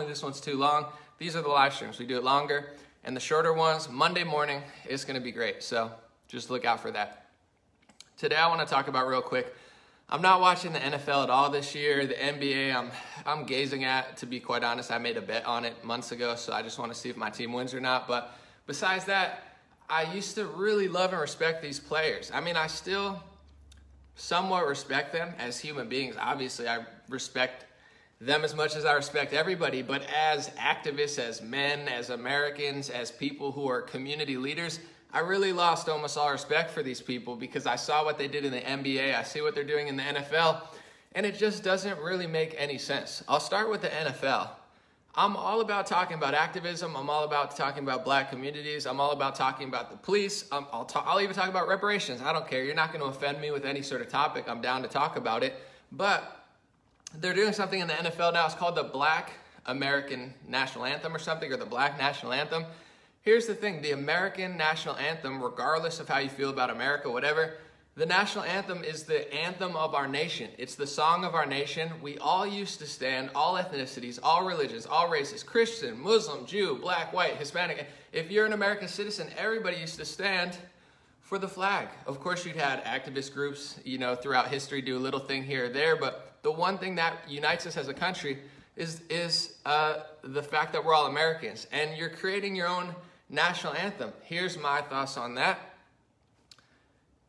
This one's too long. These are the live streams. We do it longer. And the shorter ones, Monday morning, is going to be great. So just look out for that. Today I want to talk about real quick. I'm not watching the NFL at all this year. The NBA I'm gazing at, to be quite honest. I made a bet on it months ago, so I just want to see if my team wins or not. But besides that, I used to really love and respect these players. I mean, I still somewhat respect them as human beings. Obviously, I respect them as much as I respect everybody, but as activists, as men, as Americans, as people who are community leaders, I really lost almost all respect for these people because I saw what they did in the NBA, I see what they're doing in the NFL, and it just doesn't really make any sense. I'll start with the NFL. I'm all about talking about activism. I'm all about talking about black communities. I'm all about talking about the police. I'll even talk about reparations. I don't care. You're not going to offend me with any sort of topic. I'm down to talk about it, but they're doing something in the NFL now. It's called the Black American National Anthem or something, or the Black National Anthem. Here's the thing. The American National Anthem, regardless of how you feel about America, whatever, the national anthem is the anthem of our nation. It's the song of our nation. We all used to stand, all ethnicities, all religions, all races, Christian, Muslim, Jew, black, white, Hispanic. If you're an American citizen, everybody used to stand for the flag. Of course, you'd had activist groups, throughout history do a little thing here or there, but the one thing that unites us as a country is the fact that we're all Americans, and you're creating your own national anthem. Here's my thoughts on that.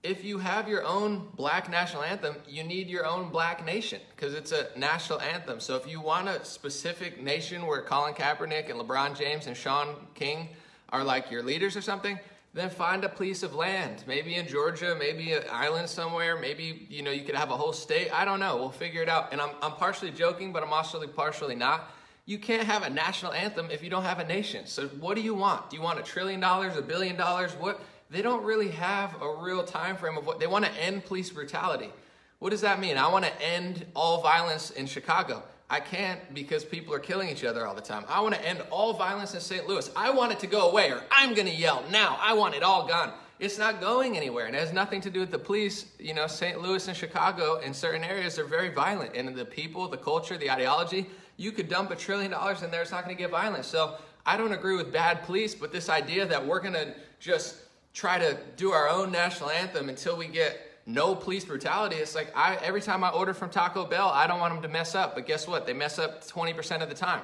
If you have your own black national anthem, you need your own black nation because it's a national anthem. So if you want a specific nation where Colin Kaepernick and LeBron James and Sean King are like your leaders or something, then find a piece of land, maybe in Georgia, maybe an island somewhere, maybe, you could have a whole state. I don't know. We'll figure it out. And I'm partially joking, but I'm also partially not. You can't have a national anthem if you don't have a nation. So what do you want? Do you want $1 trillion, $1 billion? What? They don't really have a real time frame of what they want to end police brutality. What does that mean? I want to end all violence in Chicago. I can't because people are killing each other all the time. I want to end all violence in St. Louis. I want it to go away, or I'm going to yell now. I want it all gone. It's not going anywhere, and it has nothing to do with the police. St. Louis and Chicago in certain areas are very violent, and the people, the culture, the ideology, you could dump $1 trillion in there. It's not going to get violent. So I don't agree with bad police, but this idea that we're going to just try to do our own national anthem until we get no police brutality. It's like every time I order from Taco Bell, I don't want them to mess up. But guess what? They mess up 20% of the time.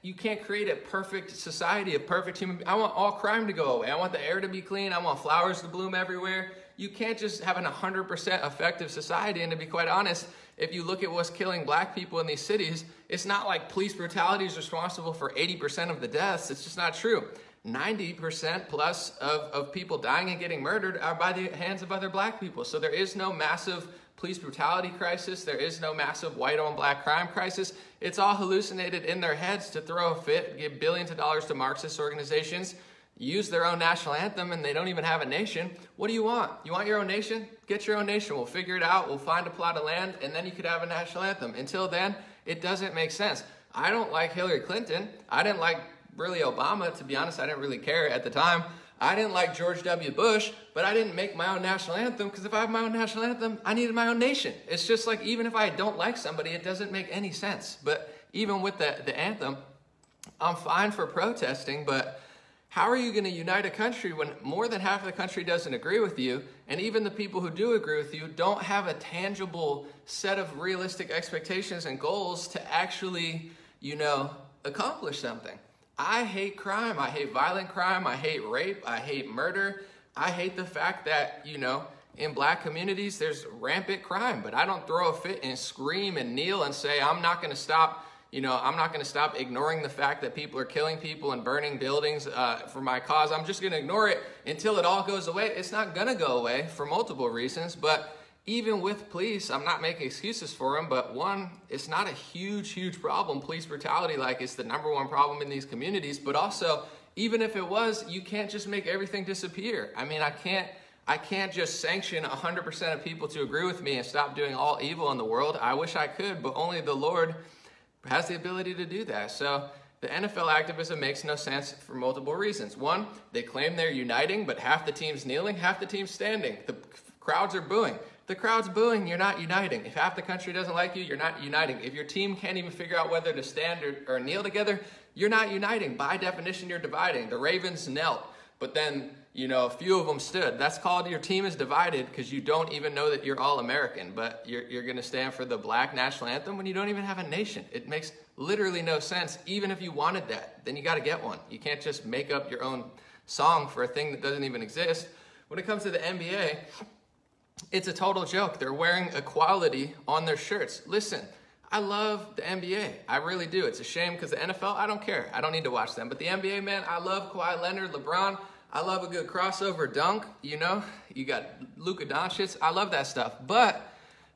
You can't create a perfect society, a perfect human. I want all crime to go away. I want the air to be clean. I want flowers to bloom everywhere. You can't just have an 100% effective society. And to be quite honest, if you look at what's killing black people in these cities, it's not like police brutality is responsible for 80% of the deaths. It's just not true. 90% plus of people dying and getting murdered are by the hands of other black people. So there is no massive police brutality crisis. There is no massive white on black crime crisis. It's all hallucinated in their heads to throw a fit, give billions of dollars to Marxist organizations, use their own national anthem, and they don't even have a nation. What do you want? You want your own nation? Get your own nation. We'll figure it out. We'll find a plot of land, and then you could have a national anthem. Until then, it doesn't make sense. I don't like Hillary Clinton. I didn't like really Obama, to be honest. I didn't really care at the time. I didn't like George W. Bush, but I didn't make my own national anthem because if I have my own national anthem, I needed my own nation. It's just like, even if I don't like somebody, it doesn't make any sense. But even with the anthem, I'm fine for protesting, but how are you going to unite a country when more than half of the country doesn't agree with you, and even the people who do agree with you don't have a tangible set of realistic expectations and goals to actually, accomplish something? I hate crime. I hate violent crime. I hate rape. I hate murder. I hate the fact that, in black communities, there's rampant crime, but I don't throw a fit and scream and kneel and say, I'm not going to stop, I'm not going to stop ignoring the fact that people are killing people and burning buildings for my cause. I'm just going to ignore it until it all goes away. It's not going to go away for multiple reasons, but even with police, I'm not making excuses for them, but one, it's not a huge problem. Police brutality, it's the #1 problem in these communities, but also, even if it was, you can't just make everything disappear. I mean, I can't just sanction 100% of people to agree with me and stop doing all evil in the world. I wish I could, but only the Lord has the ability to do that. So the NFL activism makes no sense for multiple reasons. One, they claim they're uniting, but half the team's kneeling, half the team's standing. The crowds are booing. the crowd's booing, you're not uniting. If half the country doesn't like you, you're not uniting. If your team can't even figure out whether to stand or kneel together, you're not uniting. By definition, you're dividing. The Ravens knelt, but then, a few of them stood. That's called your team is divided because you don't even know that you're all American, but you're going to stand for the black national anthem when you don't even have a nation. It makes literally no sense. Even if you wanted that, then you got to get one. You can't just make up your own song for a thing that doesn't even exist. When it comes to the NBA, it's a total joke. They're wearing equality on their shirts. Listen, I love the NBA. I really do. It's a shame because the NFL, I don't care. I don't need to watch them. But the NBA, man, I love Kawhi Leonard, LeBron. I love a good crossover dunk, You got Luka Doncic. I love that stuff. But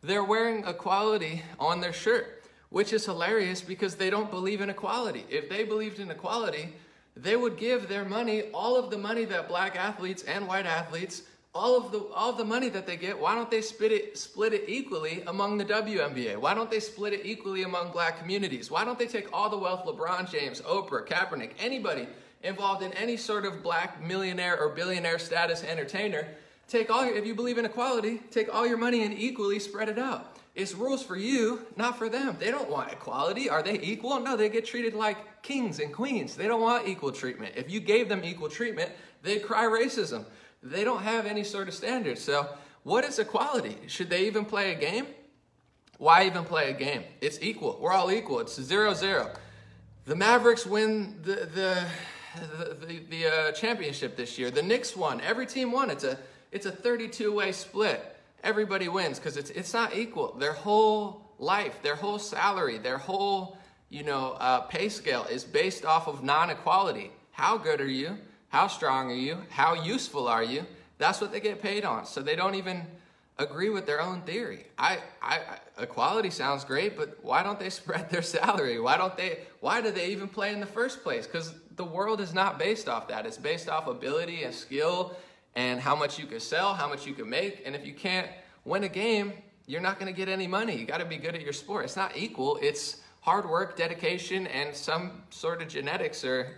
they're wearing equality on their shirt, which is hilarious because they don't believe in equality. If they believed in equality, they would give their money, all of the money that black athletes and white athletes, all of the money that they get, why don't they split it equally among the WNBA? Why don't they split it equally among black communities? Why don't they take all the wealth, LeBron James, Oprah, Kaepernick, anybody involved in any sort of black millionaire or billionaire status entertainer, if you believe in equality, take all your money and equally spread it out. It's rules for you, not for them. They don't want equality. Are they equal? No, they get treated like kings and queens. They don't want equal treatment. If you gave them equal treatment, they'd cry racism. They don't have any sort of standards. So what is equality? Should they even play a game? Why even play a game? It's equal. We're all equal. It's 0-0. The Mavericks win the championship this year. The Knicks won. Every team won. It's a 32-way split. Everybody wins because it's not equal. Their whole life, their whole salary, their whole pay scale is based off of non-equality. How good are you? How strong are you? How useful are you? That's what they get paid on. So they don't even agree with their own theory. Equality sounds great, but why don't they spread their salary? Why do they even play in the first place? Because the world is not based off that. It's based off ability and skill and how much you can sell, how much you can make. And if you can't win a game, you're not going to get any money. You got to be good at your sport. It's not equal. It's hard work, dedication, and some sort of genetics or,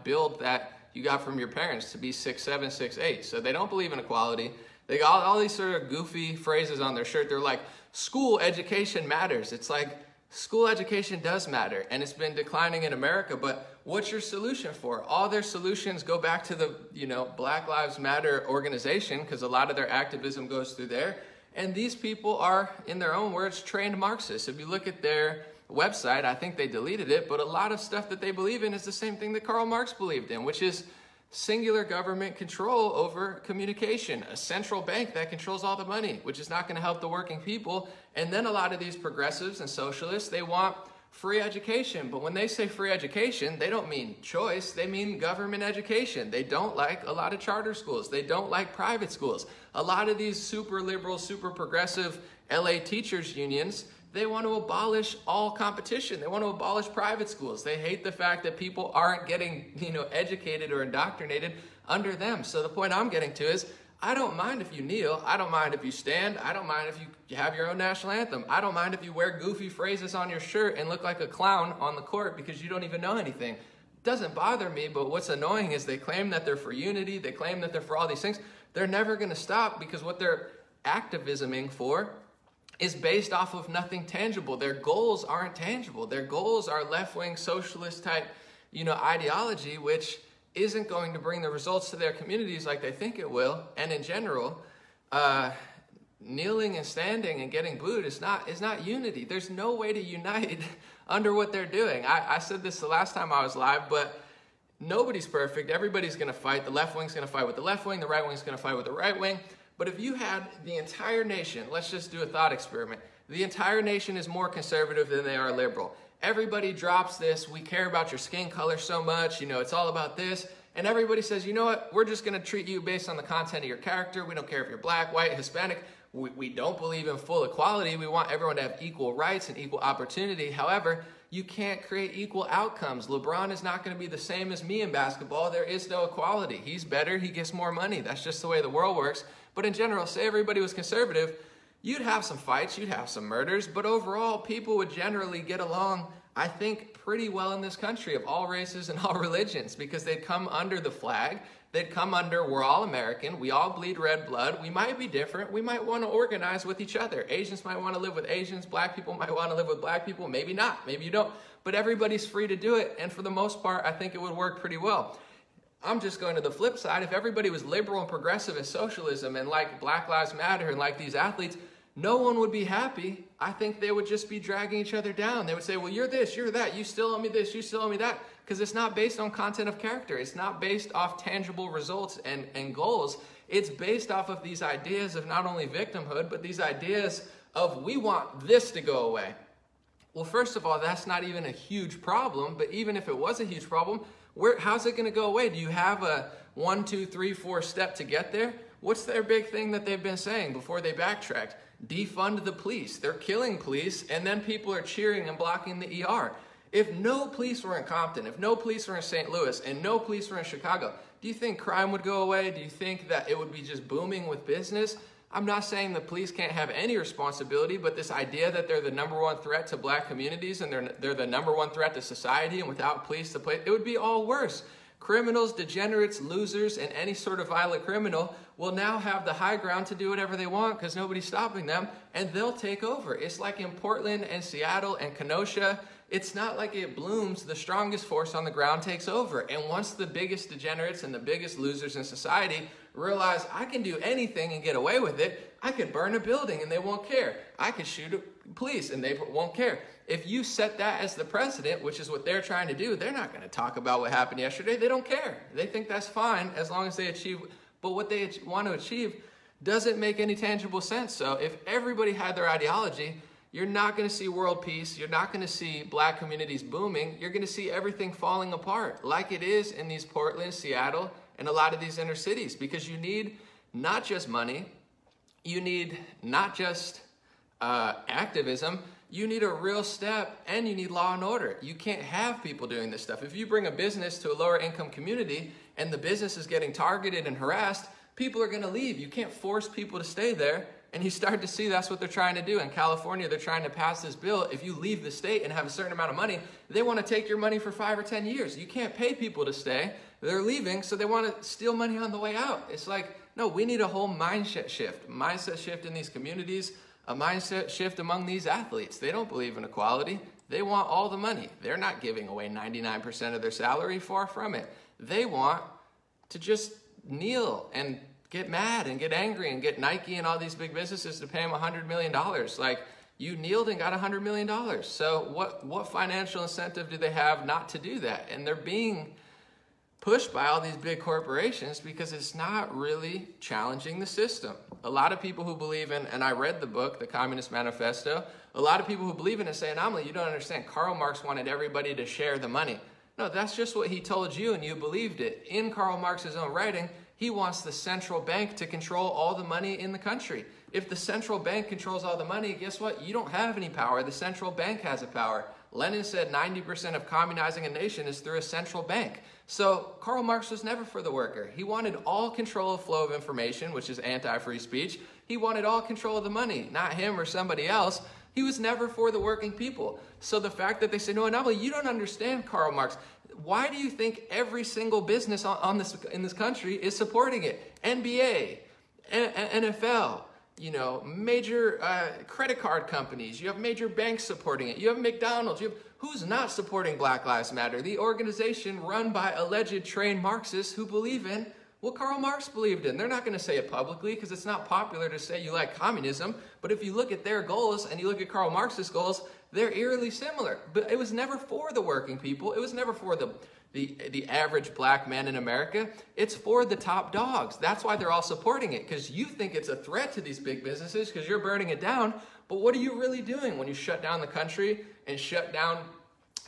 build that you got from your parents to be 6'7", 6'8". So they don't believe in equality. They got all these sort of goofy phrases on their shirt. They're like, school education matters. It's like, school education does matter, and it's been declining in America, but what's your solution for? All their solutions go back to the, Black Lives Matter organization, because a lot of their activism goes through there. And these people are, in their own words, trained Marxists. If you look at their website, I think they deleted it, but a lot of stuff that they believe in is the same thing that Karl Marx believed in, which is singular government control over communication, a central bank that controls all the money, which is not going to help the working people. And then a lot of these progressives and socialists, they want free education. But when they say free education, they don't mean choice. They mean government education. They don't like a lot of charter schools. They don't like private schools. A lot of these super liberal, super progressive LA teachers unions, they want to abolish all competition. They want to abolish private schools. They hate the fact that people aren't getting, educated or indoctrinated under them. So the point I'm getting to is, I don't mind if you kneel. I don't mind if you stand. I don't mind if you have your own national anthem. I don't mind if you wear goofy phrases on your shirt and look like a clown on the court because you don't even know anything. It doesn't bother me, but what's annoying is they claim that they're for unity. They claim that they're for all these things. They're never going to stop because what they're activisming for is based off of nothing tangible. Their goals aren't tangible. Their goals are left-wing socialist type, ideology, which isn't going to bring the results to their communities like they think it will. And in general, kneeling and standing and getting booed is not unity. There's no way to unite under what they're doing. I said this the last time I was live, but nobody's perfect. Everybody's going to fight. The left wing's going to fight with the left wing. The right wing's going to fight with the right wing. But if you had the entire nation, let's just do a thought experiment. The entire nation is more conservative than they are liberal. Everybody drops this, we care about your skin color so much, it's all about this. And everybody says, you know what, we're just going to treat you based on the content of your character. We don't care if you're black, white, Hispanic. We don't believe in full equality. We want everyone to have equal rights and equal opportunity. However, you can't create equal outcomes. LeBron is not going to be the same as me in basketball. There is no equality. He's better. He gets more money. That's just the way the world works. But in general, say everybody was conservative, you'd have some fights, you'd have some murders, but overall, people would generally get along I think, pretty well in this country of all races and all religions, because they'd come under the flag. They'd come under, we're all American, we all bleed red blood, we might be different, we might want to organize with each other. Asians might want to live with Asians, black people might want to live with black people, maybe not, maybe you don't. But everybody's free to do it, and for the most part, I think it would work pretty well. I'm just going to the flip side. If everybody was liberal and progressive and socialism and like Black Lives Matter and like these athletes, no one would be happy. I think they would just be dragging each other down. They would say, well, you're this, you're that, you still owe me this, you still owe me that. Because it's not based on content of character. It's not based off tangible results and goals. It's based off of these ideas of not only victimhood, but these ideas of we want this to go away. Well, first of all, that's not even a huge problem. But even if it was a huge problem, how's it going to go away? Do you have a 1, 2, 3, 4 step to get there? What's their big thing that they've been saying before they backtracked? Defund the police. They're killing police, and then people are cheering and blocking the ER. If no police were in Compton, if no police were in St. Louis, and no police were in Chicago, do you think crime would go away? Do you think that it would be just booming with business? I'm not saying the police can't have any responsibility, but this idea that they're the #1 threat to black communities and they're the #1 threat to society, and without police to play, it would be all worse. Criminals, degenerates, losers, and any sort of violent criminal will now have the high ground to do whatever they want because nobody's stopping them, and they'll take over. It's like in Portland and Seattle and Kenosha. It's not like it blooms. The strongest force on the ground takes over. And once the biggest degenerates and the biggest losers in society realize I can do anything and get away with it, I could burn a building and they won't care. I could shoot a police and they won't care. If you set that as the precedent, which is what they're trying to do, they're not going to talk about what happened yesterday. They don't care. They think that's fine as long as they achieve. But what they want to achieve doesn't make any tangible sense. So if everybody had their ideology, you're not going to see world peace. You're not going to see black communities booming. You're going to see everything falling apart like it is in these Portland, Seattle, and a lot of these inner cities, because you need not just money. You need not just activism. You need a real step, and you need law and order. You can't have people doing this stuff. If you bring a business to a lower income community and the business is getting targeted and harassed, people are going to leave. You can't force people to stay there. And you start to see that's what they're trying to do. In California, they're trying to pass this bill. If you leave the state and have a certain amount of money, they want to take your money for 5 or 10 years. You can't pay people to stay. They're leaving, so they want to steal money on the way out. It's like, no, we need a whole mindset shift in these communities, a mindset shift among these athletes. They don't believe in equality. They want all the money. They're not giving away 99% of their salary, far from it. They want to just kneel and get mad and get angry and get Nike and all these big businesses to pay them $100 million. Like, you kneeled and got $100 million. So what financial incentive do they have not to do that? And they're being pushed by all these big corporations because it's not really challenging the system. A lot of people who believe in, and I read the book, The Communist Manifesto, a lot of people who believe in it say, Anomaly, you don't understand. Karl Marx wanted everybody to share the money. No, that's just what he told you and you believed it. In Karl Marx's own writing, he wants the central bank to control all the money in the country. If the central bank controls all the money, guess what? You don't have any power. The central bank has the power. Lenin said 90% of communizing a nation is through a central bank. So Karl Marx was never for the worker. He wanted all control of flow of information, which is anti-free speech. He wanted all control of the money, not him or somebody else. He was never for the working people. So the fact that they say, no, Anomaly, you don't understand Karl Marx. Why do you think every single business in this country is supporting it? NBA, NFL, major credit card companies. You have major banks supporting it. You have McDonald's. Who's not supporting Black Lives Matter? The organization run by alleged trained Marxists who believe in what Karl Marx believed in. They're not going to say it publicly because it's not popular to say you like communism. But if you look at their goals and you look at Karl Marx's goals, they're eerily similar. But it was never for the working people. It was never for the average black man in America. It's for the top dogs. That's why they're all supporting it, because you think it's a threat to these big businesses because you're burning it down. But what are you really doing when you shut down the country and shut down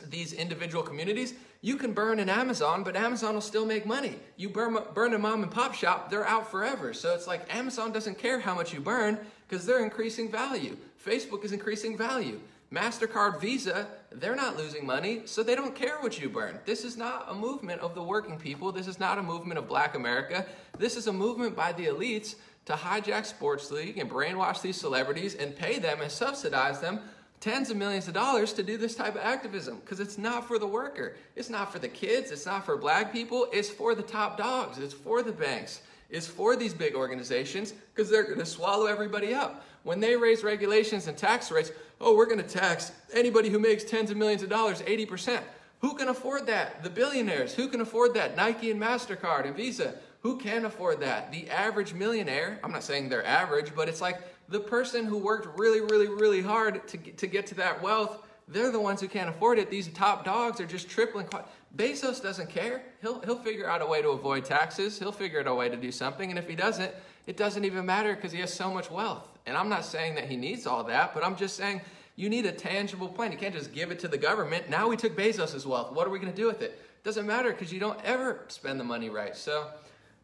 these individual communities? You can burn an Amazon, but Amazon will still make money. You burn a mom and pop shop, they're out forever. So it's like Amazon doesn't care how much you burn because they're increasing value. Facebook is increasing value. MasterCard, Visa, they're not losing money, so they don't care what you burn. This is not a movement of the working people. This is not a movement of Black America. This is a movement by the elites to hijack sports league and brainwash these celebrities and pay them and subsidize them tens of millions of dollars to do this type of activism because it's not for the worker. It's not for the kids. It's not for black people. It's for the top dogs. It's for the banks. It's for these big organizations because they're going to swallow everybody up. When they raise regulations and tax rates, oh, we're going to tax anybody who makes tens of millions of dollars 80%. Who can afford that? The billionaires. Who can afford that? Nike and MasterCard and Visa. Who can afford that? The average millionaire. I'm not saying they're average, but it's like the person who worked really, really, really hard to get to that wealth. They're the ones who can't afford it. These top dogs are just tripling. Bezos doesn't care. He'll figure out a way to avoid taxes. He'll figure out a way to do something. And if he doesn't, it doesn't even matter because he has so much wealth. And I'm not saying that he needs all that, but I'm just saying you need a tangible plan. You can't just give it to the government. Now we took Bezos' wealth. What are we going to do with it? Doesn't matter because you don't ever spend the money right. So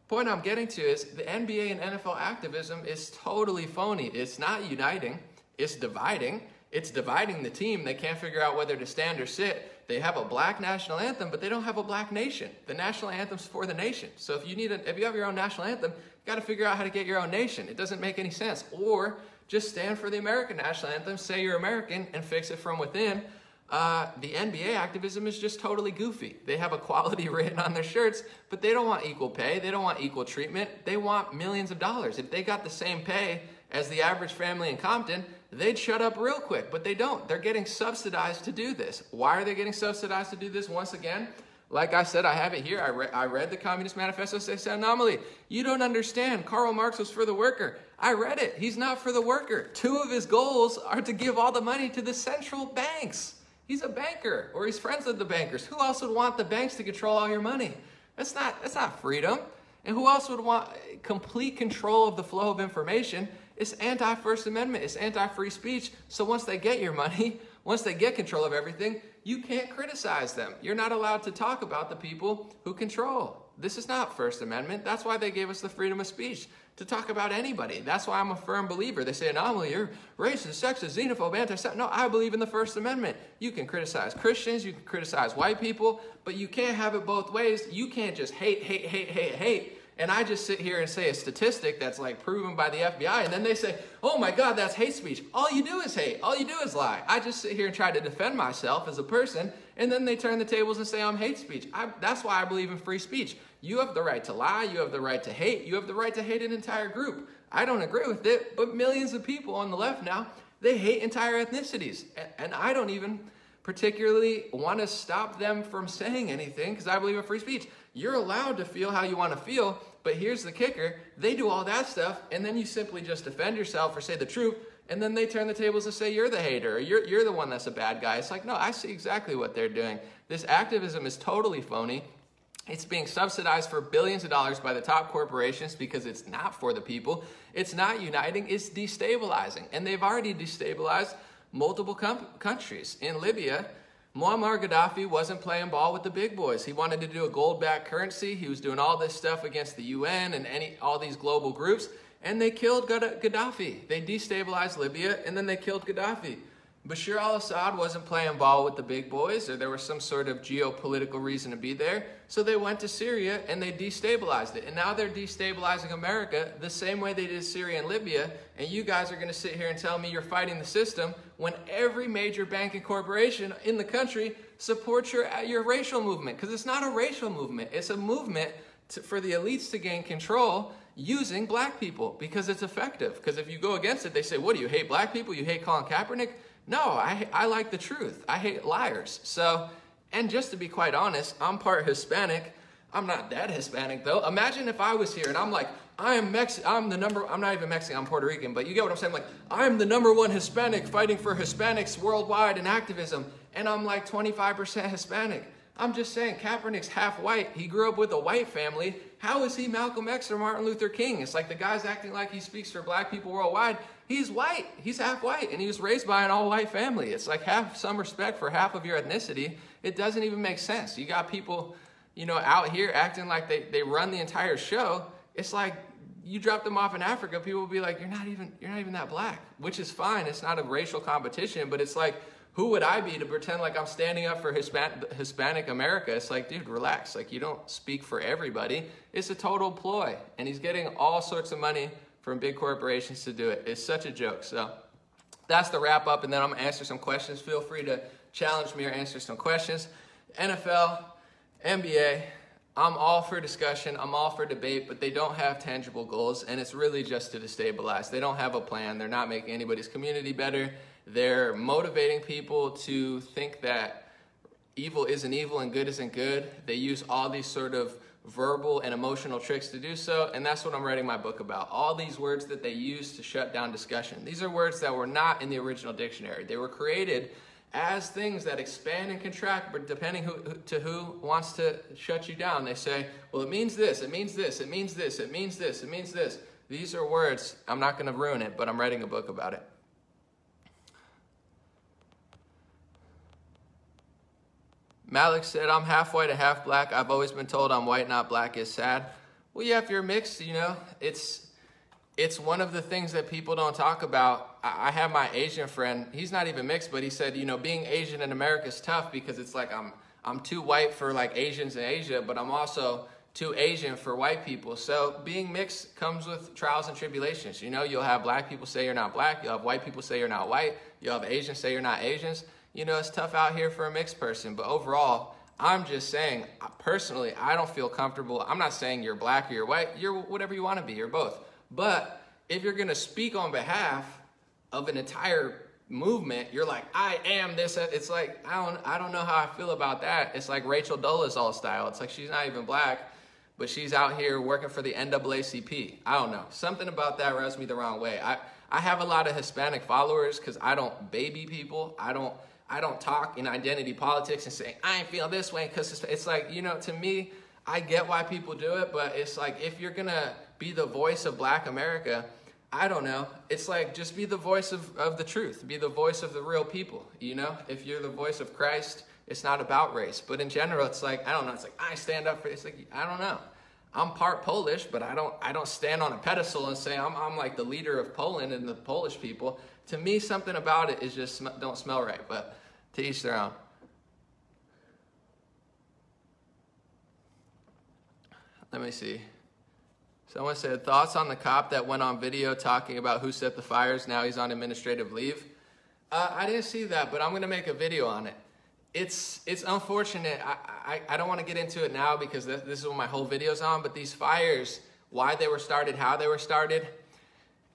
the point I'm getting to is the NBA and NFL activism is totally phony. It's not uniting. It's dividing. It's dividing the team. They can't figure out whether to stand or sit. They have a black national anthem, but they don't have a black nation. The national anthem's for the nation. So if you have your own national anthem, you got to figure out how to get your own nation. It doesn't make any sense. Or just stand for the American national anthem, say you're American, and fix it from within. The NBA activism is just totally goofy. They have equality written on their shirts, but they don't want equal pay. They don't want equal treatment. They want millions of dollars. If they got the same pay as the average family in Compton, they'd shut up real quick, but they don't. They're getting subsidized to do this. Why are they getting subsidized to do this? Once again, like I said, I have it here. I read the Communist Manifesto. It's an anomaly. You don't understand. Karl Marx was for the worker. I read it. He's not for the worker. Two of his goals are to give all the money to the central banks. He's a banker, or he's friends with the bankers. Who else would want the banks to control all your money? That's not freedom. And who else would want complete control of the flow of information? It's anti-First Amendment. It's anti-free speech. So once they get your money, once they get control of everything, you can't criticize them. You're not allowed to talk about the people who control. This is not First Amendment. That's why they gave us the freedom of speech, to talk about anybody. That's why I'm a firm believer. They say, anomaly, you're racist, sexist, xenophobe, anti-Semitic. No, I believe in the First Amendment. You can criticize Christians, you can criticize white people, but you can't have it both ways. You can't just hate. And I just sit here and say a statistic that's like proven by the FBI, and then they say, oh my God, that's hate speech. All you do is hate. All you do is lie. I just sit here and try to defend myself as a person, and then they turn the tables and say I'm hate speech. That's why I believe in free speech. You have the right to lie. You have the right to hate. You have the right to hate an entire group. I don't agree with it, but millions of people on the left now, they hate entire ethnicities. And I don't even particularly want to stop them from saying anything because I believe in free speech. You're allowed to feel how you want to feel, but here's the kicker. They do all that stuff, and then you simply just defend yourself or say the truth, and then they turn the tables and say you're the hater, or you're the one that's a bad guy. It's like, no, I see exactly what they're doing. This activism is totally phony. It's being subsidized for billions of dollars by the top corporations because it's not for the people. It's not uniting. It's destabilizing, and they've already destabilized multiple countries. In Libya, Muammar Gaddafi wasn't playing ball with the big boys. He wanted to do a gold-backed currency. He was doing all this stuff against the UN and all these global groups, and they killed Gaddafi. They destabilized Libya, and then they killed Gaddafi. Bashar al-Assad wasn't playing ball with the big boys, or there was some sort of geopolitical reason to be there, so they went to Syria and they destabilized it. And now they're destabilizing America the same way they did Syria and Libya, and you guys are going to sit here and tell me you're fighting the system when every major bank and corporation in the country supports your racial movement, because it's not a racial movement. It's a movement for the elites to gain control using black people because it's effective. Because if you go against it, they say, what, do you hate black people? You hate Colin Kaepernick? No, I like the truth. I hate liars. So, and just to be quite honest, I'm part Hispanic. I'm not that Hispanic though. Imagine if I was here and I'm like, I'm not even Mexican, I'm Puerto Rican, but you get what I'm saying? Like, I'm the #1 Hispanic fighting for Hispanics worldwide in activism, and I'm like 25% Hispanic. I'm just saying, Kaepernick's half white. He grew up with a white family. How is he Malcolm X or Martin Luther King? It's like the guy's acting like he speaks for black people worldwide. He's white. He's half white, and he was raised by an all-white family. It's like have some respect for half of your ethnicity. It doesn't even make sense. You got people, out here acting like they run the entire show. It's like you drop them off in Africa, people will be like, you're not even that black, which is fine. It's not a racial competition, but it's like, who would I be to pretend like I'm standing up for Hispanic America? It's like, dude, relax. Like, you don't speak for everybody. It's a total ploy. And he's getting all sorts of money from big corporations to do it. It's such a joke. So that's the wrap up, and then I'm gonna answer some questions. Feel free to challenge me or answer some questions. NFL, NBA, I'm all for discussion, I'm all for debate, but they don't have tangible goals, and it's really just to destabilize. They don't have a plan. They're not making anybody's community better. They're motivating people to think that evil isn't evil and good isn't good. They use all these sort of verbal and emotional tricks to do so, and that's what I'm writing my book about. All these words that they use to shut down discussion. These are words that were not in the original dictionary. They were created as things that expand and contract, but depending who wants to shut you down. They say, well, it means this, it means this, it means this, it means this, it means this. These are words. I'm not going to ruin it, but I'm writing a book about it. Malik said, I'm half white and half black. I've always been told I'm white, not black is sad. Well, yeah, if you're mixed, you know, it's one of the things that people don't talk about. I have my Asian friend. He's not even mixed, but he said, you know, being Asian in America is tough because it's like I'm too white for like Asians in Asia, but I'm also too Asian for white people. So being mixed comes with trials and tribulations. You know, you'll have black people say you're not black. You'll have white people say you're not white. You'll have Asians say you're not Asians. You know, it's tough out here for a mixed person, but overall, I'm just saying, personally, I don't feel comfortable. I'm not saying you're black or you're white. You're whatever you want to be. You're both. But if you're going to speak on behalf of an entire movement, you're like, I am this. It's like, I don't know how I feel about that. It's like Rachel Dolezal style. It's like she's not even black, but she's out here working for the NAACP. I don't know. Something about that rubs me the wrong way. I have a lot of Hispanic followers because I don't baby people. I don't talk in identity politics and say, I feel this way, because it's like, you know, to me, I get why people do it, but it's like, if you're going to be the voice of Black America, I don't know. It's like, just be the voice of the truth. Be the voice of the real people, you know? If you're the voice of Christ, it's not about race. But in general, it's like, I don't know. It's like, I stand up for, it's like, I don't know. I'm part Polish, but I don't stand on a pedestal and say I'm like the leader of Poland and the Polish people. To me, something about it is just don't smell right, but to each their own. Let me see. Someone said, thoughts on the cop that went on video talking about who set the fires, now he's on administrative leave? I didn't see that, but I'm going to make a video on it. It's unfortunate. I don't want to get into it now because this is what my whole video's on, but these fires, why they were started, how they were started,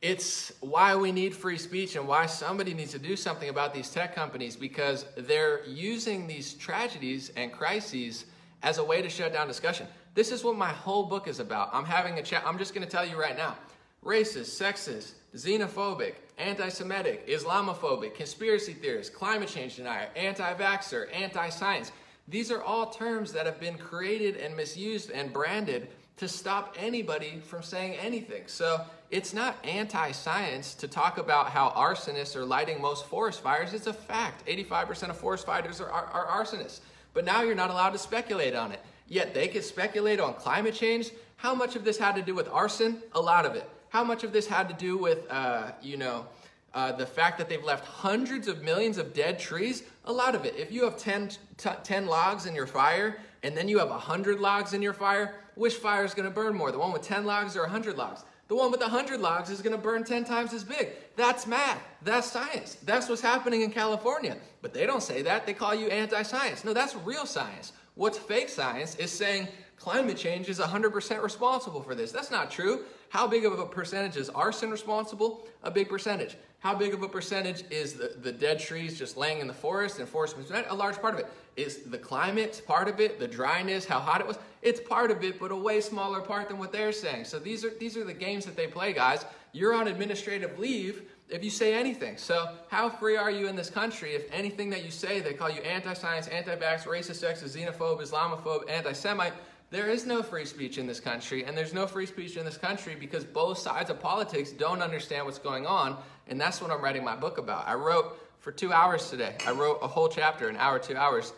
it's why we need free speech and why somebody needs to do something about these tech companies, because they're using these tragedies and crises as a way to shut down discussion. This is what my whole book is about. I'm having a chat. I'm just going to tell you right now. Racist, sexist, xenophobic, anti-Semitic, Islamophobic, conspiracy theorist, climate change denier, anti-vaxxer, anti-science. These are all terms that have been created and misused and branded to stop anybody from saying anything. So it's not anti-science to talk about how arsonists are lighting most forest fires. It's a fact. 85% of forest fires are arsonists. But now you're not allowed to speculate on it. Yet they could speculate on climate change. How much of this had to do with arson? A lot of it. How much of this had to do with, the fact that they've left hundreds of millions of dead trees? A lot of it. If you have 10 logs in your fire, and then you have 100 logs in your fire, which fire is going to burn more? The one with 10 logs or 100 logs? The one with 100 logs is going to burn 10 times as big. That's math. That's science. That's what's happening in California. But they don't say that. They call you anti-science. No, that's real science. What's fake science is saying climate change is 100% responsible for this. That's not true. How big of a percentage is arson responsible? A big percentage. How big of a percentage is the dead trees just laying in the forest and forest? A large part of it. Is the climate part of it, the dryness, how hot it was? It's part of it, but a way smaller part than what they're saying. So these are the games that they play, guys. You're on administrative leave if you say anything. So how free are you in this country if anything that you say, they call you anti-science, anti-vax, racist, sexist, xenophobe, Islamophobe, anti-Semite? There is no free speech in this country, and there's no free speech in this country because both sides of politics don't understand what's going on, and that's what I'm writing my book about. I wrote for 2 hours today. I wrote a whole chapter, an hour, 2 hours,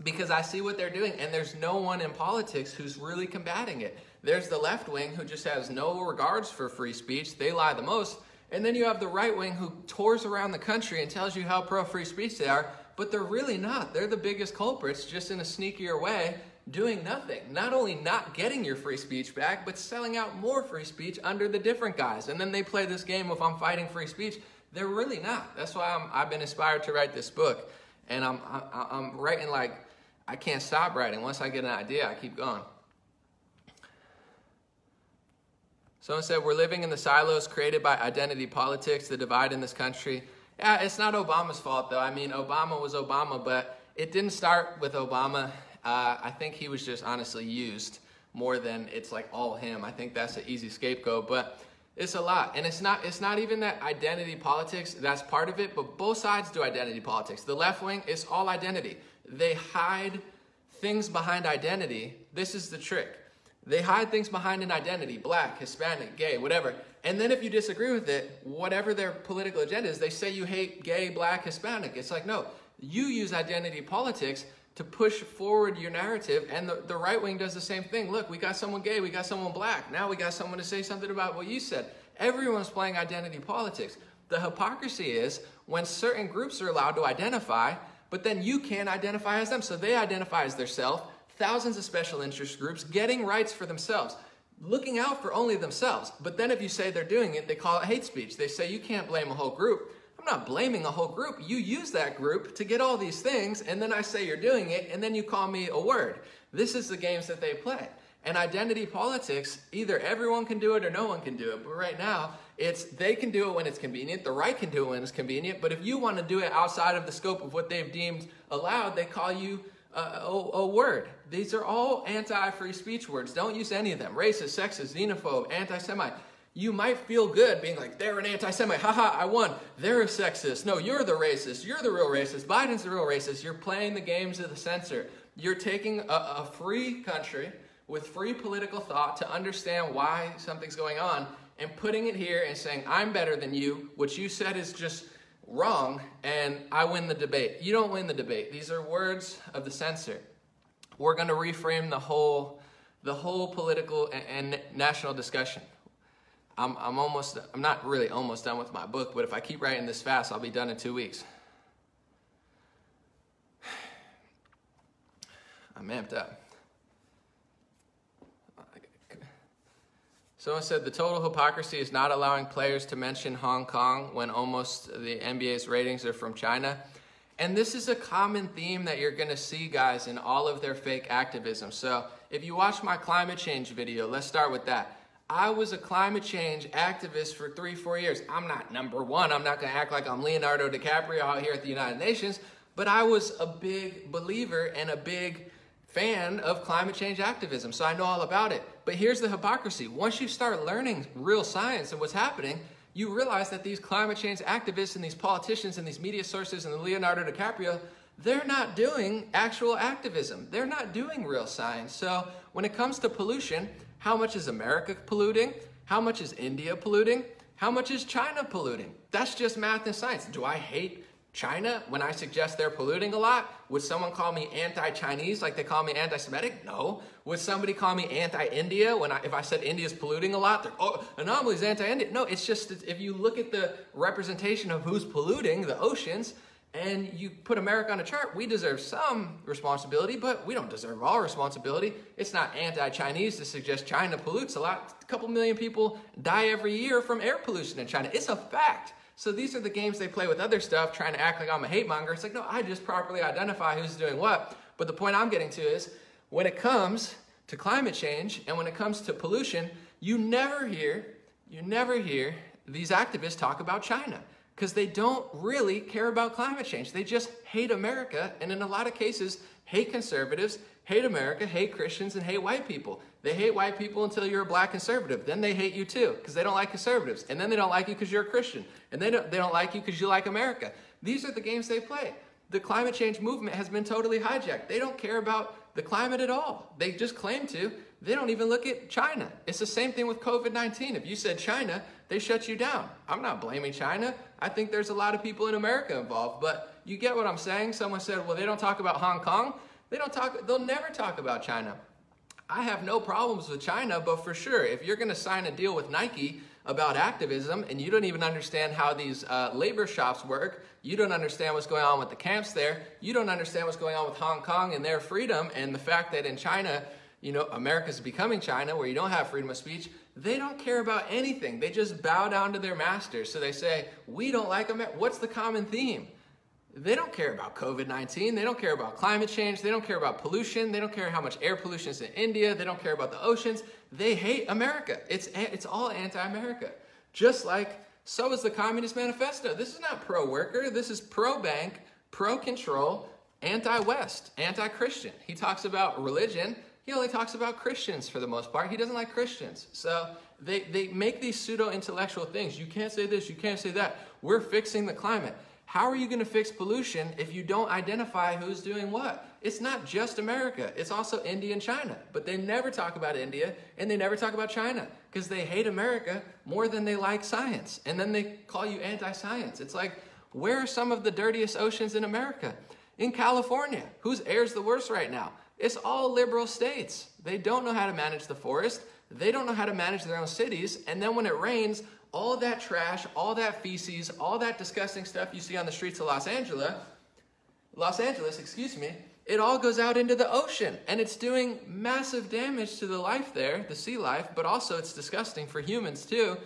because I see what they're doing, and there's no one in politics who's really combating it. There's the left wing who just has no regards for free speech. They lie the most. And then you have the right wing who tours around the country and tells you how pro-free speech they are, but they're really not. They're the biggest culprits, just in a sneakier way, doing nothing. Not only not getting your free speech back, but selling out more free speech under the different guys. And then they play this game of I'm fighting free speech. They're really not. That's why I've been inspired to write this book. And I'm writing like, I can't stop writing. Once I get an idea, I keep going. Someone said, we're living in the silos created by identity politics, the divide in this country. Yeah, it's not Obama's fault, though. I mean, Obama was Obama, but it didn't start with Obama. I think he was just honestly used more than it's like all him. I think that's an easy scapegoat, but it's a lot. And it's not even that identity politics, that's part of it, but both sides do identity politics. The left wing is all identity. They hide things behind identity. This is the trick. They hide things behind an identity, black, Hispanic, gay, whatever. And then if you disagree with it, whatever their political agenda is, they say you hate gay, black, Hispanic. It's like, no, you use identity politics to push forward your narrative, and the right wing does the same thing. Look, we got someone gay, we got someone black. Now we got someone to say something about what you said. Everyone's playing identity politics. The hypocrisy is when certain groups are allowed to identify, but then you can't identify as them. So they identify as themselves. Thousands of special interest groups getting rights for themselves, looking out for only themselves. But then if you say they're doing it, they call it hate speech. They say you can't blame a whole group. I'm not blaming a whole group. You use that group to get all these things, and then I say you're doing it, and then you call me a word. This is the games that they play. And identity politics, either everyone can do it or no one can do it. But right now, it's they can do it when it's convenient. The right can do it when it's convenient. But if you want to do it outside of the scope of what they've deemed allowed, they call you a word. These are all anti-free speech words. Don't use any of them. Racist, sexist, xenophobe, anti-Semite. You might feel good being like, they're an anti-Semite. Haha, I won. They're a sexist. No, you're the racist. You're the real racist. Biden's the real racist. You're playing the games of the censor. You're taking a free country with free political thought to understand why something's going on and putting it here and saying, I'm better than you. What you said is just wrong, and I win the debate. You don't win the debate. These are words of the censor. We're going to reframe the whole political and national discussion. I'm not really almost done with my book, but if I keep writing this fast, I'll be done in 2 weeks. I'm amped up. Someone said the total hypocrisy is not allowing players to mention Hong Kong when almost the NBA's ratings are from China. And this is a common theme that you're going to see, guys, in all of their fake activism. So if you watch my climate change video, let's start with that. I was a climate change activist for 3-4 years. I'm not number one. I'm not going to act like I'm Leonardo DiCaprio out here at the United Nations. But I was a big believer and a big fan of climate change activism, so I know all about it. But here's the hypocrisy. Once you start learning real science and what's happening, you realize that these climate change activists and these politicians and these media sources and the Leonardo DiCaprio, they're not doing actual activism. They're not doing real science. So when it comes to pollution, how much is America polluting? How much is India polluting? How much is China polluting? That's just math and science. Do I hate China when I suggest they're polluting a lot? Would someone call me anti-Chinese like they call me anti-Semitic? No. Would somebody call me anti-India if I said India's polluting a lot? They're, oh, Anomaly's anti-India. No, it's just if you look at the representation of who's polluting the oceans and you put America on a chart, we deserve some responsibility, but we don't deserve all responsibility. It's not anti-Chinese to suggest China pollutes a lot. A couple million people die every year from air pollution in China. It's a fact. So these are the games they play with other stuff, trying to act like I'm a hate monger. It's like, no, I just properly identify who's doing what. But the point I'm getting to is, when it comes to climate change and when it comes to pollution, you never hear these activists talk about China because they don't really care about climate change. They just hate America, and in a lot of cases, hate conservatives, hate America, hate Christians, and hate white people. They hate white people until you're a black conservative. Then they hate you too, because they don't like conservatives. And then they don't like you because you're a Christian. And they don't like you because you like America. These are the games they play. The climate change movement has been totally hijacked. They don't care about the climate at all. They just claim to. They don't even look at China. It's the same thing with COVID-19. If you said China, they shut you down. I'm not blaming China. I think there's a lot of people in America involved. But you get what I'm saying? Someone said, well, they don't talk about Hong Kong. They'll never talk about China. I have no problems with China, but for sure, if you're going to sign a deal with Nike about activism and you don't even understand how these labor shops work, you don't understand what's going on with the camps there, you don't understand what's going on with Hong Kong and their freedom and the fact that in China, America's becoming China, where you don't have freedom of speech. They don't care about anything. They just bow down to their masters. So they say, we don't like America. What's the common theme? They don't care about COVID-19. They don't care about climate change. They don't care about pollution. They don't care how much air pollution is in India. They don't care about the oceans. They hate America. It's all anti-America. Just like, so is the Communist Manifesto. This is not pro-worker. This is pro-bank, pro-control, anti-West, anti-Christian. He talks about religion. He only talks about Christians for the most part. He doesn't like Christians. So they make these pseudo-intellectual things. You can't say this, you can't say that. We're fixing the climate. How are you going to fix pollution if you don't identify who's doing what? It's not just America. It's also India and China. But they never talk about India and they never talk about China because they hate America more than they like science. And then they call you anti-science. It's like, where are some of the dirtiest oceans in America? In California. Whose air is the worst right now? It's all liberal states. They don't know how to manage the forest. They don't know how to manage their own cities. And then when it rains, all that trash, all that feces, all that disgusting stuff you see on the streets of Los Angeles, it all goes out into the ocean. And it's doing massive damage to the life there, the sea life, but also it's disgusting for humans too.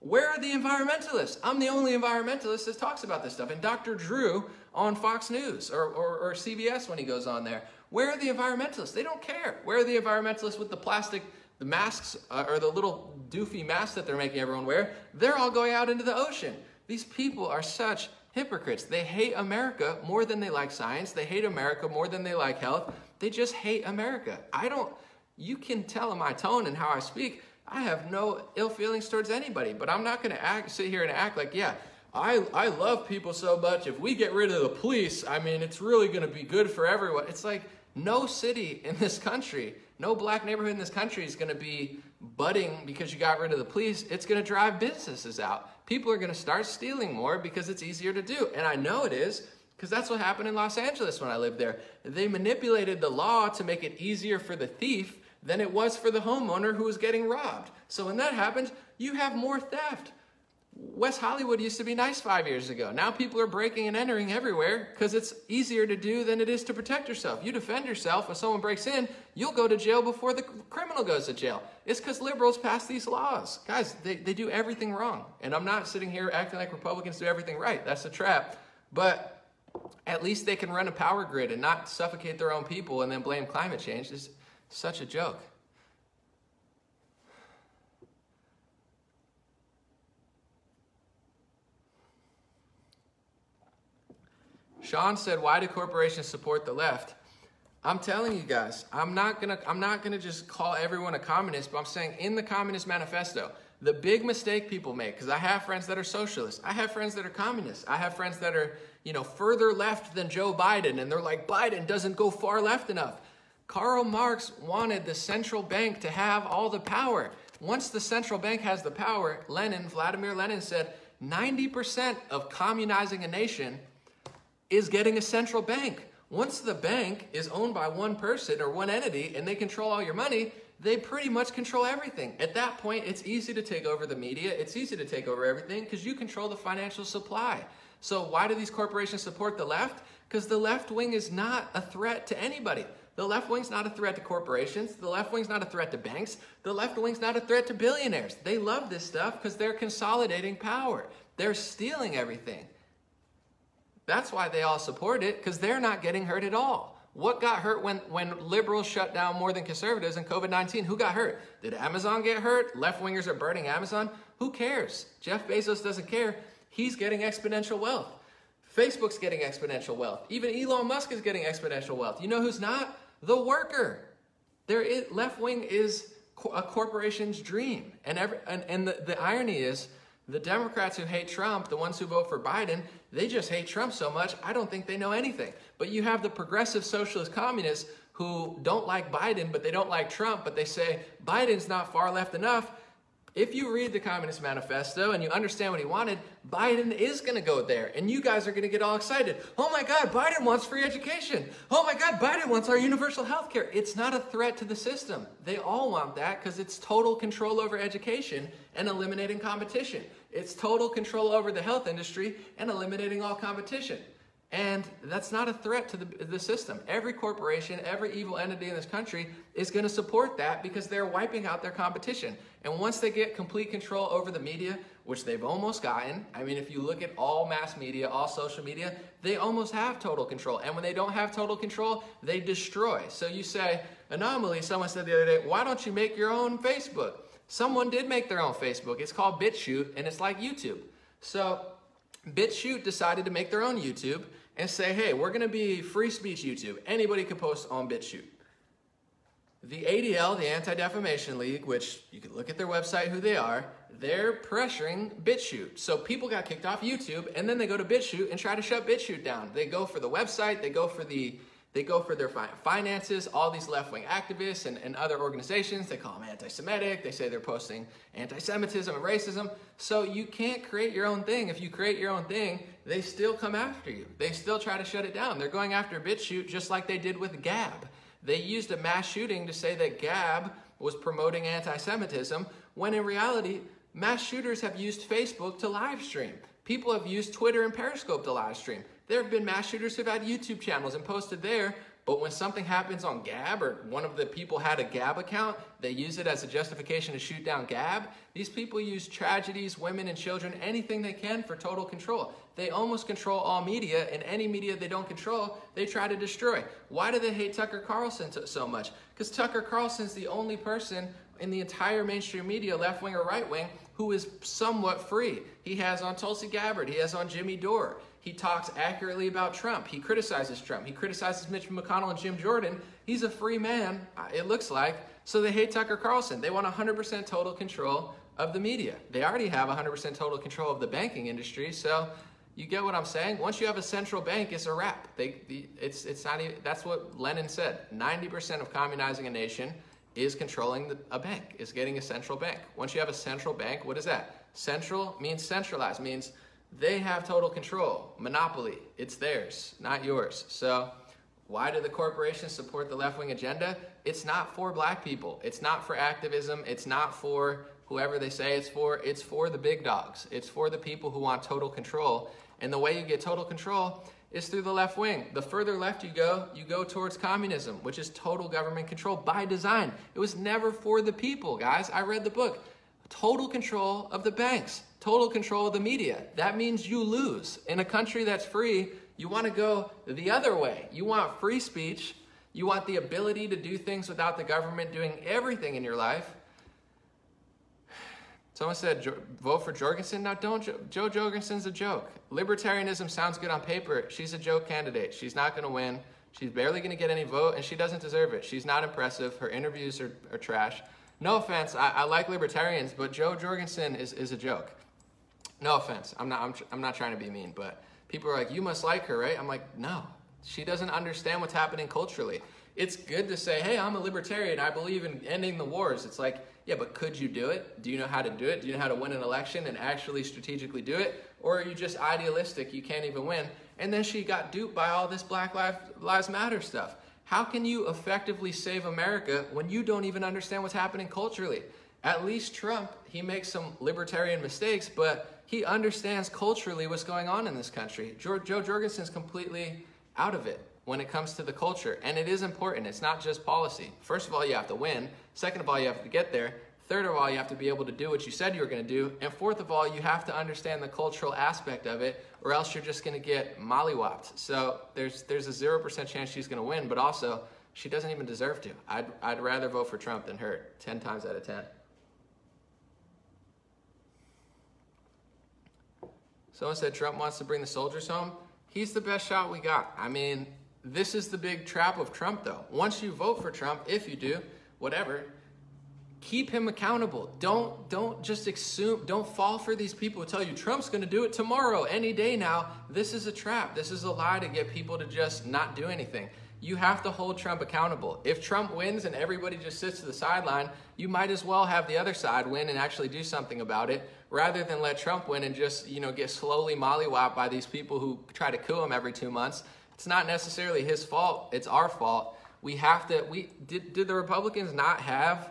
Where are the environmentalists? I'm the only environmentalist that talks about this stuff. And Dr. Drew on Fox News or CBS when he goes on there. Where are the environmentalists? They don't care. Where are the environmentalists with the plastic, the masks, or the little doofy masks that they're making everyone wear? They're all going out into the ocean. These people are such hypocrites. They hate America more than they like science. They hate America more than they like health. They just hate America. You can tell in my tone and how I speak, I have no ill feelings towards anybody, but I'm not going to sit here and act like, yeah, I love people so much. If we get rid of the police, I mean, it's really going to be good for everyone. It's like no city in this country, no black neighborhood in this country is going to be budding because you got rid of the police. It's going to drive businesses out. People are going to start stealing more because it's easier to do. And I know it is because that's what happened in Los Angeles when I lived there. They manipulated the law to make it easier for the thief than it was for the homeowner who was getting robbed. So when that happens, you have more theft. West Hollywood used to be nice 5 years ago. Now people are breaking and entering everywhere because it's easier to do than it is to protect yourself. You defend yourself. When someone breaks in, you'll go to jail before the criminal goes to jail. It's because liberals pass these laws. Guys, they do everything wrong. And I'm not sitting here acting like Republicans do everything right. That's a trap. But at least they can run a power grid and not suffocate their own people and then blame climate change. It's such a joke. Sean said, why do corporations support the left? I'm telling you guys, I'm not gonna just call everyone a communist, but I'm saying in the Communist Manifesto, the big mistake people make, because I have friends that are socialists, I have friends that are communists, I have friends that are, further left than Joe Biden, and they're like, Biden doesn't go far left enough. Karl Marx wanted the central bank to have all the power. Once the central bank has the power, Vladimir Lenin said, 90% of communizing a nation is getting a central bank. Once the bank is owned by one person or one entity and they control all your money, they pretty much control everything. At that point, it's easy to take over the media. It's easy to take over everything because you control the financial supply. So why do these corporations support the left? Because the left wing is not a threat to anybody. The left wing's not a threat to corporations. The left wing's not a threat to banks. The left wing's not a threat to billionaires. They love this stuff because they're consolidating power. They're stealing everything. That's why they all support it, because they're not getting hurt at all. What got hurt when liberals shut down more than conservatives in COVID-19? Who got hurt? Did Amazon get hurt? Left-wingers are burning Amazon? Who cares? Jeff Bezos doesn't care. He's getting exponential wealth. Facebook's getting exponential wealth. Even Elon Musk is getting exponential wealth. You know who's not? The worker. Left-wing is a corporation's dream. And the irony is, the Democrats who hate Trump, the ones who vote for Biden, they just hate Trump so much, I don't think they know anything. But you have the progressive socialist communists who don't like Biden, but they don't like Trump, but they say, Biden's not far left enough. If you read the Communist Manifesto and you understand what he wanted, Biden is going to go there. And you guys are going to get all excited. Oh my God, Biden wants free education. Oh my God, Biden wants our universal health care. It's not a threat to the system. They all want that because it's total control over education and eliminating competition. It's total control over the health industry and eliminating all competition. And that's not a threat to the system. Every corporation, every evil entity in this country is going to support that because they're wiping out their competition. And once they get complete control over the media, which they've almost gotten, I mean, if you look at all mass media, all social media, they almost have total control. And when they don't have total control, they destroy. So you say, anomaly, someone said the other day, why don't you make your own Facebook? Someone did make their own Facebook. It's called BitChute, and it's like YouTube. So BitChute decided to make their own YouTube and say, hey, we're going to be free speech YouTube. Anybody can post on BitChute. The ADL, the Anti-Defamation League, which you can look at their website who they are, they're pressuring BitChute. So people got kicked off YouTube, and then they go to BitChute and try to shut BitChute down. They go for the website, they go for their finances, all these left-wing activists and other organizations. They call them anti-Semitic. They say they're posting anti-Semitism and racism. So you can't create your own thing. If you create your own thing, they still come after you. They still try to shut it down. They're going after BitChute just like they did with Gab. They used a mass shooting to say that Gab was promoting anti-Semitism, when in reality, mass shooters have used Facebook to live stream. People have used Twitter and Periscope to live stream. There have been mass shooters who've had YouTube channels and posted there, but when something happens on Gab, or one of the people had a Gab account, they use it as a justification to shoot down Gab. These people use tragedies, women and children, anything they can for total control. They almost control all media, and any media they don't control, they try to destroy. Why do they hate Tucker Carlson so much? Because Tucker Carlson's the only person in the entire mainstream media, left-wing or right-wing, who is somewhat free. He has on Tulsi Gabbard. He has on Jimmy Dore. He talks accurately about Trump. He criticizes Trump. He criticizes Mitch McConnell and Jim Jordan. He's a free man, it looks like. So they hate Tucker Carlson. They want 100% total control of the media. They already have 100% total control of the banking industry. So you get what I'm saying? Once you have a central bank, it's a wrap. It's not even, that's what Lenin said. 90% of communizing a nation is controlling a bank, is getting a central bank. Once you have a central bank, what is that? Central means centralized, means they have total control, monopoly. It's theirs, not yours. So why do the corporations support the left-wing agenda? It's not for black people. It's not for activism. It's not for whoever they say it's for. It's for the big dogs. It's for the people who want total control. And the way you get total control is through the left wing. The further left you go towards communism, which is total government control by design. It was never for the people, guys. I read the book. Total control of the banks, total control of the media. That means you lose. In a country that's free, you want to go the other way. You want free speech. You want the ability to do things without the government doing everything in your life. Someone said, vote for Jorgensen. Now, don't. Jo Jorgensen's a joke. Libertarianism sounds good on paper. She's a joke candidate. She's not going to win. She's barely going to get any vote, and she doesn't deserve it. She's not impressive. Her interviews are trash. No offense. I like libertarians, but Jo Jorgensen is a joke. No offense. I'm not trying to be mean, but people are like, you must like her, right? I'm like, no. She doesn't understand what's happening culturally. It's good to say, hey, I'm a libertarian. I believe in ending the wars. It's like, yeah, but could you do it? Do you know how to do it? Do you know how to win an election and actually strategically do it? Or are you just idealistic? You can't even win. And then she got duped by all this Black Lives Matter stuff. How can you effectively save America when you don't even understand what's happening culturally? At least Trump, he makes some libertarian mistakes, but he understands culturally what's going on in this country. Jo Jorgensen's completely out of it when it comes to the culture. And it is important. It's not just policy. First of all, you have to win. Second of all, you have to get there. Third of all, you have to be able to do what you said you were going to do. And fourth of all, you have to understand the cultural aspect of it, or else you're just going to get mollywopped. So there's a 0% chance she's going to win, but also she doesn't even deserve to. I'd rather vote for Trump than her, 10 times out of 10. Someone said Trump wants to bring the soldiers home. He's the best shot we got. I mean, this is the big trap of Trump, though. Once you vote for Trump, if you do, whatever, keep him accountable. Don't just assume, don't fall for these people who tell you Trump's going to do it tomorrow, any day now. This is a trap. This is a lie to get people to just not do anything. You have to hold Trump accountable. If Trump wins and everybody just sits to the sideline, you might as well have the other side win and actually do something about it, rather than let Trump win and just, get slowly mollywopped by these people who try to coup him every 2 months. It's not necessarily his fault. It's our fault. Did the Republicans not have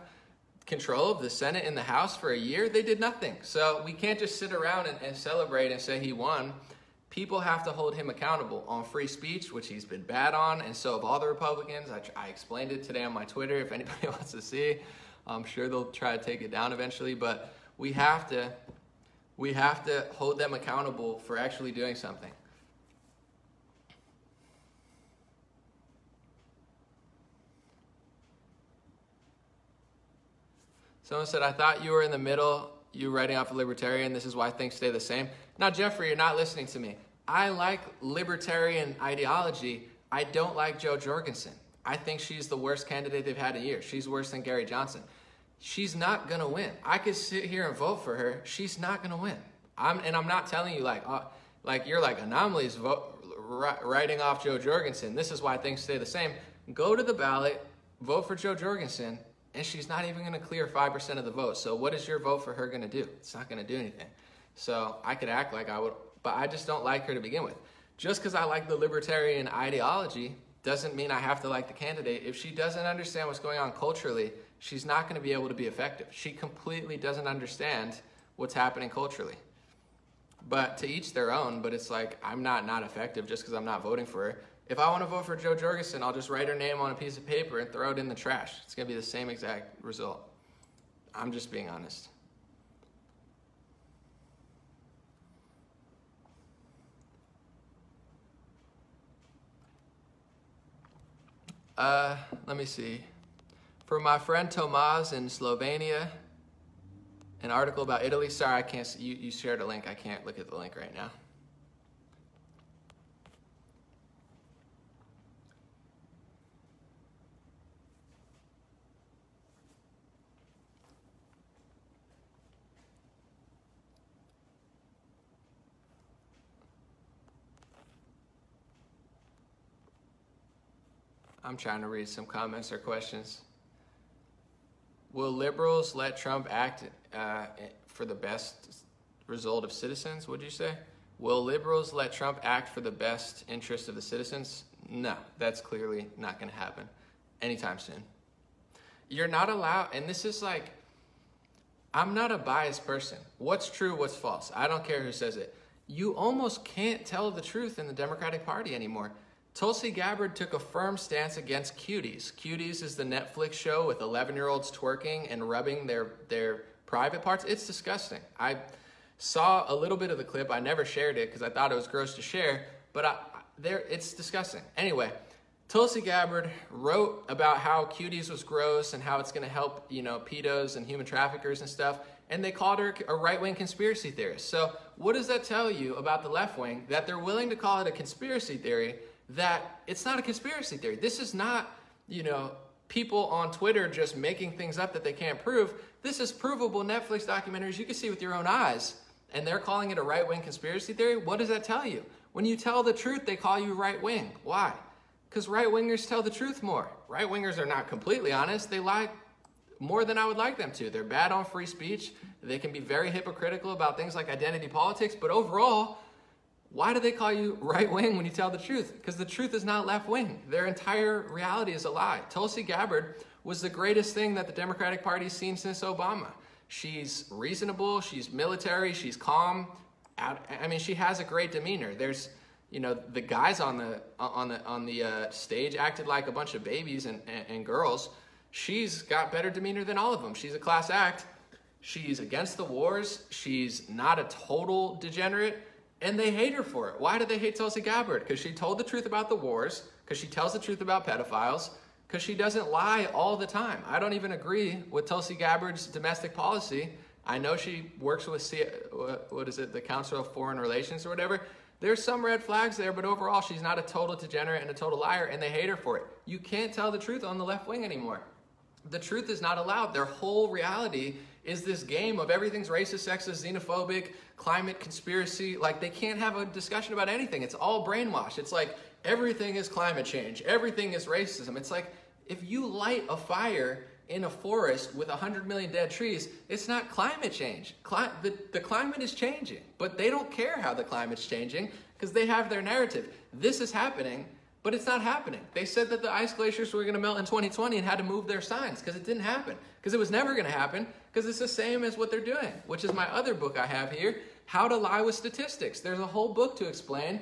control of the Senate and the House for a year? They did nothing. So we can't just sit around and celebrate and say he won. people have to hold him accountable on free speech, which he's been bad on, and so have all the Republicans. I explained it today on my Twitter if anybody wants to see. I'm sure they'll try to take it down eventually, but we have to hold them accountable for actually doing something. Someone said, I thought you were in the middle, you writing off a libertarian, this is why things stay the same. Now, Jeffrey, you're not listening to me. I like libertarian ideology. I don't like Jo Jorgensen. I think she's the worst candidate they've had in years. She's worse than Gary Johnson. She's not going to win. I could sit here and vote for her. She's not going to win. I'm not telling you like you're like anomalies writing off Jo Jorgensen. This is why things stay the same. Go to the ballot, vote for Jo Jorgensen, and she's not even going to clear 5% of the vote. So what is your vote for her going to do? It's not going to do anything. So I could act like I would, but I just don't like her to begin with. Just because I like the libertarian ideology doesn't mean I have to like the candidate. If she doesn't understand what's going on culturally, she's not going to be able to be effective. She completely doesn't understand what's happening culturally. But to each their own, but it's like, I'm not effective just because I'm not voting for her. If I want to vote for Jo Jorgensen, I'll just write her name on a piece of paper and throw it in the trash. It's going to be the same exact result. I'm just being honest. Let me see. For my friend Tomas in Slovenia, an article about Italy. Sorry, I can't see. You shared a link. I can't look at the link right now. I'm trying to read some comments or questions. Will liberals let Trump act for the best result of citizens, would you say? Will liberals let Trump act for the best interest of the citizens? No, that's clearly not going to happen anytime soon. You're not allowed, and this is like, I'm not a biased person. What's true, what's false? I don't care who says it. You almost can't tell the truth in the Democratic Party anymore. Tulsi Gabbard took a firm stance against Cuties. Cuties is the Netflix show with 11-year-olds twerking and rubbing their private parts. It's disgusting. I saw a little bit of the clip. I never shared it because I thought it was gross to share, but it's disgusting. Anyway, Tulsi Gabbard wrote about how Cuties was gross and how it's going to help, pedos and human traffickers and stuff, and they called her a right-wing conspiracy theorist. So what does that tell you about the left wing? That they're willing to call it a conspiracy theory, that it's not a conspiracy theory. This is not, people on Twitter just making things up that they can't prove. This is provable Netflix documentaries you can see with your own eyes, and they're calling it a right-wing conspiracy theory. What does that tell you? When you tell the truth, they call you right-wing. Why? Because right-wingers tell the truth more. Right-wingers are not completely honest. They lie more than I would like them to. They're bad on free speech. They can be very hypocritical about things like identity politics, but overall, why do they call you right-wing when you tell the truth? Because the truth is not left-wing. Their entire reality is a lie. Tulsi Gabbard was the greatest thing that the Democratic Party's seen since Obama. She's reasonable, she's military, she's calm. She has a great demeanor. There's, the guys on the stage acted like a bunch of babies and girls. She's got better demeanor than all of them. She's a class act. She's against the wars. She's not a total degenerate. And they hate her for it. Why do they hate Tulsi Gabbard? Because she told the truth about the wars, because she tells the truth about pedophiles, because she doesn't lie all the time. I don't even agree with Tulsi Gabbard's domestic policy. I know she works with, the Council of Foreign Relations or whatever. There's some red flags there, but overall, she's not a total degenerate and a total liar, and they hate her for it. You can't tell the truth on the left wing anymore. The truth is not allowed. Their whole reality is this game of everything's racist, sexist, xenophobic, climate conspiracy. Like, they can't have a discussion about anything. It's all brainwashed. It's like everything is climate change. Everything is racism. It's like if you light a fire in a forest with 100 million dead trees, it's not climate change. The climate is changing, but they don't care how the climate's changing because they have their narrative. This is happening, but it's not happening. They said that the ice glaciers were going to melt in 2020 and had to move their signs because it didn't happen, because it was never going to happen, because it's the same as what they're doing, which is my other book I have here, How to lie with statistics. There's a whole book to explain.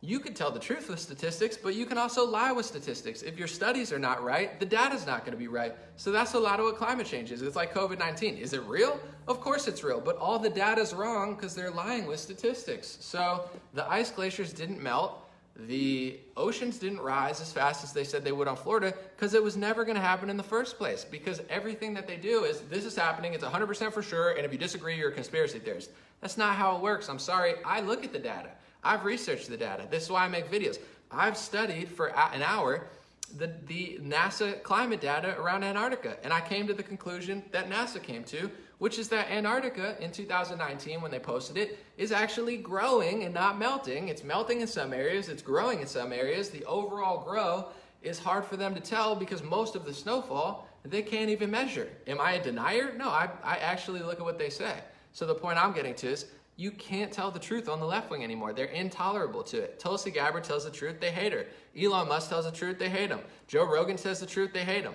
You can tell the truth with statistics, but you can also lie with statistics. If your studies are not right, the data's not going to be right. So that's a lot of what climate change is. It's like COVID-19. Is it real? Of course it's real, but all the data's wrong because they're lying with statistics. So the ice glaciers didn't melt. The oceans didn't rise as fast as they said they would on Florida because it was never going to happen in the first place, because everything that they do is, this is happening, it's 100% for sure, and if you disagree, you're a conspiracy theorist. That's not how it works. I'm sorry. I look at the data. I've researched the data. This is why I make videos. I've studied for an hour the NASA climate data around Antarctica, and I came to the conclusion that NASA came to, which is that Antarctica in 2019, when they posted it, is actually growing and not melting. It's melting in some areas, it's growing in some areas. The overall grow is hard for them to tell because most of the snowfall, they can't even measure. Am I a denier? No, I actually look at what they say. So the point I'm getting to is, you can't tell the truth on the left wing anymore. They're intolerable to it. Tulsi Gabbard tells the truth, they hate her. Elon Musk tells the truth, they hate him. Joe Rogan says the truth, they hate him.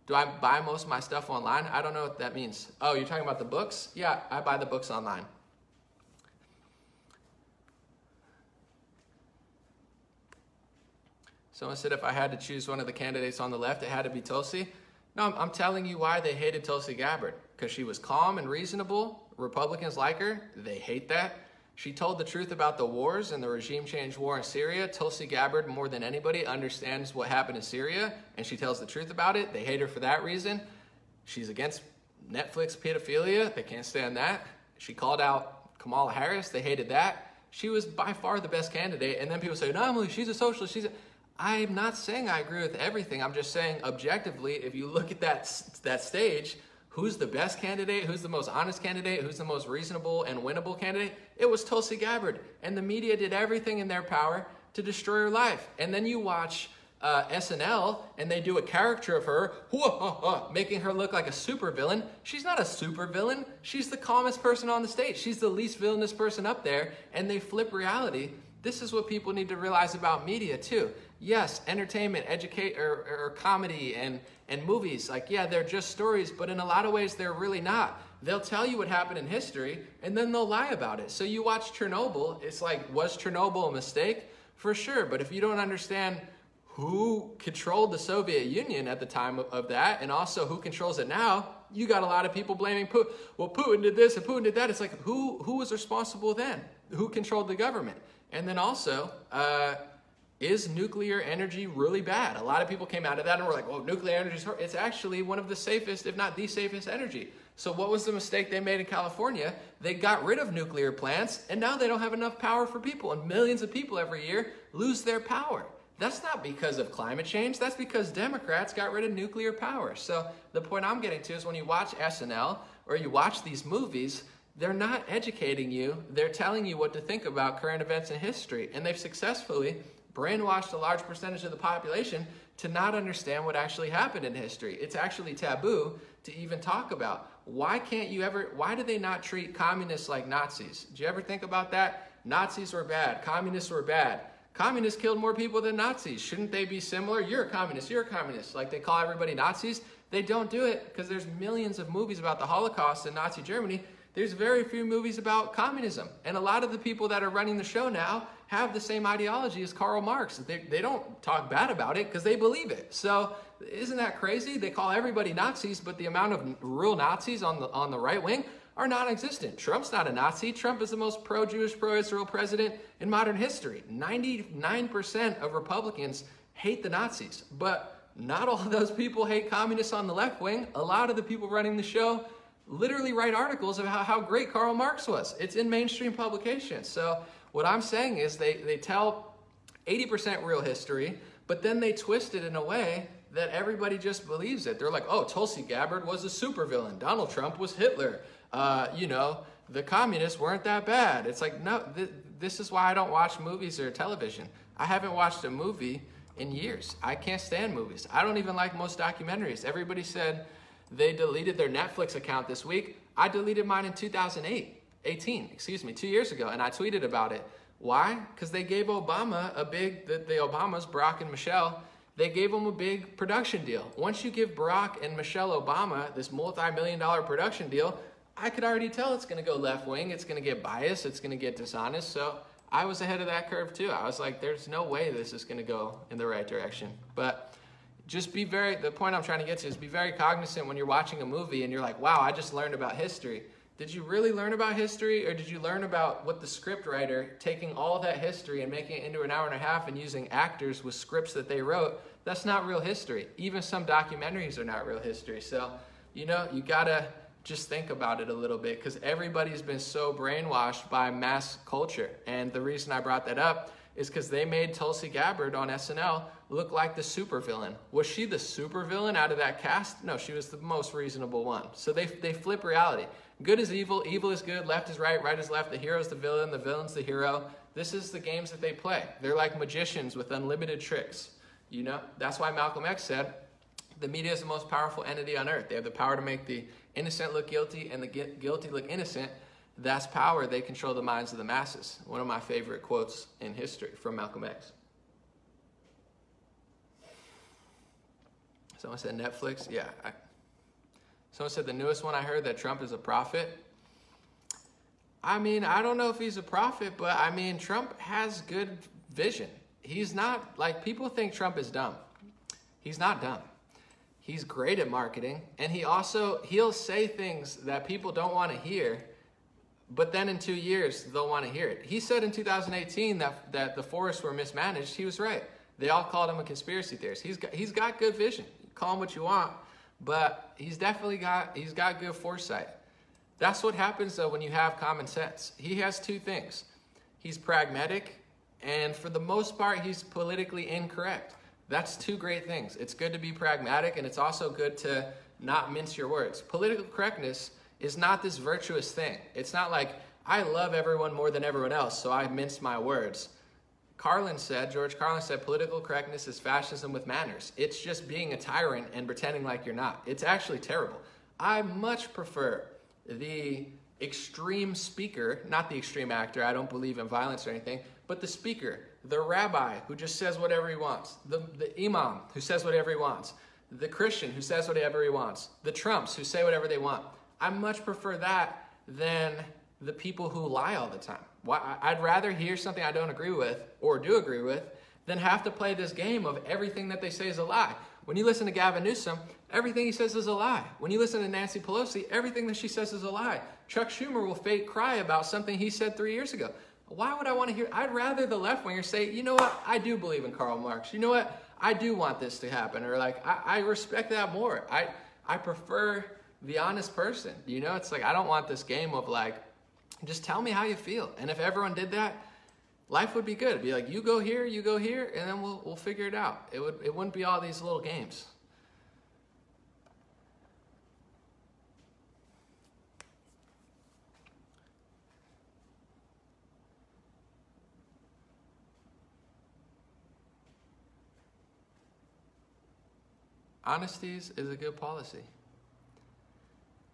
Do I buy most of my stuff online? I don't know what that means. Oh, you're talking about the books? Yeah, I buy the books online. Someone said if I had to choose one of the candidates on the left, it had to be Tulsi. No, I'm telling you why they hated Tulsi Gabbard. Because she was calm and reasonable. Republicans like her. They hate that. She told the truth about the wars and the regime change war in Syria. Tulsi Gabbard, more than anybody, understands what happened in Syria, and she tells the truth about it. They hate her for that reason. She's against Netflix pedophilia. They can't stand that. She called out Kamala Harris. They hated that. She was by far the best candidate. And then people say, no, Emily, she's a socialist. I'm not saying I agree with everything. I'm just saying objectively, if you look at that stage, who's the best candidate? Who's the most honest candidate? Who's the most reasonable and winnable candidate? It was Tulsi Gabbard. And the media did everything in their power to destroy her life. And then you watch SNL and they do a caricature of her, making her look like a supervillain. She's not a supervillain. She's the calmest person on the stage. She's the least villainous person up there. And they flip reality. This is what people need to realize about media too. Yes, entertainment, or comedy and movies, like, yeah, they're just stories, but in a lot of ways, they're really not. They'll tell you what happened in history, and then they'll lie about it. So you watch Chernobyl, it's like, was Chernobyl a mistake? For sure, but if you don't understand who controlled the Soviet Union at the time of that, and also who controls it now, you got a lot of people blaming Putin. Well, Putin did this and Putin did that. It's like, who was responsible then? Who controlled the government? And then also, is nuclear energy really bad? A lot of people came out of that and were like, well, nuclear energy is hard. It's actually one of the safest, if not the safest energy. So what was the mistake they made in California? They got rid of nuclear plants, and now they don't have enough power for people, and millions of people every year lose their power. That's not because of climate change. That's because Democrats got rid of nuclear power. So the point I'm getting to is when you watch SNL or you watch these movies, they're not educating you. They're telling you what to think about current events in history, and they've successfully brainwashed a large percentage of the population to not understand what actually happened in history. It's actually taboo to even talk about. Why do they not treat communists like Nazis? Did you ever think about that? Nazis were bad, communists were bad. Communists killed more people than Nazis. Shouldn't they be similar? You're a communist, you're a communist. Like they call everybody Nazis. They don't do it because there's millions of movies about the Holocaust in Nazi Germany. There's very few movies about communism. And a lot of the people that are running the show now have the same ideology as Karl Marx. They don't talk bad about it because they believe it. So isn't that crazy? They call everybody Nazis, but the amount of real Nazis on the right wing are non-existent. Trump's not a Nazi. Trump is the most pro-Jewish, pro-Israel president in modern history. 99% of Republicans hate the Nazis, but not all of those people hate communists on the left wing. A lot of the people running the show literally write articles about how great Karl Marx was. It's in mainstream publications. So what I'm saying is they tell 80% real history, but then they twist it in a way that everybody just believes it. They're like, oh, Tulsi Gabbard was a supervillain. Donald Trump was Hitler. The communists weren't that bad. It's like, no, this is why I don't watch movies or television. I haven't watched a movie in years. I can't stand movies. I don't even like most documentaries. Everybody said they deleted their Netflix account this week. I deleted mine in 2018, 2 years ago, and I tweeted about it. Why? Because they gave Obama the Obamas, Barack and Michelle, they gave them a big production deal. Once you give Barack and Michelle Obama this multi-million-dollar production deal, I could already tell it's going to go left wing. It's going to get biased. It's going to get dishonest. So I was ahead of that curve too. I was like, there's no way this is going to go in the right direction. But just the point I'm trying to get to is be very cognizant when you're watching a movie and you're like, wow, I just learned about history. Did you really learn about history, or did you learn about what the script writer taking all that history and making it into an hour and a half and using actors with scripts that they wrote? That's not real history. Even some documentaries are not real history. So, you gotta just think about it a little bit, because everybody's been so brainwashed by mass culture. And the reason I brought that up is because they made Tulsi Gabbard on SNL look like the supervillain. Was she the supervillain out of that cast? No, she was the most reasonable one. So they flip reality. Good is evil, evil is good, left is right, right is left, the hero is the villain, the villain's the hero. This is the games that they play. They're like magicians with unlimited tricks. That's why Malcolm X said, the media is the most powerful entity on earth. They have the power to make the innocent look guilty and the guilty look innocent. That's power. They control the minds of the masses. One of my favorite quotes in history from Malcolm X. Someone said Netflix. Yeah. Someone said the newest one I heard, that Trump is a prophet. I mean, I don't know if he's a prophet, but I mean, Trump has good vision. He's not, like, people think Trump is dumb. He's not dumb. He's great at marketing, and he'll say things that people don't want to hear, but then in 2 years, they'll want to hear it. He said in 2018 that the forests were mismanaged. He was right. They all called him a conspiracy theorist. He's got good vision. Call him what you want, but he's got good foresight. That's what happens, though, when you have common sense. He has two things. He's pragmatic, and for the most part, he's politically incorrect. That's two great things. It's good to be pragmatic, and it's also good to not mince your words. Political correctness is not this virtuous thing. It's not like, I love everyone more than everyone else, so I mince my words. George Carlin said, political correctness is fascism with manners. It's just being a tyrant and pretending like you're not. It's actually terrible. I much prefer the extreme speaker, not the extreme actor, I don't believe in violence or anything, but the speaker, the rabbi who just says whatever he wants, the imam who says whatever he wants, the Christian who says whatever he wants, the Trumps who say whatever they want. I much prefer that than the people who lie all the time. I'd rather hear something I don't agree with or do agree with than have to play this game of everything that they say is a lie. When you listen to Gavin Newsom, everything he says is a lie. When you listen to Nancy Pelosi, everything that she says is a lie. Chuck Schumer will fake cry about something he said 3 years ago. Why would I want to hear? I'd rather the left-winger say, you know what, I do believe in Karl Marx. You know what, I do want this to happen. Or like, I respect that more. I prefer the honest person. It's like, I don't want this game of like, just tell me how you feel. And if everyone did that, life would be good. It'd be like, you go here, and then we'll figure it out. It wouldn't be all these little games. Honesty is a good policy.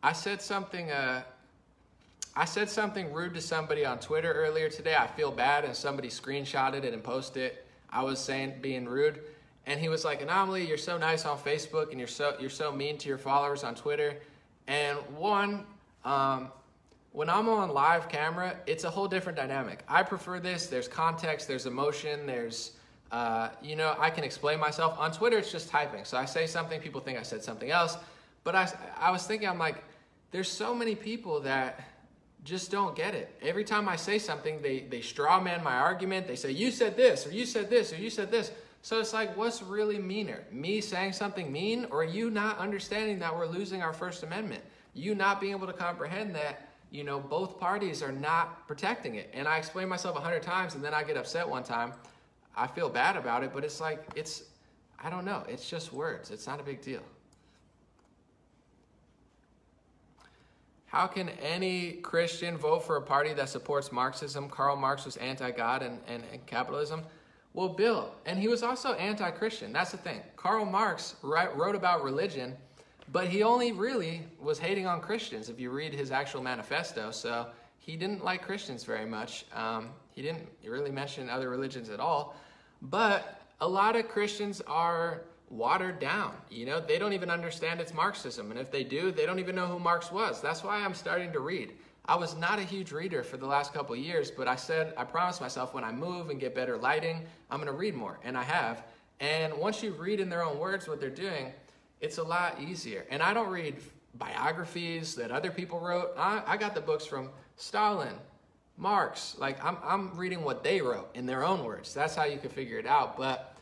I said something rude to somebody on Twitter earlier today. I feel bad, and somebody screenshotted it and posted it. I was being rude, and he was like, "Anomaly, you're so nice on Facebook, and you're so mean to your followers on Twitter." And when I'm on live camera, it's a whole different dynamic. I prefer this. There's context. There's emotion. There's I can explain myself. On Twitter, it's just typing. So I say something, people think I said something else. But I was thinking, I'm like, there's so many people that just don't get it. Every time I say something, they straw man my argument. They say, you said this, or you said this, or you said this. So it's like, what's really meaner? Me saying something mean, or you not understanding that we're losing our First Amendment? You not being able to comprehend that, both parties are not protecting it. And I explain myself 100 times, and then I get upset one time. I feel bad about it, but it's like, I don't know. It's just words. It's not a big deal. How can any Christian vote for a party that supports Marxism? Karl Marx was anti-God and capitalism. Well, Bill, and he was also anti-Christian. That's the thing. Karl Marx wrote about religion, but he only really was hating on Christians if you read his actual manifesto. So he didn't like Christians very much. He didn't really mention other religions at all. But a lot of Christians are watered down. You know, they don't even understand it's Marxism. And if they do, they don't even know who Marx was. That's why I'm starting to read. I was not a huge reader for the last couple of years, but I promised myself when I move and get better lighting, I'm going to read more. And I have. And once you read in their own words what they're doing, it's a lot easier. And I don't read biographies that other people wrote. I got the books from Stalin, Marx. Like, I'm reading what they wrote in their own words. That's how you can figure it out. But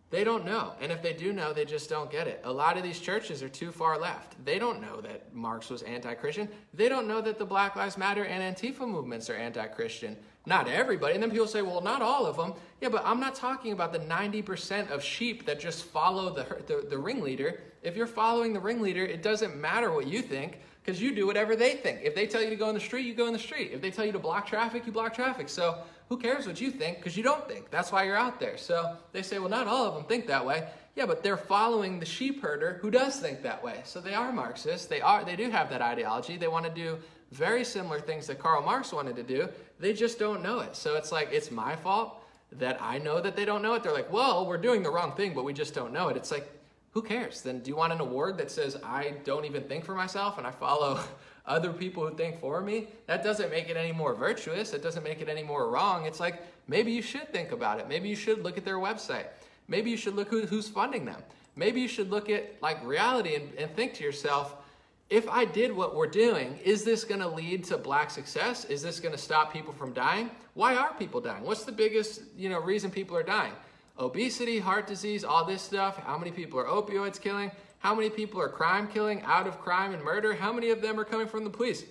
they don't know. And if they do know, they just don't get it. A lot of these churches are too far left. They don't know that Marx was anti-Christian. They don't know that the Black Lives Matter and Antifa movements are anti-Christian. Not everybody. And then people say, well, not all of them. Yeah, but I'm not talking about the 90% of sheep that just follow the ringleader. If you're following the ringleader, it doesn't matter what you think, because you do whatever they think. If they tell you to go in the street, you go in the street. If they tell you to block traffic, you block traffic. So who cares what you think? Because you don't think. That's why you're out there. So they say, well, not all of them think that way. Yeah, but they're following the sheep herder who does think that way. So they are Marxists. They do have that ideology. They want to do very similar things that Karl Marx wanted to do. They just don't know it. So it's like, it's my fault that I know that they don't know it. They're like, well, we're doing the wrong thing, but we just don't know it. It's like, who cares? Then do you want an award that says I don't even think for myself and I follow other people who think for me? That doesn't make it any more virtuous. It doesn't make it any more wrong. It's like, maybe you should think about it. Maybe you should look at their website. Maybe you should look who's funding them. Maybe you should look at like reality and think to yourself, if I did what we're doing, is this going to lead to Black success? Is this going to stop people from dying? Why are people dying? What's the biggest, reason people are dying? Obesity, heart disease, all this stuff. How many people are opioids killing? How many people are crime killing, out of crime and murder? How many of them are coming from the police?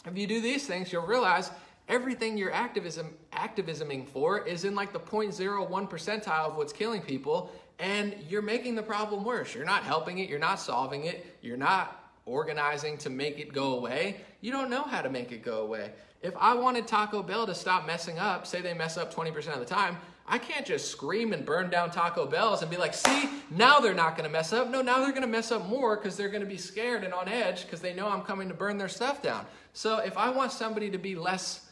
If you do these things, you'll realize everything you're activisming for is in like the 0.01 percentile of what's killing people, and you're making the problem worse. You're not helping it. You're not solving it. You're not organizing to make it go away. You don't know how to make it go away. If I wanted Taco Bell to stop messing up, say they mess up 20% of the time, I can't just scream and burn down Taco Bells and be like, see, now they're not going to mess up. No, now they're going to mess up more because they're going to be scared and on edge because they know I'm coming to burn their stuff down. So if I want somebody to be less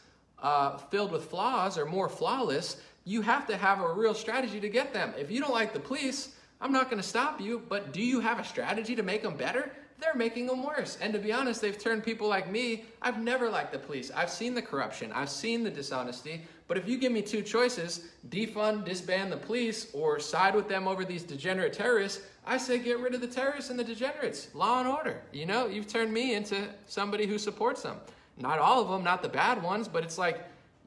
filled with flaws or more flawless, you have to have a real strategy to get them. If you don't like the police, I'm not going to stop you, but do you have a strategy to make them better? They're making them worse. And to be honest, they've turned people like me. I've never liked the police. I've seen the corruption. I've seen the dishonesty. But if you give me two choices, defund, disband the police, or side with them over these degenerate terrorists, I say get rid of the terrorists and the degenerates. Law and order. You've turned me into somebody who supports them. Not all of them, not the bad ones, but it's like,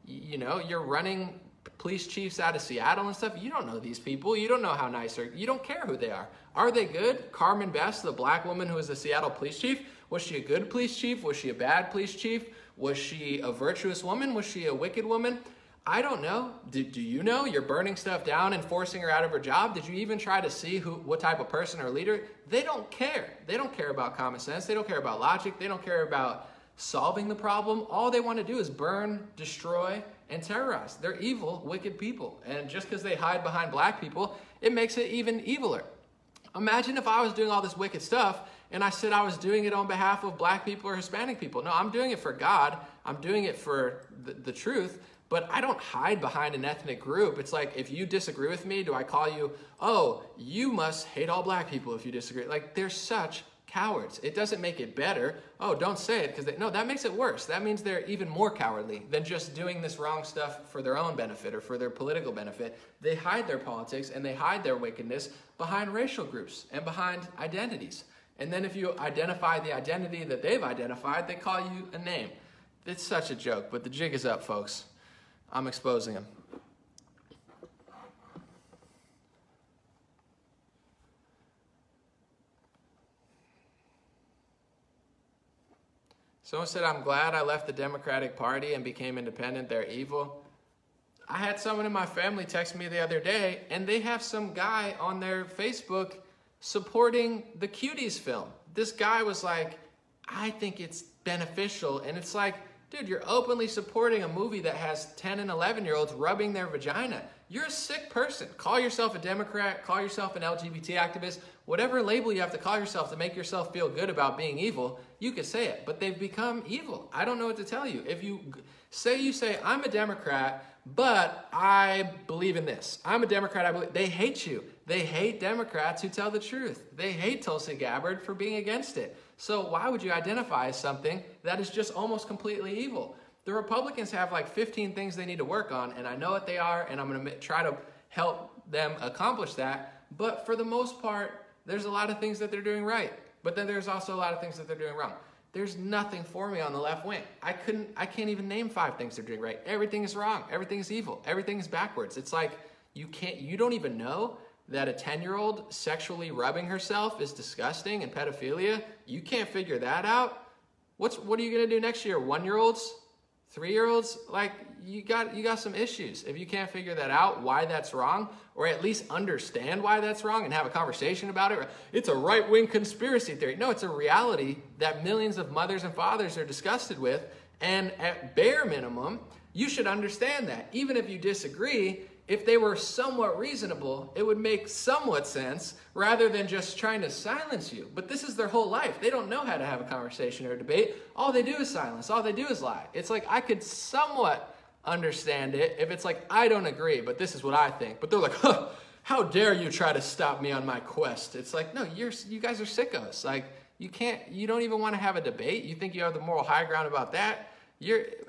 you're running police chiefs out of Seattle and stuff. You don't know these people. You don't know how nice they're. You don't care who they are. Are they good? Carmen Best, the Black woman who was the Seattle police chief, was she a good police chief? Was she a bad police chief? Was she a virtuous woman? Was she a wicked woman? I don't know. Do you know? You're burning stuff down and forcing her out of her job. Did you even try to see what type of person or leader? They don't care. They don't care about common sense. They don't care about logic. They don't care about solving the problem. All they want to do is burn, destroy, and terrorize. They're evil, wicked people. And just because they hide behind Black people, it makes it even eviler. Imagine if I was doing all this wicked stuff and I said I was doing it on behalf of Black people or Hispanic people. No, I'm doing it for God. I'm doing it for the truth, but I don't hide behind an ethnic group. It's like, if you disagree with me, do I call you, oh, you must hate all Black people if you disagree? Like, they're such cowards. It doesn't make it better. Oh, don't say it, because no, that makes it worse. That means they're even more cowardly than just doing this wrong stuff for their own benefit or for their political benefit. They hide their politics and they hide their wickedness behind racial groups and behind identities. And then if you identify the identity that they've identified, they call you a name. It's such a joke, but the jig is up, folks. I'm exposing them. Someone said, I'm glad I left the Democratic Party and became independent. They're evil. I had someone in my family text me the other day, and they have some guy on their Facebook supporting the Cuties film. This guy was like, I think it's beneficial. And it's like, dude, you're openly supporting a movie that has 10 and 11-year-olds rubbing their vagina. You're a sick person. Call yourself a Democrat, call yourself an LGBT activist, whatever label you have to call yourself to make yourself feel good about being evil, you could say it, but they've become evil. I don't know what to tell you. If you say, I'm a Democrat, but I believe in this. I'm a Democrat, they hate you. They hate Democrats who tell the truth. They hate Tulsi Gabbard for being against it. So why would you identify as something that is just almost completely evil? The Republicans have like 15 things they need to work on, and I know what they are, and I'm going to try to help them accomplish that. But for the most part, there's a lot of things that they're doing right. But then there's also a lot of things that they're doing wrong. There's nothing for me on the left wing. I can't even name 5 things they're doing right. Everything is wrong. Everything is evil. Everything is backwards. It's like you don't even know that a 10-year-old sexually rubbing herself is disgusting and pedophilia. You can't figure that out. What are you going to do next year? 1-year-olds? 3-year-olds? Like, you got some issues. If you can't figure that out, why that's wrong, or at least understand why that's wrong and have a conversation about it. It's a right-wing conspiracy theory. No, it's a reality that millions of mothers and fathers are disgusted with, and at bare minimum, you should understand that. Even if you disagree, if they were somewhat reasonable, it would make somewhat sense rather than just trying to silence you. But this is their whole life. They don't know how to have a conversation or a debate. All they do is silence. All they do is lie. It's like I could somewhat understand it if it's like, I don't agree, but this is what I think. But they're like, huh, how dare you try to stop me on my quest? It's like, no, you guys are sickos. Like, you don't even want to have a debate. You think you have the moral high ground about that?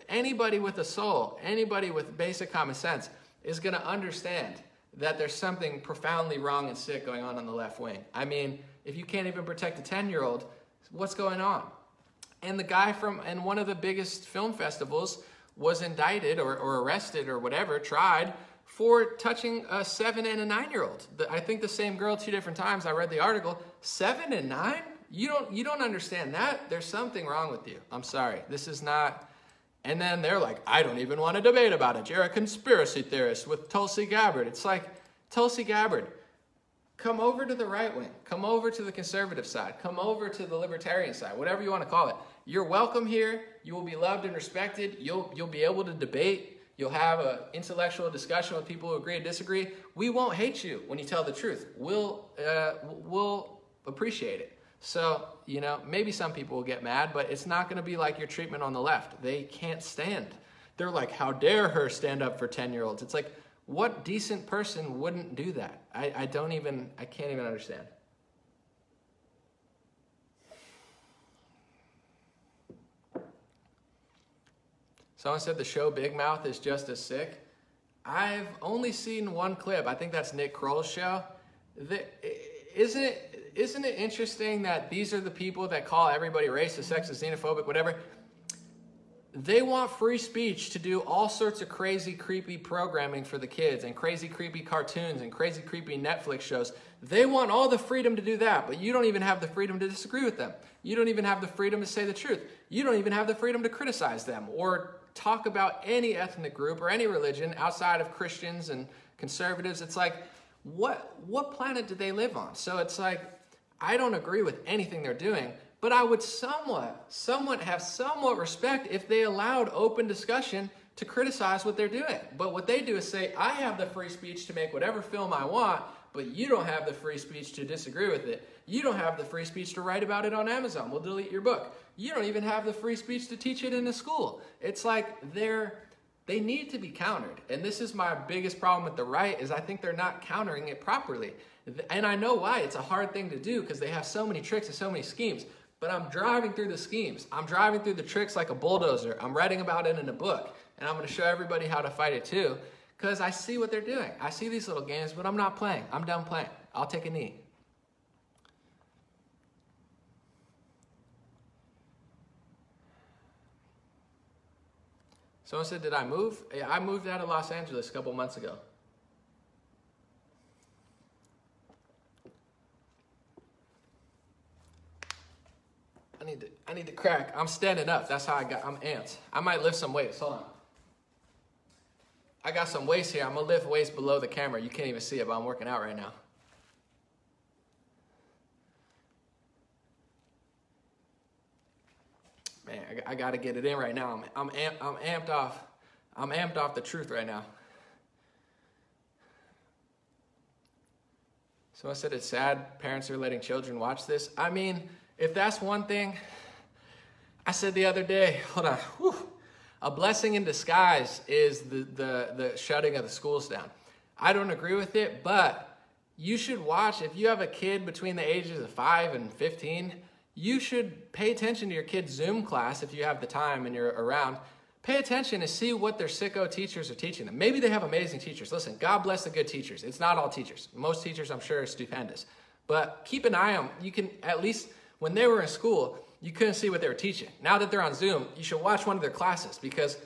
Anybody with a soul, anybody with basic common sense is going to understand that there's something profoundly wrong and sick going on the left wing. I mean, if you can't even protect a 10-year-old, what's going on? And the guy from one of the biggest film festivals was indicted or arrested or whatever, tried for touching a 7 and a 9-year-old. I think the same girl 2 different times. I read the article. 7 and 9? You don't understand that? There's something wrong with you. I'm sorry. This is not... And then they're like, I don't even want to debate about it. You're a conspiracy theorist with Tulsi Gabbard. It's like, Tulsi Gabbard, come over to the right wing. Come over to the conservative side. Come over to the libertarian side, whatever you want to call it. You're welcome here. You will be loved and respected. You'll be able to debate. You'll have an intellectual discussion with people who agree and disagree. We won't hate you when you tell the truth. We'll appreciate it. So, maybe some people will get mad, but it's not going to be like your treatment on the left. They can't stand. They're like, how dare her stand up for 10-year-olds? It's like, what decent person wouldn't do that? I can't even understand. Someone said the show Big Mouth is just as sick. I've only seen one clip. I think that's Nick Kroll's show. Isn't it interesting that these are the people that call everybody racist, sexist, xenophobic, whatever? They want free speech to do all sorts of crazy, creepy programming for the kids and crazy, creepy cartoons and crazy, creepy Netflix shows. They want all the freedom to do that, but you don't even have the freedom to disagree with them. You don't even have the freedom to say the truth. You don't even have the freedom to criticize them or talk about any ethnic group or any religion outside of Christians and conservatives. It's like, what planet do they live on? So it's like, I don't agree with anything they're doing, but I would somewhat have respect if they allowed open discussion to criticize what they're doing. But what they do is say, I have the free speech to make whatever film I want, but you don't have the free speech to disagree with it. You don't have the free speech to write about it on Amazon. We'll delete your book. You don't even have the free speech to teach it in a school. It's like they need to be countered. And this is my biggest problem with the right, is I think they're not countering it properly. And I know why. It's a hard thing to do because they have so many tricks and so many schemes. But I'm driving through the schemes. I'm driving through the tricks like a bulldozer. I'm writing about it in a book. And I'm going to show everybody how to fight it too, because I see what they're doing. I see these little games, but I'm not playing. I'm done playing. I'll take a knee. Someone said, did I move? Yeah, I moved out of Los Angeles a couple months ago. I need to crack. I'm standing up. That's how I'm amped. I might lift some weights. Hold on. I got some weights here. I'm going to lift weights below the camera. You can't even see it, but I'm working out right now. Man, I got to get it in right now. I'm amped off. I'm amped off the truth right now. So I said it's sad parents are letting children watch this. I mean, if that's one thing, I said the other day, hold on, a blessing in disguise is the shutting of the schools down. I don't agree with it, but you should watch, if you have a kid between the ages of 5 and 15, you should pay attention to your kid's Zoom class if you have the time and you're around. Pay attention and see what their sicko teachers are teaching them. Maybe they have amazing teachers. Listen, God bless the good teachers. It's not all teachers. Most teachers, I'm sure, are stupendous. But keep an eye on them. You can, at least when they were in school, you couldn't see what they were teaching. Now that they're on Zoom, you should watch one of their classes, because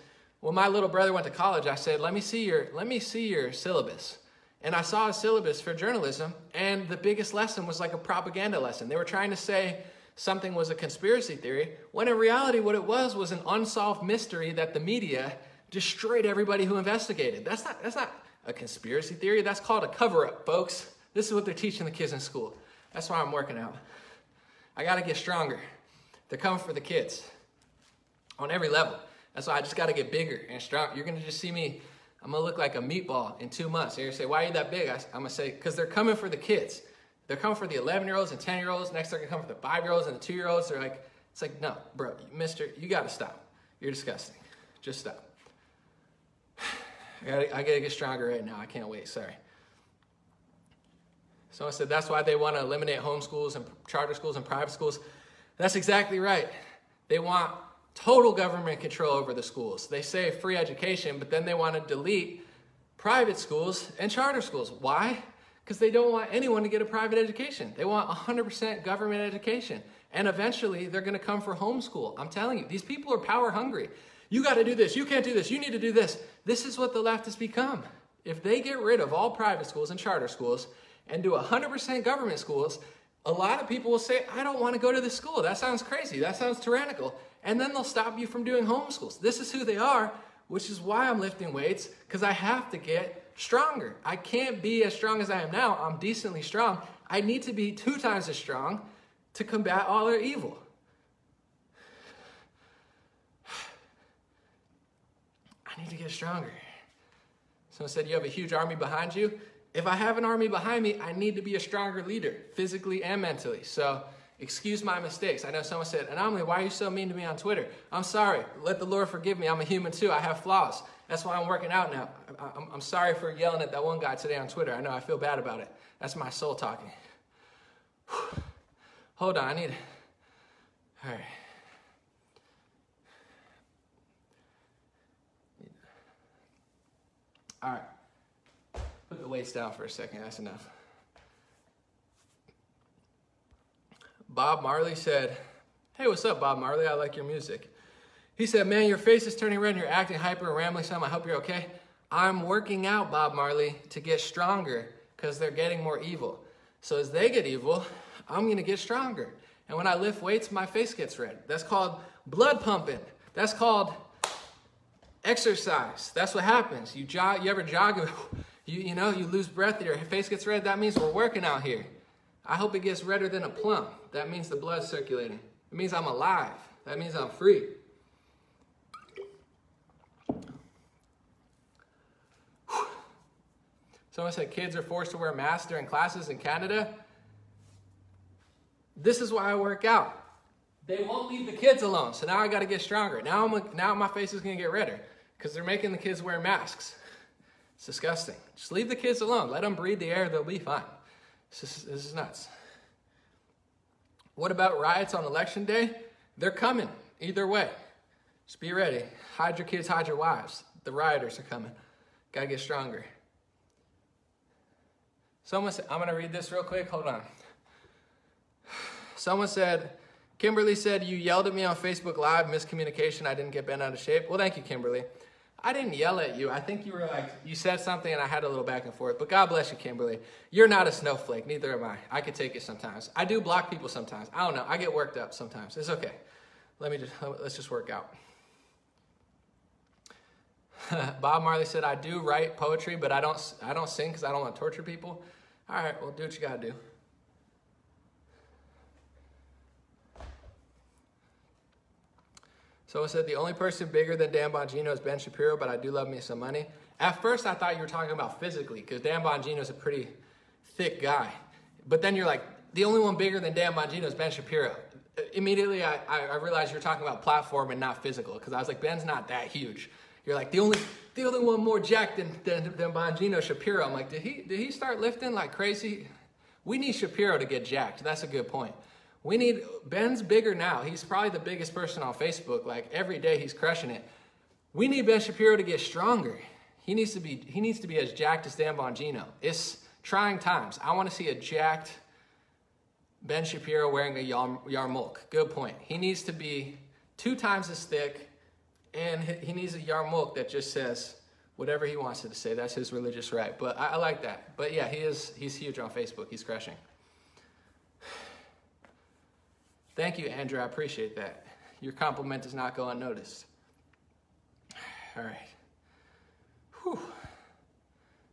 when my little brother went to college, I said, let me see your syllabus. And I saw a syllabus for journalism, and the biggest lesson was like a propaganda lesson. They were trying to say something was a conspiracy theory, when in reality what it was an unsolved mystery that the media destroyed everybody who investigated. That's not a conspiracy theory. That's called a cover-up, folks. This is what they're teaching the kids in school. That's why I'm working out. I got to get stronger. They're coming for the kids on every level. That's why I just got to get bigger and stronger. You're going to just see me, I'm going to look like a meatball in 2 months. You're going to say, why are you that big? I'm going to say, because they're coming for the kids. They're coming for the 11-year-olds and 10-year-olds. Next, they're going to come for the 5-year-olds and the 2-year-olds. They're like, it's like, no, bro, mister, you got to stop. You're disgusting. Just stop. I got to get stronger right now. I can't wait. Sorry. Someone said that's why they want to eliminate homeschools and charter schools and private schools. That's exactly right. They want total government control over the schools. They say free education, but then they want to delete private schools and charter schools. Why? Because they don't want anyone to get a private education. They want 100% government education. And eventually, they're going to come for homeschool. I'm telling you, these people are power hungry. You got to do this. You can't do this. You need to do this. This is what the left has become. If they get rid of all private schools and charter schools and do 100% government schools, a lot of people will say, I don't want to go to this school. That sounds crazy. That sounds tyrannical. And then they'll stop you from doing homeschools. This is who they are, which is why I'm lifting weights, because I have to get stronger. I can't be as strong as I am now. I'm decently strong. I need to be 2 times as strong to combat all their evil. I need to get stronger. Someone said, you have a huge army behind you. If I have an army behind me, I need to be a stronger leader, physically and mentally. So excuse my mistakes. I know someone said, Anomaly, why are you so mean to me on Twitter? I'm sorry. Let the Lord forgive me. I'm a human too. I have flaws. That's why I'm working out now. I'm sorry for yelling at that one guy today on Twitter. I know I feel bad about it. That's my soul talking. Hold on. All right. All right. Put the weights down for a second. That's enough. Bob Marley said, hey, what's up, Bob Marley? I like your music. He said, man, your face is turning red and you're acting hyper and rambling some. I hope you're okay. I'm working out, Bob Marley, to get stronger because they're getting more evil. So as they get evil, I'm going to get stronger. And when I lift weights, my face gets red. That's called blood pumping. That's called exercise. That's what happens. You jog, you ever jog, you lose breath, your face gets red. That means we're working out here. I hope it gets redder than a plum. That means the blood's circulating. It means I'm alive. That means I'm free. Someone said kids are forced to wear masks during classes in Canada. This is why I work out. They won't leave the kids alone, so now I got to get stronger. Now my face is going to get redder because they're making the kids wear masks. It's disgusting. Just leave the kids alone. Let them breathe the air. They'll be fine. This is nuts. What about riots on election day? They're coming either way. Just be ready. Hide your kids, hide your wives. The rioters are coming. Got to get stronger. Someone said, I'm going to read this real quick. Hold on. Someone said, Kimberly said, you yelled at me on Facebook Live, miscommunication, I didn't get bent out of shape. Well, thank you, Kimberly. I didn't yell at you. I think you were like, you said something and I had a little back and forth. But God bless you, Kimberly. You're not a snowflake. Neither am I. I could take it sometimes. I do block people sometimes. I don't know. I get worked up sometimes. It's okay. Let's just work out. Bob Marley said, I do write poetry, but I don't sing because I don't want to torture people. All right, well, do what you got to do. Someone said, the only person bigger than Dan Bongino is Ben Shapiro, but I do love me some money. At first, I thought you were talking about physically, because Dan Bongino is a pretty thick guy. But then you're like, the only one bigger than Dan Bongino is Ben Shapiro. Immediately, I realized you're talking about platform and not physical, because I was like, Ben's not that huge. You're like, the only one more jacked than Bongino Shapiro. I'm like, did he start lifting like crazy? We need Shapiro to get jacked. That's a good point. Ben's bigger now. He's probably the biggest person on Facebook. Like every day he's crushing it. We need Ben Shapiro to get stronger. He needs to be as jacked as Dan Bongino. It's trying times. I want to see a jacked Ben Shapiro wearing a yarmulke. Good point. He needs to be 2 times as thick, and he needs a yarmulke that just says whatever he wants it to say. That's his religious right. But I like that. But yeah, he's huge on Facebook. He's crushing. Thank you, Andrew. I appreciate that. Your compliment does not go unnoticed. All right. Whew.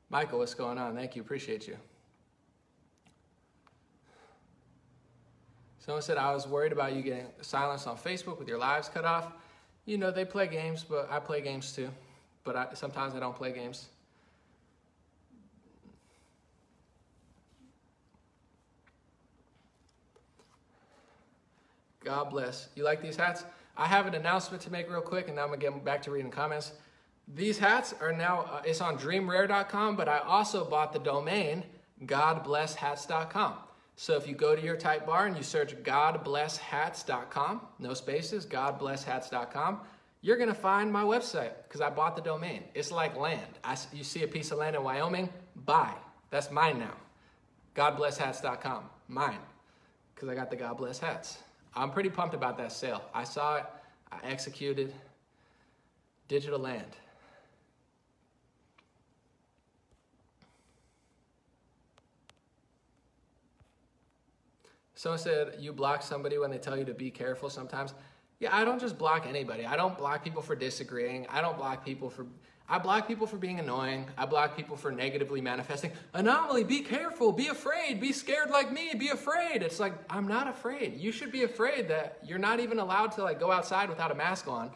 Michael, what's going on? Thank you. Appreciate you. Someone said, I was worried about you getting silenced on Facebook with your lives cut off. You know, they play games, but I play games too. But sometimes I don't play games. God bless. You like these hats? I have an announcement to make real quick, and now I'm going to get back to reading comments. These hats are now, it's on dreamrare.com, but I also bought the domain godblesshats.com. So if you go to your type bar and you search godblesshats.com, no spaces, godblesshats.com, you're going to find my website because I bought the domain. It's like land. You see a piece of land in Wyoming, buy. That's mine now. Godblesshats.com, mine, because I got the God Bless hats. I'm pretty pumped about that sale. I saw it, I executed. Digital land. Someone said, you block somebody when they tell you to be careful sometimes. Yeah, I don't just block anybody. I don't block people for disagreeing. I block people for being annoying. I block people for negatively manifesting. Anomaly, be careful, be afraid, be scared like me, be afraid. It's like, I'm not afraid. You should be afraid that you're not even allowed to like go outside without a mask on.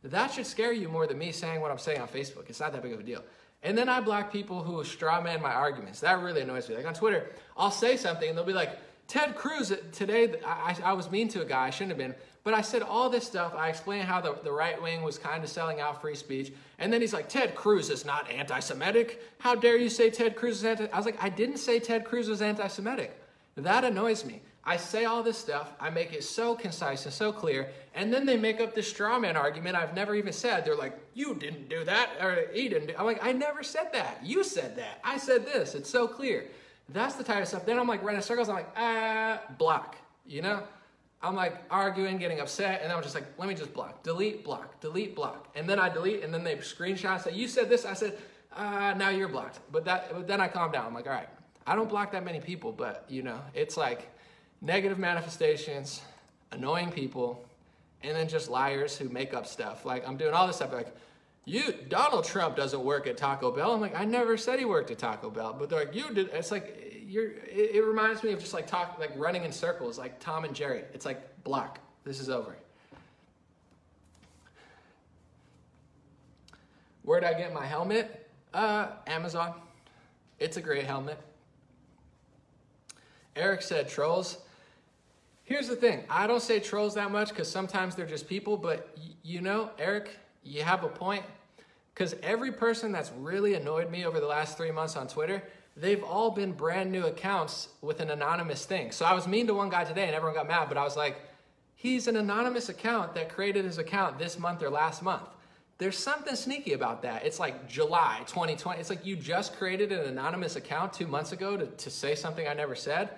That should scare you more than me saying what I'm saying on Facebook. It's not that big of a deal. And then I block people who straw man my arguments. That really annoys me. Like on Twitter, I'll say something and they'll be like, Ted Cruz, today I was mean to a guy, I shouldn't have been, but I said all this stuff. I explained how the right wing was kind of selling out free speech. And then he's like, Ted Cruz is not anti-Semitic. How dare you say Ted Cruz is I was like, I didn't say Ted Cruz was anti-Semitic. That annoys me. I say all this stuff, I make it so concise and so clear, and then they make up this straw man argument I've never even said. They're like, you didn't do that, or he didn't do. I'm like, I never said that. You said that. I said this. It's so clear. That's the type of stuff. Then I'm like running circles. I'm like, block, you know? I'm like arguing, getting upset, and then I'm just like, let me just block, delete, block, delete, block. And then I delete, and then they screenshot, say, you said this. I said, now you're blocked. But then I calm down. I'm like, all right, I don't block that many people, but you know, it's like negative manifestations, annoying people, and then just liars who make up stuff. Like I'm doing all this stuff like, Donald Trump doesn't work at Taco Bell. I'm like, I never said he worked at Taco Bell, but they're like, you did. It's like, it reminds me of just like running in circles, like Tom and Jerry. It's like, block, this is over. Where'd I get my helmet? Amazon. It's a great helmet. Eric said trolls. Here's the thing. I don't say trolls that much because sometimes they're just people, but you know, Eric, you have a point. Because every person that's really annoyed me over the last 3 months on Twitter, they've all been brand new accounts with an anonymous thing. So I was mean to one guy today and everyone got mad, but I was like, he's an anonymous account that created his account this month or last month. There's something sneaky about that. It's like July 2020. It's like you just created an anonymous account 2 months ago to say something I never said.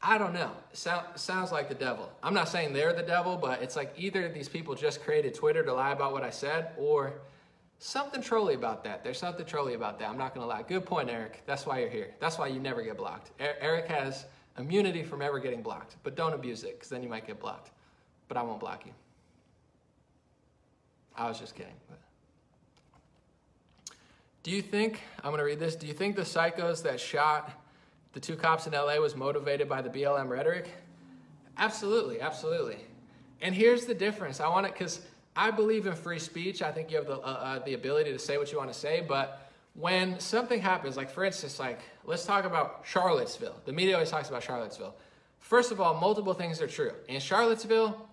I don't know. Sounds like the devil. I'm not saying they're the devil, but it's like either these people just created Twitter to lie about what I said or something trolly about that. There's something trolly about that. I'm not going to lie. Good point, Eric. That's why you're here. That's why you never get blocked. Eric has immunity from ever getting blocked, but don't abuse it because then you might get blocked. But I won't block you. I was just kidding. But. Do you think, I'm going to read this, do you think the psychos that shot the 2 cops in LA was motivated by the BLM rhetoric? Absolutely, absolutely. And here's the difference. I want it because I believe in free speech. I think you have the ability to say what you want to say. But when something happens, like for instance, like let's talk about Charlottesville. The media always talks about Charlottesville. First of all, multiple things are true. In Charlottesville,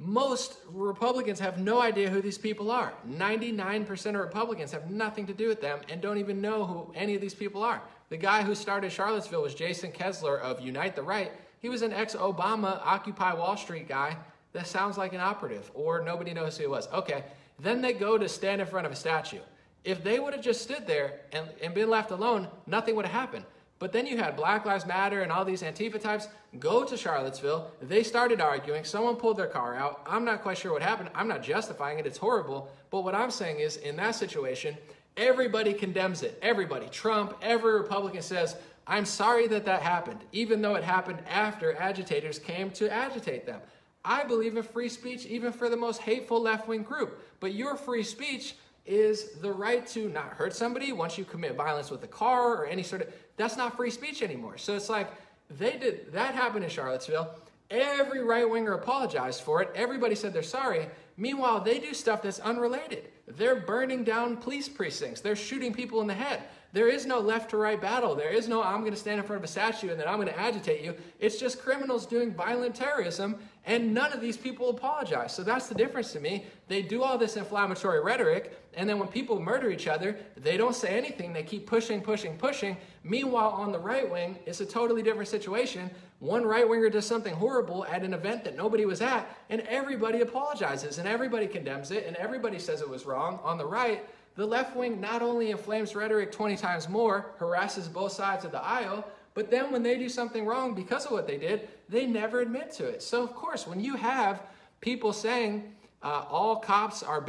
Most Republicans have no idea who these people are. 99% of Republicans have nothing to do with them and don't even know who any of these people are. The guy who started Charlottesville was Jason Kessler of Unite the Right. He was an ex-Obama Occupy Wall Street guy that sounds like an operative, or nobody knows who he was. Okay, then they go to stand in front of a statue. If they would have just stood there and been left alone, nothing would have happened. But then you had Black Lives Matter and all these Antifa types go to Charlottesville. They started arguing. Someone pulled their car out. I'm not quite sure what happened. I'm not justifying it. It's horrible. But what I'm saying is, in that situation, everybody condemns it. Everybody. Trump, every Republican says, I'm sorry that that happened, even though it happened after agitators came to agitate them. I believe in free speech even for the most hateful left-wing group. But your free speech is the right to not hurt somebody once you commit violence with a car or any sort of, that's not free speech anymore. So it's like, that happened in Charlottesville. Every right-winger apologized for it. Everybody said they're sorry. Meanwhile, they do stuff that's unrelated. They're burning down police precincts. They're shooting people in the head. There is no left to right battle. There is no, I'm going to stand in front of a statue and then I'm going to agitate you. It's just criminals doing violent terrorism, and none of these people apologize. So that's the difference to me. They do all this inflammatory rhetoric, and then when people murder each other, they don't say anything. They keep pushing, pushing, pushing. Meanwhile, on the right wing, it's a totally different situation. One right-winger does something horrible at an event that nobody was at, and everybody apologizes, and everybody condemns it, and everybody says it was wrong. On the right, the left wing not only inflames rhetoric 20 times more, harasses both sides of the aisle, but then when they do something wrong because of what they did, they never admit to it. So of course, when you have people saying all cops are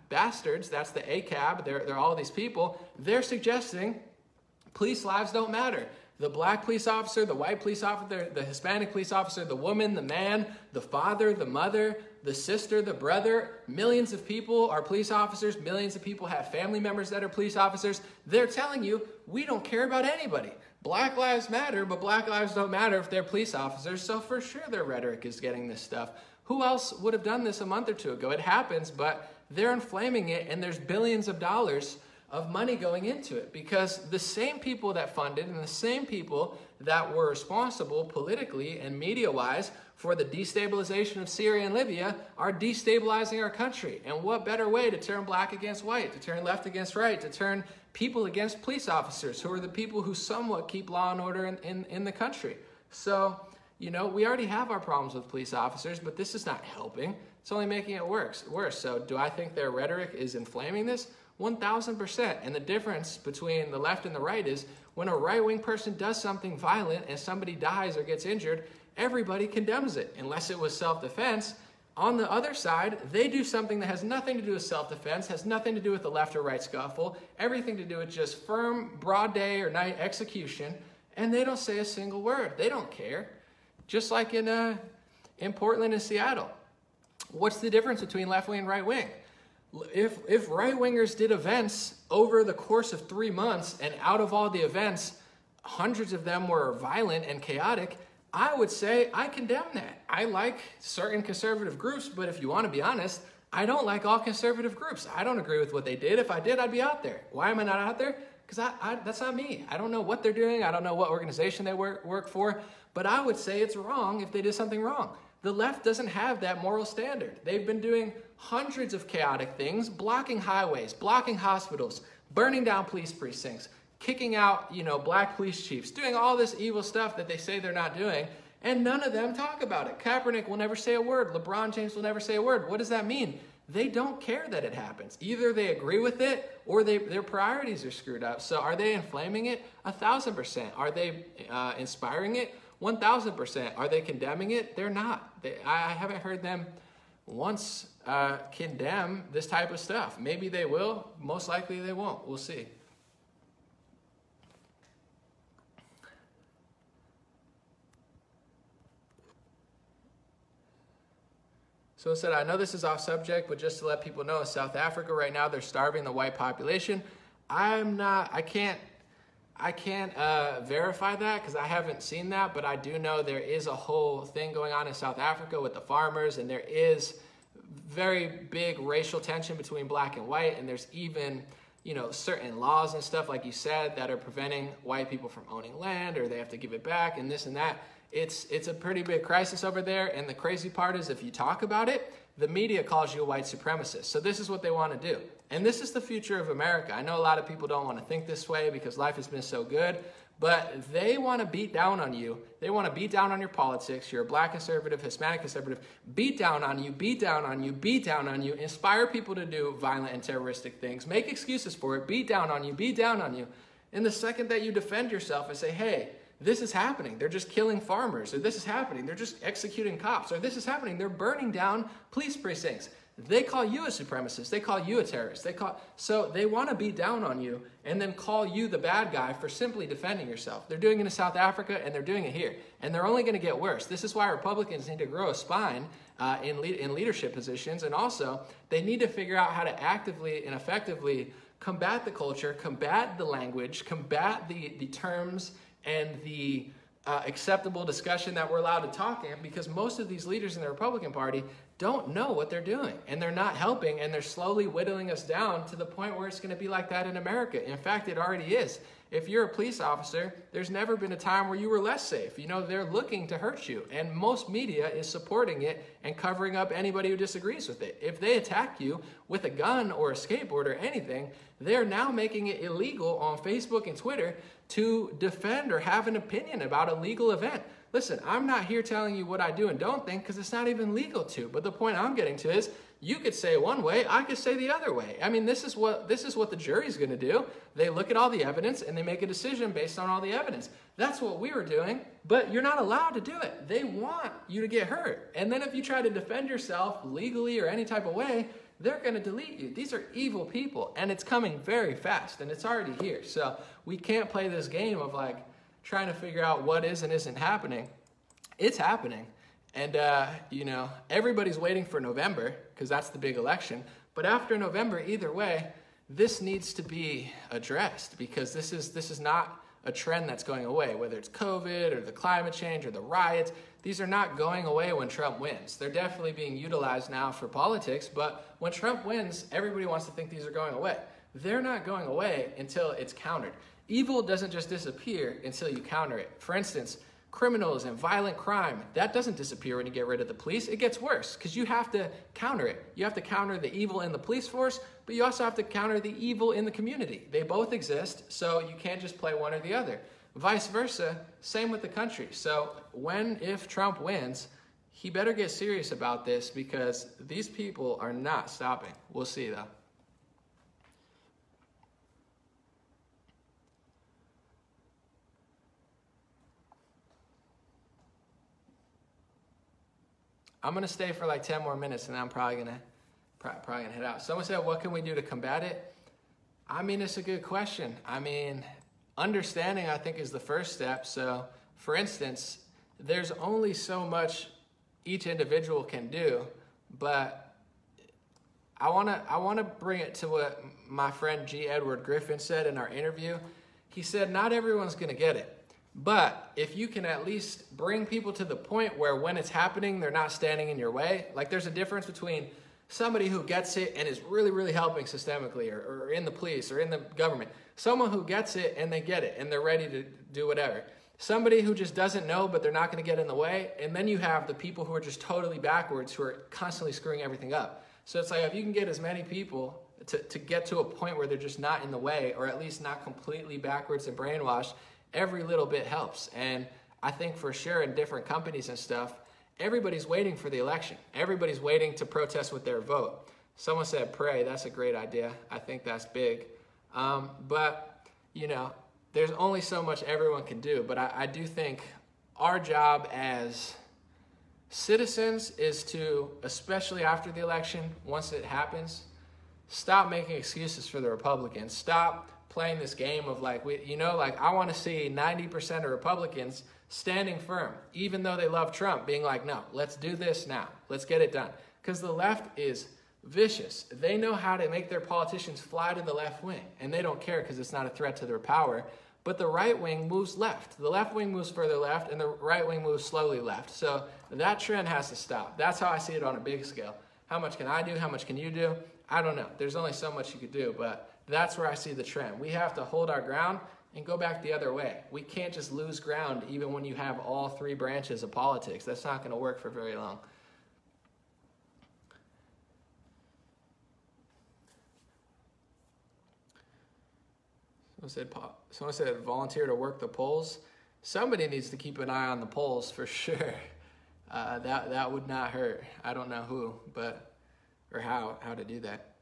bastards, that's the ACAB, they're all these people, they're suggesting police lives don't matter. The black police officer, the white police officer, the Hispanic police officer, the woman, the man, the father, the mother, the sister, the brother, millions of people are police officers. Millions of people have family members that are police officers. They're telling you, we don't care about anybody. Black lives matter, but black lives don't matter if they're police officers. So for sure their rhetoric is getting this stuff. Who else would have done this a month or two ago? It happens, but they're inflaming it, and there's billions of dollars of money going into it, because the same people that funded and the same people that were responsible politically and media-wise for the destabilization of Syria and Libya are destabilizing our country. And what better way to turn black against white, to turn left against right, to turn people against police officers, who are the people who somewhat keep law and order in the country. So, you know, we already have our problems with police officers, but this is not helping. It's only making it worse. So do I think their rhetoric is inflaming this? 1000%. And the difference between the left and the right is when a right-wing person does something violent and somebody dies or gets injured, everybody condemns it, unless it was self-defense. On the other side, they do something that has nothing to do with self-defense, has nothing to do with the left or right scuffle, everything to do with just firm, broad day or night execution, and they don't say a single word. They don't care. Just like in Portland and Seattle. What's the difference between left wing and right wing? If right-wingers did events over the course of 3 months, and out of all the events, hundreds of them were violent and chaotic, I would say I condemn that. I like certain conservative groups, but if you want to be honest, I don't like all conservative groups. I don't agree with what they did. If I did, I'd be out there. Why am I not out there? Because that's not me. I don't know what they're doing. I don't know what organization they work for, but I would say it's wrong if they did something wrong. The left doesn't have that moral standard. They've been doing hundreds of chaotic things, blocking highways, blocking hospitals, burning down police precincts, kicking out, black police chiefs, doing all this evil stuff that they say they're not doing, and none of them talk about it. Kaepernick will never say a word. LeBron James will never say a word. What does that mean? They don't care that it happens. Either they agree with it or their priorities are screwed up. So are they inflaming it? 1000%. Are they inspiring it? 1000%. Are they condemning it? They're not. I haven't heard them once condemn this type of stuff. Maybe they will. Most likely they won't. We'll see. So it said, I know this is off subject, but just to let people know, in South Africa right now, they're starving the white population. I can't verify that because I haven't seen that, but I do know there is a whole thing going on in South Africa with the farmers, and there is very big racial tension between black and white, and there's even, certain laws and stuff, like you said, that are preventing white people from owning land, or they have to give it back, and this and that. It's a pretty big crisis over there, and the crazy part is if you talk about it, the media calls you a white supremacist. So this is what they want to do. And this is the future of America. I know a lot of people don't want to think this way because life has been so good, but they want to beat down on you. They want to beat down on your politics. You're a black conservative, Hispanic conservative. Beat down on you, beat down on you, beat down on you. Inspire people to do violent and terroristic things. Make excuses for it. Beat down on you, beat down on you. And the second that you defend yourself and say, hey, this is happening. They're just killing farmers. Or this is happening. They're just executing cops. Or this is happening. They're burning down police precincts. They call you a supremacist. They call you a terrorist. So they want to beat down on you and then call you the bad guy for simply defending yourself. They're doing it in South Africa and they're doing it here. And they're only going to get worse. This is why Republicans need to grow a spine in leadership positions. And also, they need to figure out how to actively and effectively combat the culture, combat the language, combat the terms and the acceptable discussion that we're allowed to talk in, because most of these leaders in the Republican Party don't know what they're doing, and they're not helping, and they're slowly whittling us down to the point where it's going to be like that in America. In fact, it already is. If you're a police officer, there's never been a time where you were less safe. You know, they're looking to hurt you, and most media is supporting it and covering up anybody who disagrees with it. If they attack you with a gun or a skateboard or anything, they're now making it illegal on Facebook and Twitter to defend or have an opinion about a legal event. Listen, I'm not here telling you what I do and don't think because it's not even legal to. But the point I'm getting to is you could say one way, I could say the other way. I mean, this is what the jury's going to do. They look at all the evidence and they make a decision based on all the evidence. That's what we were doing, but you're not allowed to do it. They want you to get hurt. And then if you try to defend yourself legally or any type of way, they're going to delete you. These are evil people, and it's coming very fast, and it's already here. So we can't play this game of like trying to figure out what is and isn't happening. It's happening. And, you know, everybody's waiting for November because that's the big election. But after November, either way, this needs to be addressed because this is not a trend that's going away, whether it's COVID or the climate change or the riots. These are not going away when Trump wins. They're definitely being utilized now for politics, but when Trump wins, everybody wants to think these are going away. They're not going away until it's countered. Evil doesn't just disappear until you counter it. For instance, criminals and violent crime, that doesn't disappear when you get rid of the police. It gets worse because you have to counter it. You have to counter the evil in the police force, but you also have to counter the evil in the community. They both exist, so you can't just play one or the other. Vice versa, same with the country. So if Trump wins, he better get serious about this because these people are not stopping. We'll see though. I'm going to stay for like 10 more minutes and then I'm probably going to head out. Someone said, what can we do to combat it? I mean, it's a good question. I mean, understanding, I think, is the first step. So, for instance, there's only so much each individual can do, but I want to bring it to what my friend G. Edward Griffin said in our interview. He said, not everyone's going to get it. But if you can at least bring people to the point where when it's happening, they're not standing in your way. Like there's a difference between somebody who gets it and is really, really helping systemically or in the police or in the government. Someone who gets it and they get it and they're ready to do whatever. Somebody who just doesn't know, but they're not going to get in the way. And then you have the people who are just totally backwards, who are constantly screwing everything up. So it's like if you can get as many people to get to a point where they're just not in the way or at least not completely backwards and brainwashed, every little bit helps. And I think for sure in different companies and stuff, everybody's waiting for the election. Everybody's waiting to protest with their vote. Someone said pray. That's a great idea. I think that's big. But, you know, there's only so much everyone can do. But I do think our job as citizens is to, especially after the election, once it happens, stop making excuses for the Republicans. Stop playing this game of like, I want to see 90% of Republicans standing firm, even though they love Trump, being like, no, let's do this now. Let's get it done. Because the left is vicious. They know how to make their politicians fly to the left wing, and they don't care because it's not a threat to their power. But the right wing moves left. The left wing moves further left, and the right wing moves slowly left. So that trend has to stop. That's how I see it on a big scale. How much can I do? How much can you do? I don't know. There's only so much you could do, but that's where I see the trend. We have to hold our ground and go back the other way. We can't just lose ground even when you have all three branches of politics. That's not going to work for very long. Someone said volunteer to work the polls. Somebody needs to keep an eye on the polls for sure. That would not hurt. I don't know who, or how to do that.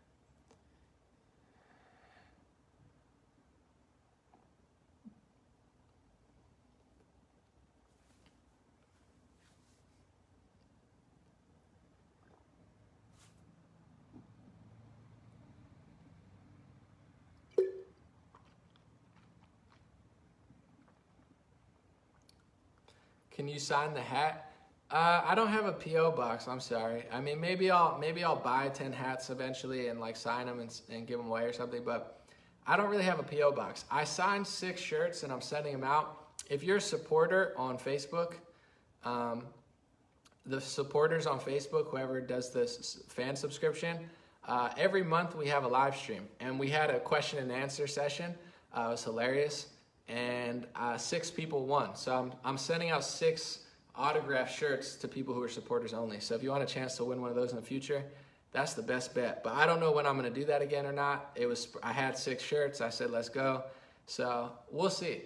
Can you sign the hat? I don't have a PO box. I'm sorry. I mean, maybe I'll buy 10 hats eventually and like sign them and give them away or something. But I don't really have a PO box. I signed 6 shirts and I'm sending them out. If you're a supporter on Facebook, the supporters on Facebook, whoever does this fan subscription, every month we have a live stream, and we had a question and answer session. It was hilarious. And 6 people won. So I'm sending out 6 autographed shirts to people who are supporters only. So if you want a chance to win one of those in the future, that's the best bet. But I don't know when I'm going to do that again or not. I had 6 shirts. I said, let's go. So we'll see.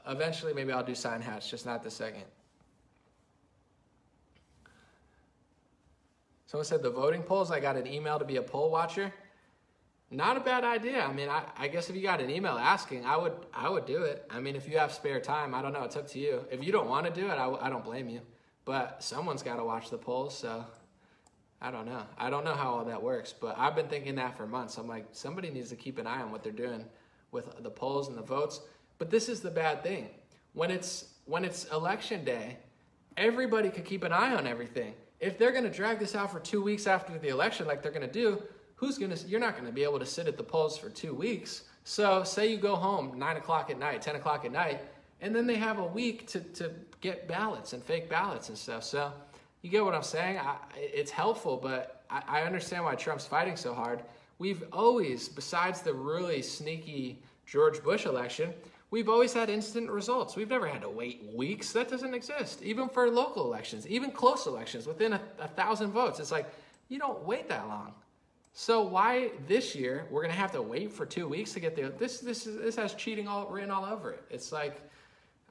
Eventually, maybe I'll do signed hats, just not the second. Someone said the voting polls, I got an email to be a poll watcher. Not a bad idea. I mean, I guess if you got an email asking, I would do it. I mean, if you have spare time, I don't know. It's up to you. If you don't want to do it, I don't blame you. But someone's got to watch the polls, so I don't know. I don't know how all that works, but I've been thinking that for months. I'm like, somebody needs to keep an eye on what they're doing with the polls and the votes. But this is the bad thing. When it's election day, everybody could keep an eye on everything. If they're going to drag this out for 2 weeks after the election like they're going to do, you're not going to be able to sit at the polls for 2 weeks. So say you go home 9 o'clock at night, 10 o'clock at night, and then they have a week to get ballots and fake ballots and stuff. So you get what I'm saying? It's helpful, but I understand why Trump's fighting so hard. We've always, besides the really sneaky George Bush election, we've always had instant results. We've never had to wait weeks. That doesn't exist. Even for local elections, even close elections, within 1,000 votes. It's like, you don't wait that long. So why this year we're gonna have to wait for 2 weeks to get there? This has cheating written all over it. It's like,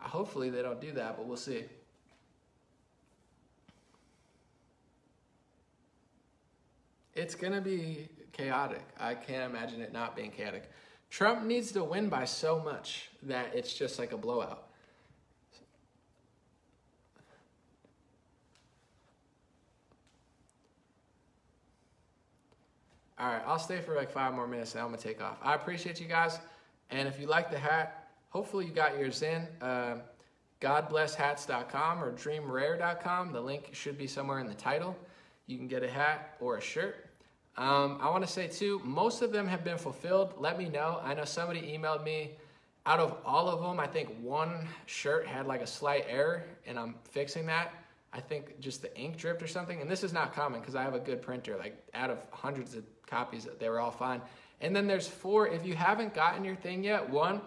hopefully they don't do that, but we'll see. It's gonna be chaotic. I can't imagine it not being chaotic. Trump needs to win by so much that it's just like a blowout. All right, I'll stay for like 5 more minutes and I'm gonna take off. I appreciate you guys. And if you like the hat, hopefully you got yours in. GodBlessHats.com or DreamRare.com. The link should be somewhere in the title. You can get a hat or a shirt. I wanna say too, most of them have been fulfilled. Let me know. I know somebody emailed me. Out of all of them, I think 1 shirt had like a slight error and I'm fixing that. I think just the ink dripped or something. And this is not common because I have a good printer. Like out of hundreds of copies, they were all fine. And then there's 4, if you haven't gotten your thing yet, 1,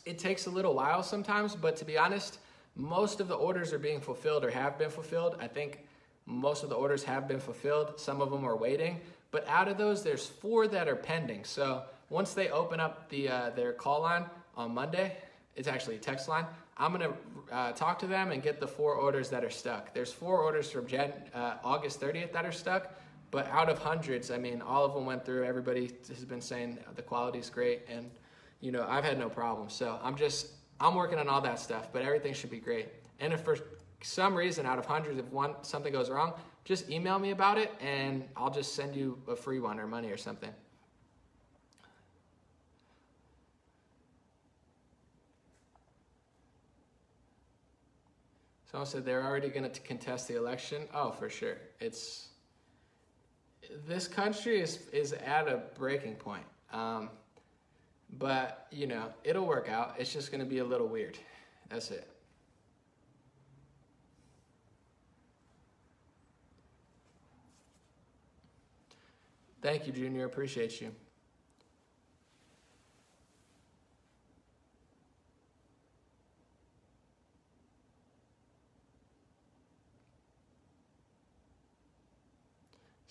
it takes a little while sometimes, but to be honest, most of the orders are being fulfilled or have been fulfilled. I think most of the orders have been fulfilled. Some of them are waiting. But out of those, there's 4 that are pending. So once they open up their call line on Monday, it's actually a text line, I'm going to talk to them and get the 4 orders that are stuck. There's 4 orders from August 30th that are stuck, but out of hundreds, I mean, all of them went through. Everybody has been saying the quality's great, and, you know, I've had no problem. So I'm working on all that stuff, but everything should be great. And if for some reason out of hundreds, if something goes wrong, just email me about it, and I'll just send you a free one or money or something. Someone said they're already going to contest the election. Oh, for sure. This country is at a breaking point. But, you know, it'll work out. It's just going to be a little weird. That's it. Thank you, Junior. Appreciate you.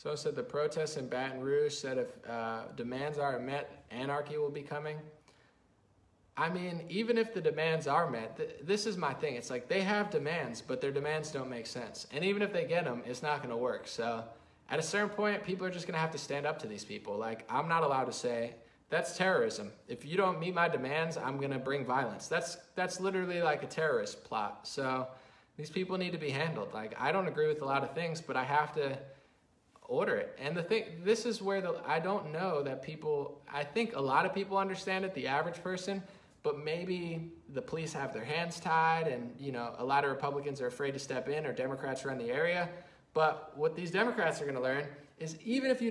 So I said the protests in Baton Rouge said if demands aren't met, anarchy will be coming. I mean, even if the demands are met, this is my thing. It's like they have demands, but their demands don't make sense. And even if they get them, it's not going to work. So at a certain point, people are just going to have to stand up to these people. Like, I'm not allowed to say, that's terrorism. If you don't meet my demands, I'm going to bring violence. That's literally like a terrorist plot. So these people need to be handled. Like, I don't agree with a lot of things, but I have to order it. And this is where I don't know that people, I think a lot of people understand it, the average person, but maybe the police have their hands tied and, you know, a lot of Republicans are afraid to step in, or Democrats run the area. But what these Democrats are going to learn is even if you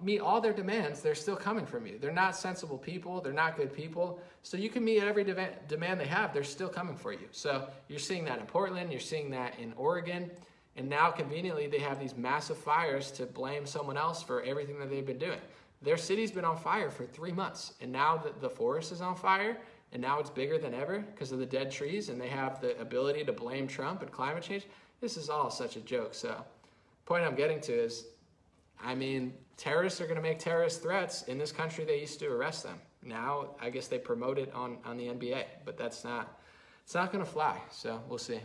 meet all their demands, they're still coming from you. They're not sensible people. They're not good people. So you can meet every demand they have. They're still coming for you. So you're seeing that in Portland. You're seeing that in Oregon. And now conveniently, they have these massive fires to blame someone else for everything that they've been doing. Their city's been on fire for 3 months. And now the forest is on fire. And now it's bigger than ever because of the dead trees. And they have the ability to blame Trump and climate change. This is all such a joke. So the point I'm getting to is, I mean, terrorists are going to make terrorist threats. In this country, they used to arrest them. Now, I guess they promote it on the NBA. But it's not going to fly. So we'll see.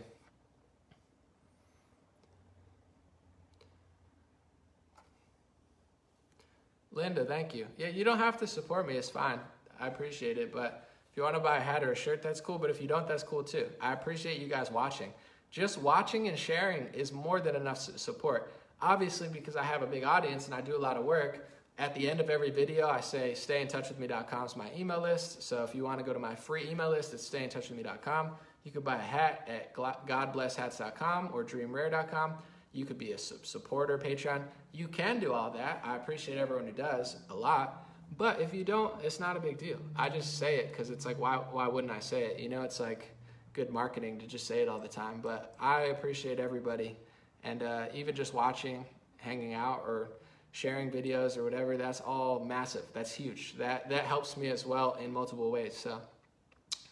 Linda, thank you. Yeah, you don't have to support me. It's fine. I appreciate it. But if you want to buy a hat or a shirt, that's cool. But if you don't, that's cool too. I appreciate you guys watching. Just watching and sharing is more than enough support. Obviously, because I have a big audience and I do a lot of work, at the end of every video, I say stayintouchwithme.com is my email list. So if you want to go to my free email list, it's stayintouchwithme.com. You could buy a hat at godblesshats.com or dreamrare.com. You could be a supporter, Patreon. You can do all that. I appreciate everyone who does a lot. But if you don't, it's not a big deal. I just say it because it's like, why wouldn't I say it? You know, it's like good marketing to just say it all the time. But I appreciate everybody. And even just watching, hanging out, or sharing videos or whatever, that's all massive. That's huge. That helps me as well in multiple ways. So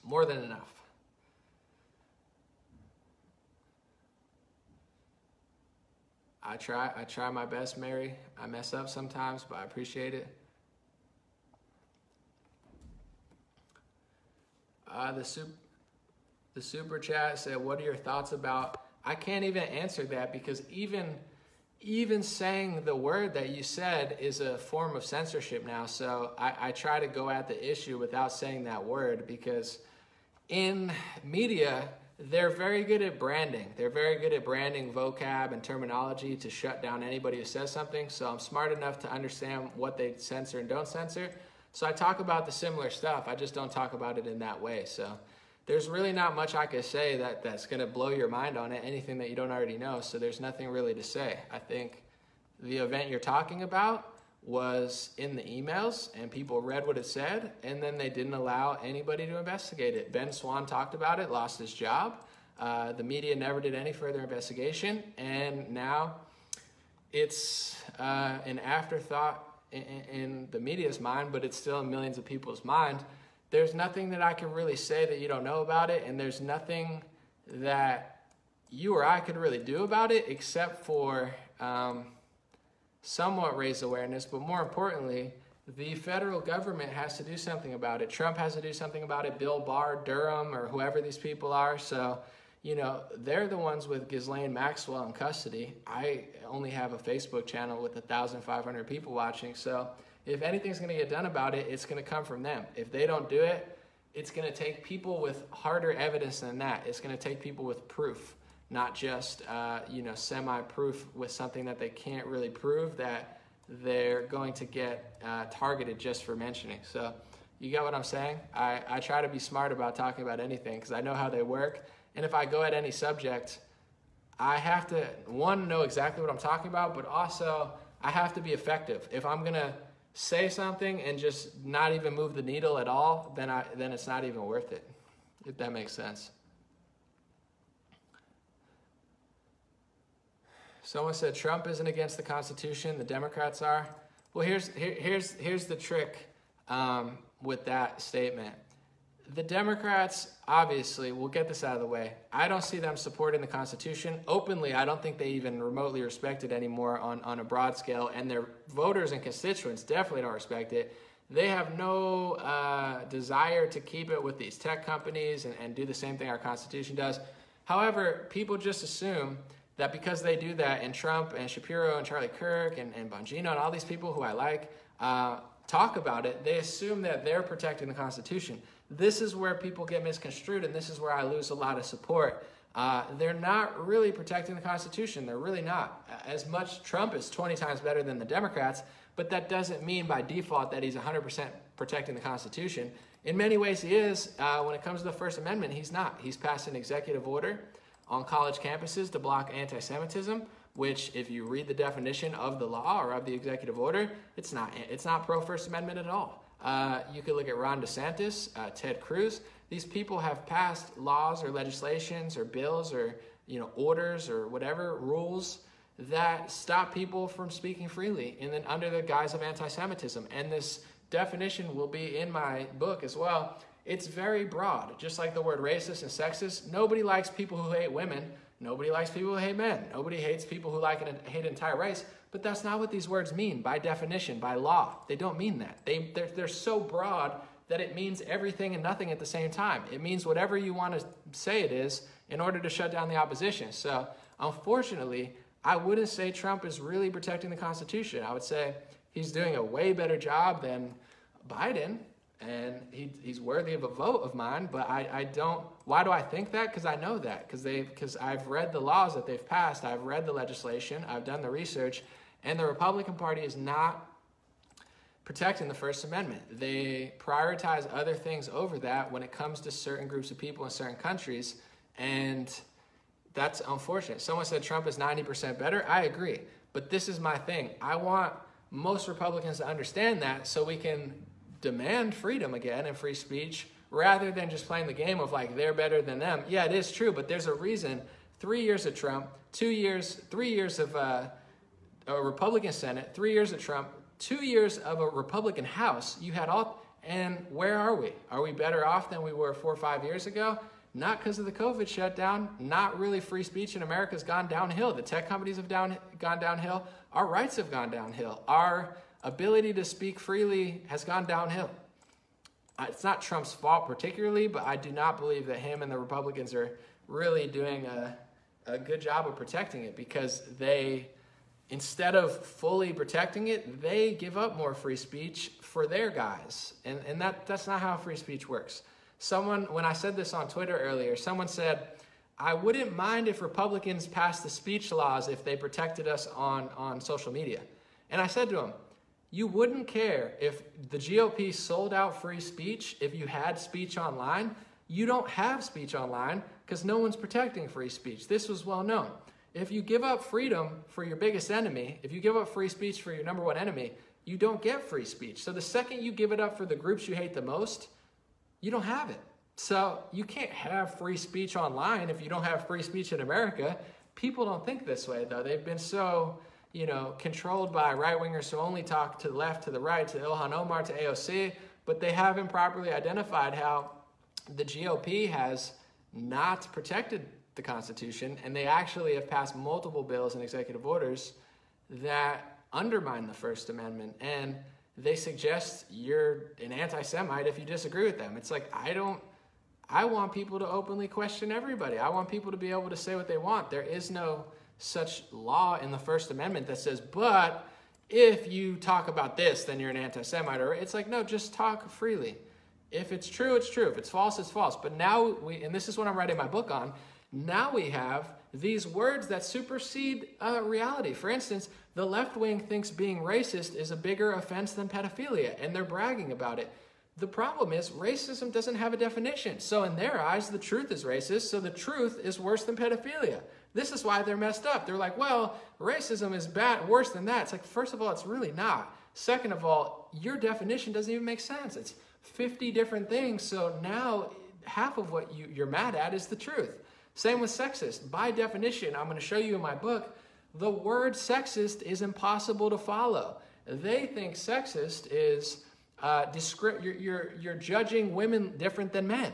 more than enough. I try my best, Mary. I mess up sometimes, but I appreciate it. The super chat said, what are your thoughts about, I can't even answer that because even saying the word that you said is a form of censorship now. So I try to go at the issue without saying that word, because in media, they're very good at branding. They're very good at branding vocab and terminology to shut down anybody who says something. So I'm smart enough to understand what they censor and don't censor. So I talk about the similar stuff. I just don't talk about it in that way. So there's really not much I could say that's going to blow your mind on it, anything that you don't already know. So there's nothing really to say. I think the event you're talking about was in the emails and people read what it said, and then they didn't allow anybody to investigate it. Ben Swan talked about it, lost his job. The media never did any further investigation, and now it's an afterthought in the media's mind, but it's still in millions of people's mind. There's nothing that I can really say that you don't know about it, and there's nothing that you or I could really do about it except for somewhat raise awareness, but more importantly, the federal government has to do something about it. Trump has to do something about it. Bill Barr, Durham, or whoever these people are. So, you know, they're the ones with Ghislaine Maxwell in custody. I only have a Facebook channel with 1,500 people watching. So if anything's going to get done about it, it's going to come from them. If they don't do it, it's going to take people with harder evidence than that. It's going to take people with proof. Not just, semi-proof with something that they can't really prove that they're going to get targeted just for mentioning. So you get what I'm saying? I try to be smart about talking about anything because I know how they work. And if I go at any subject, I have to, one, know exactly what I'm talking about, but also I have to be effective. If I'm going to say something and just not even move the needle at all, then it's not even worth it, if that makes sense. Someone said Trump isn't against the Constitution, the Democrats are. Well, here's the trick with that statement. the Democrats, obviously, we'll get this out of the way. I don't see them supporting the Constitution. Openly, I don't think they even remotely respect it anymore on a broad scale, and their voters and constituents definitely don't respect it. They have no desire to keep it with these tech companies and do the same thing our Constitution does. However, people just assume that because they do that, and Trump and Shapiro and Charlie Kirk and Bongino and all these people who I like talk about it, they assume that they're protecting the Constitution. This is where people get misconstrued, and this is where I lose a lot of support. They're not really protecting the Constitution. They're really not. As much Trump is 20 times better than the Democrats, but that doesn't mean by default that he's 100% protecting the Constitution. In many ways he is. When it comes to the First Amendment, he's not. He's passed an executive order on college campuses to block anti-Semitism, which if you read the definition of the law or of the executive order, it's not pro-First Amendment at all. You could look at Ron DeSantis, Ted Cruz. These people have passed laws or legislations or bills or orders or whatever rules that stop people from speaking freely and then under the guise of anti-Semitism. And this definition will be in my book as well. It's very broad, just like the word racist and sexist. Nobody likes people who hate women. Nobody likes people who hate men. Nobody hates people who like and hate an entire race. But that's not what these words mean by definition, by law. They don't mean that. They're so broad that it means everything and nothing at the same time. It means whatever you want to say it is in order to shut down the opposition. So unfortunately, I wouldn't say Trump is really protecting the Constitution. I would say he's doing a way better job than Biden, and he's worthy of a vote of mine, but I don't. Why do I think that? Because I know that. Because I've read the laws that they've passed. I've read the legislation. I've done the research. And the Republican Party is not protecting the First Amendment. They prioritize other things over that when it comes to certain groups of people in certain countries, and that's unfortunate. Someone said Trump is 90% better. I agree. But this is my thing. I want most Republicans to understand that so we can demand freedom again and free speech rather than just playing the game of like they're better than them. Yeah, it is true, but there's a reason. 3 years of Trump, 3 years of a Republican Senate, 3 years of Trump, 2 years of a Republican House. You had all, and where are we? Are we better off than we were 4 or 5 years ago? Not because of the COVID shutdown. Not really. Free speech in America has gone downhill. The tech companies have gone downhill. Our rights have gone downhill. Our ability to speak freely has gone downhill. It's not Trump's fault particularly, but I do not believe that him and the Republicans are really doing a good job of protecting it, because they, instead of fully protecting it, they give up more free speech for their guys. And that's not how free speech works. When I said this on Twitter earlier, someone said, I wouldn't mind if Republicans passed the speech laws if they protected us on social media. And I said to him, you wouldn't care if the GOP sold out free speech if you had speech online. You don't have speech online because no one's protecting free speech. This was well known. If you give up freedom for your biggest enemy, if you give up free speech for your number one enemy, you don't get free speech. So the second you give it up for the groups you hate the most, you don't have it. So you can't have free speech online if you don't have free speech in America. People don't think this way, though. They've been so, controlled by right-wingers who only talk to the left, to the right, to Ilhan Omar, to AOC, but they haven't properly identified how the GOP has not protected the Constitution, and they actually have passed multiple bills and executive orders that undermine the First Amendment, and they suggest you're an anti-Semite if you disagree with them. It's like, I want people to openly question everybody. I want people to be able to say what they want. There is no such law in the First Amendment that says, but if you talk about this, then you're an anti-Semite. Or it's like, no, just talk freely. If it's true, it's true. If it's false, it's false. But now and this is what I'm writing my book on, now we have these words that supersede reality. For instance, the left wing thinks being racist is a bigger offense than pedophilia, and they're bragging about it. The problem is racism doesn't have a definition. So in their eyes, the truth is racist, so the truth is worse than pedophilia. This is why they're messed up. They're like, well, racism is bad, worse than that. It's like, first of all, it's really not. Second of all, your definition doesn't even make sense. It's 50 different things, so now half of what you're mad at is the truth. Same with sexist. By definition, I'm going to show you in my book, the word sexist is impossible to follow. They think sexist is you're judging women different than men.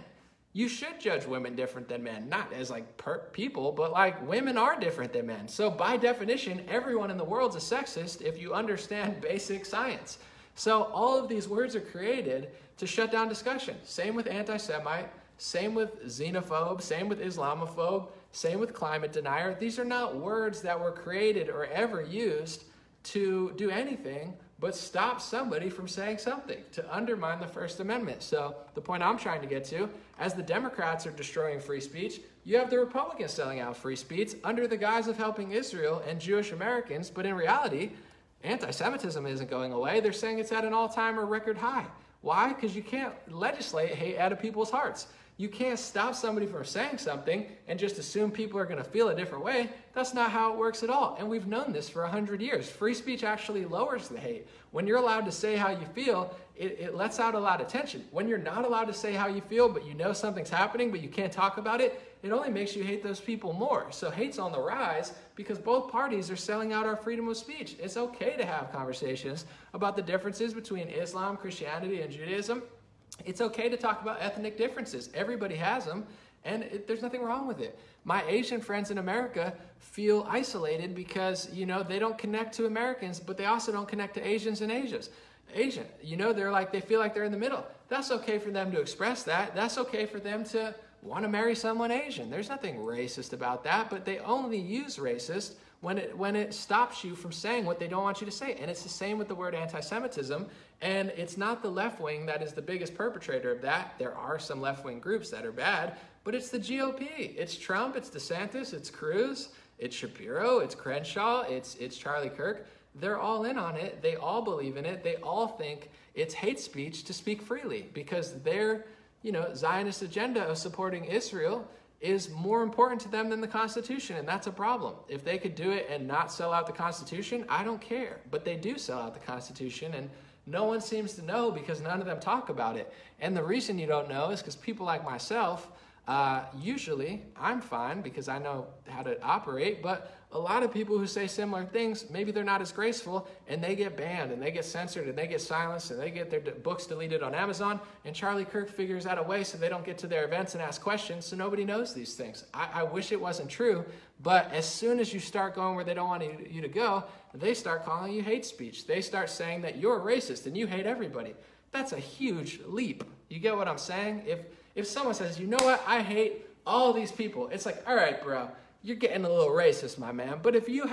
You should judge women different than men, not as like people, but like women are different than men. So by definition, everyone in the world's a sexist if you understand basic science. So all of these words are created to shut down discussion. Same with anti-Semite, same with xenophobe, same with Islamophobe, same with climate denier. These are not words that were created or ever used to do anything but stop somebody from saying something, to undermine the First Amendment. So the point I'm trying to get to, as the Democrats are destroying free speech, you have the Republicans selling out free speech under the guise of helping Israel and Jewish Americans, but in reality, anti-Semitism isn't going away. They're saying it's at an all-time or record high. Why? Because you can't legislate hate out of people's hearts. You can't stop somebody from saying something and just assume people are going to feel a different way. That's not how it works at all. And we've known this for 100 years. Free speech actually lowers the hate. When you're allowed to say how you feel, it lets out a lot of tension. When you're not allowed to say how you feel, but you know something's happening, but you can't talk about it, it only makes you hate those people more. So hate's on the rise because both parties are selling out our freedom of speech. It's okay to have conversations about the differences between Islam, Christianity, and Judaism. It's okay to talk about ethnic differences. Everybody has them, and there's nothing wrong with it. My Asian friends in America feel isolated because, they don't connect to Americans, but they also don't connect to Asians and Asian. They feel like they're in the middle. That's okay for them to express that. That's okay for them to want to marry someone Asian. There's nothing racist about that, but they only use racist when it stops you from saying what they don't want you to say. And it's the same with the word anti-Semitism. And it's not the left wing that is the biggest perpetrator of that. There are some left wing groups that are bad, but it's the GOP. It's Trump, it's DeSantis, it's Cruz, it's Shapiro, it's Crenshaw, it's Charlie Kirk. They're all in on it. They all believe in it. They all think it's hate speech to speak freely because their Zionist agenda of supporting Israel is more important to them than the Constitution, and that's a problem. If they could do it and not sell out the Constitution, I don't care. But they do sell out the Constitution, and no one seems to know because none of them talk about it. And the reason you don't know is because people like myself, usually I'm fine because I know how to operate, but a lot of people who say similar things, maybe they're not as graceful, and they get banned, and they get censored, and they get silenced, and they get their books deleted on Amazon, and Charlie Kirk figures out a way so they don't get to their events and ask questions, so nobody knows these things. I wish it wasn't true, but as soon as you start going where they don't want you to go, they start calling you hate speech. They start saying that you're a racist and you hate everybody. That's a huge leap. You get what I'm saying? If someone says, you know what, I hate all these people, it's like, all right, bro, you're getting a little racist, my man. But if you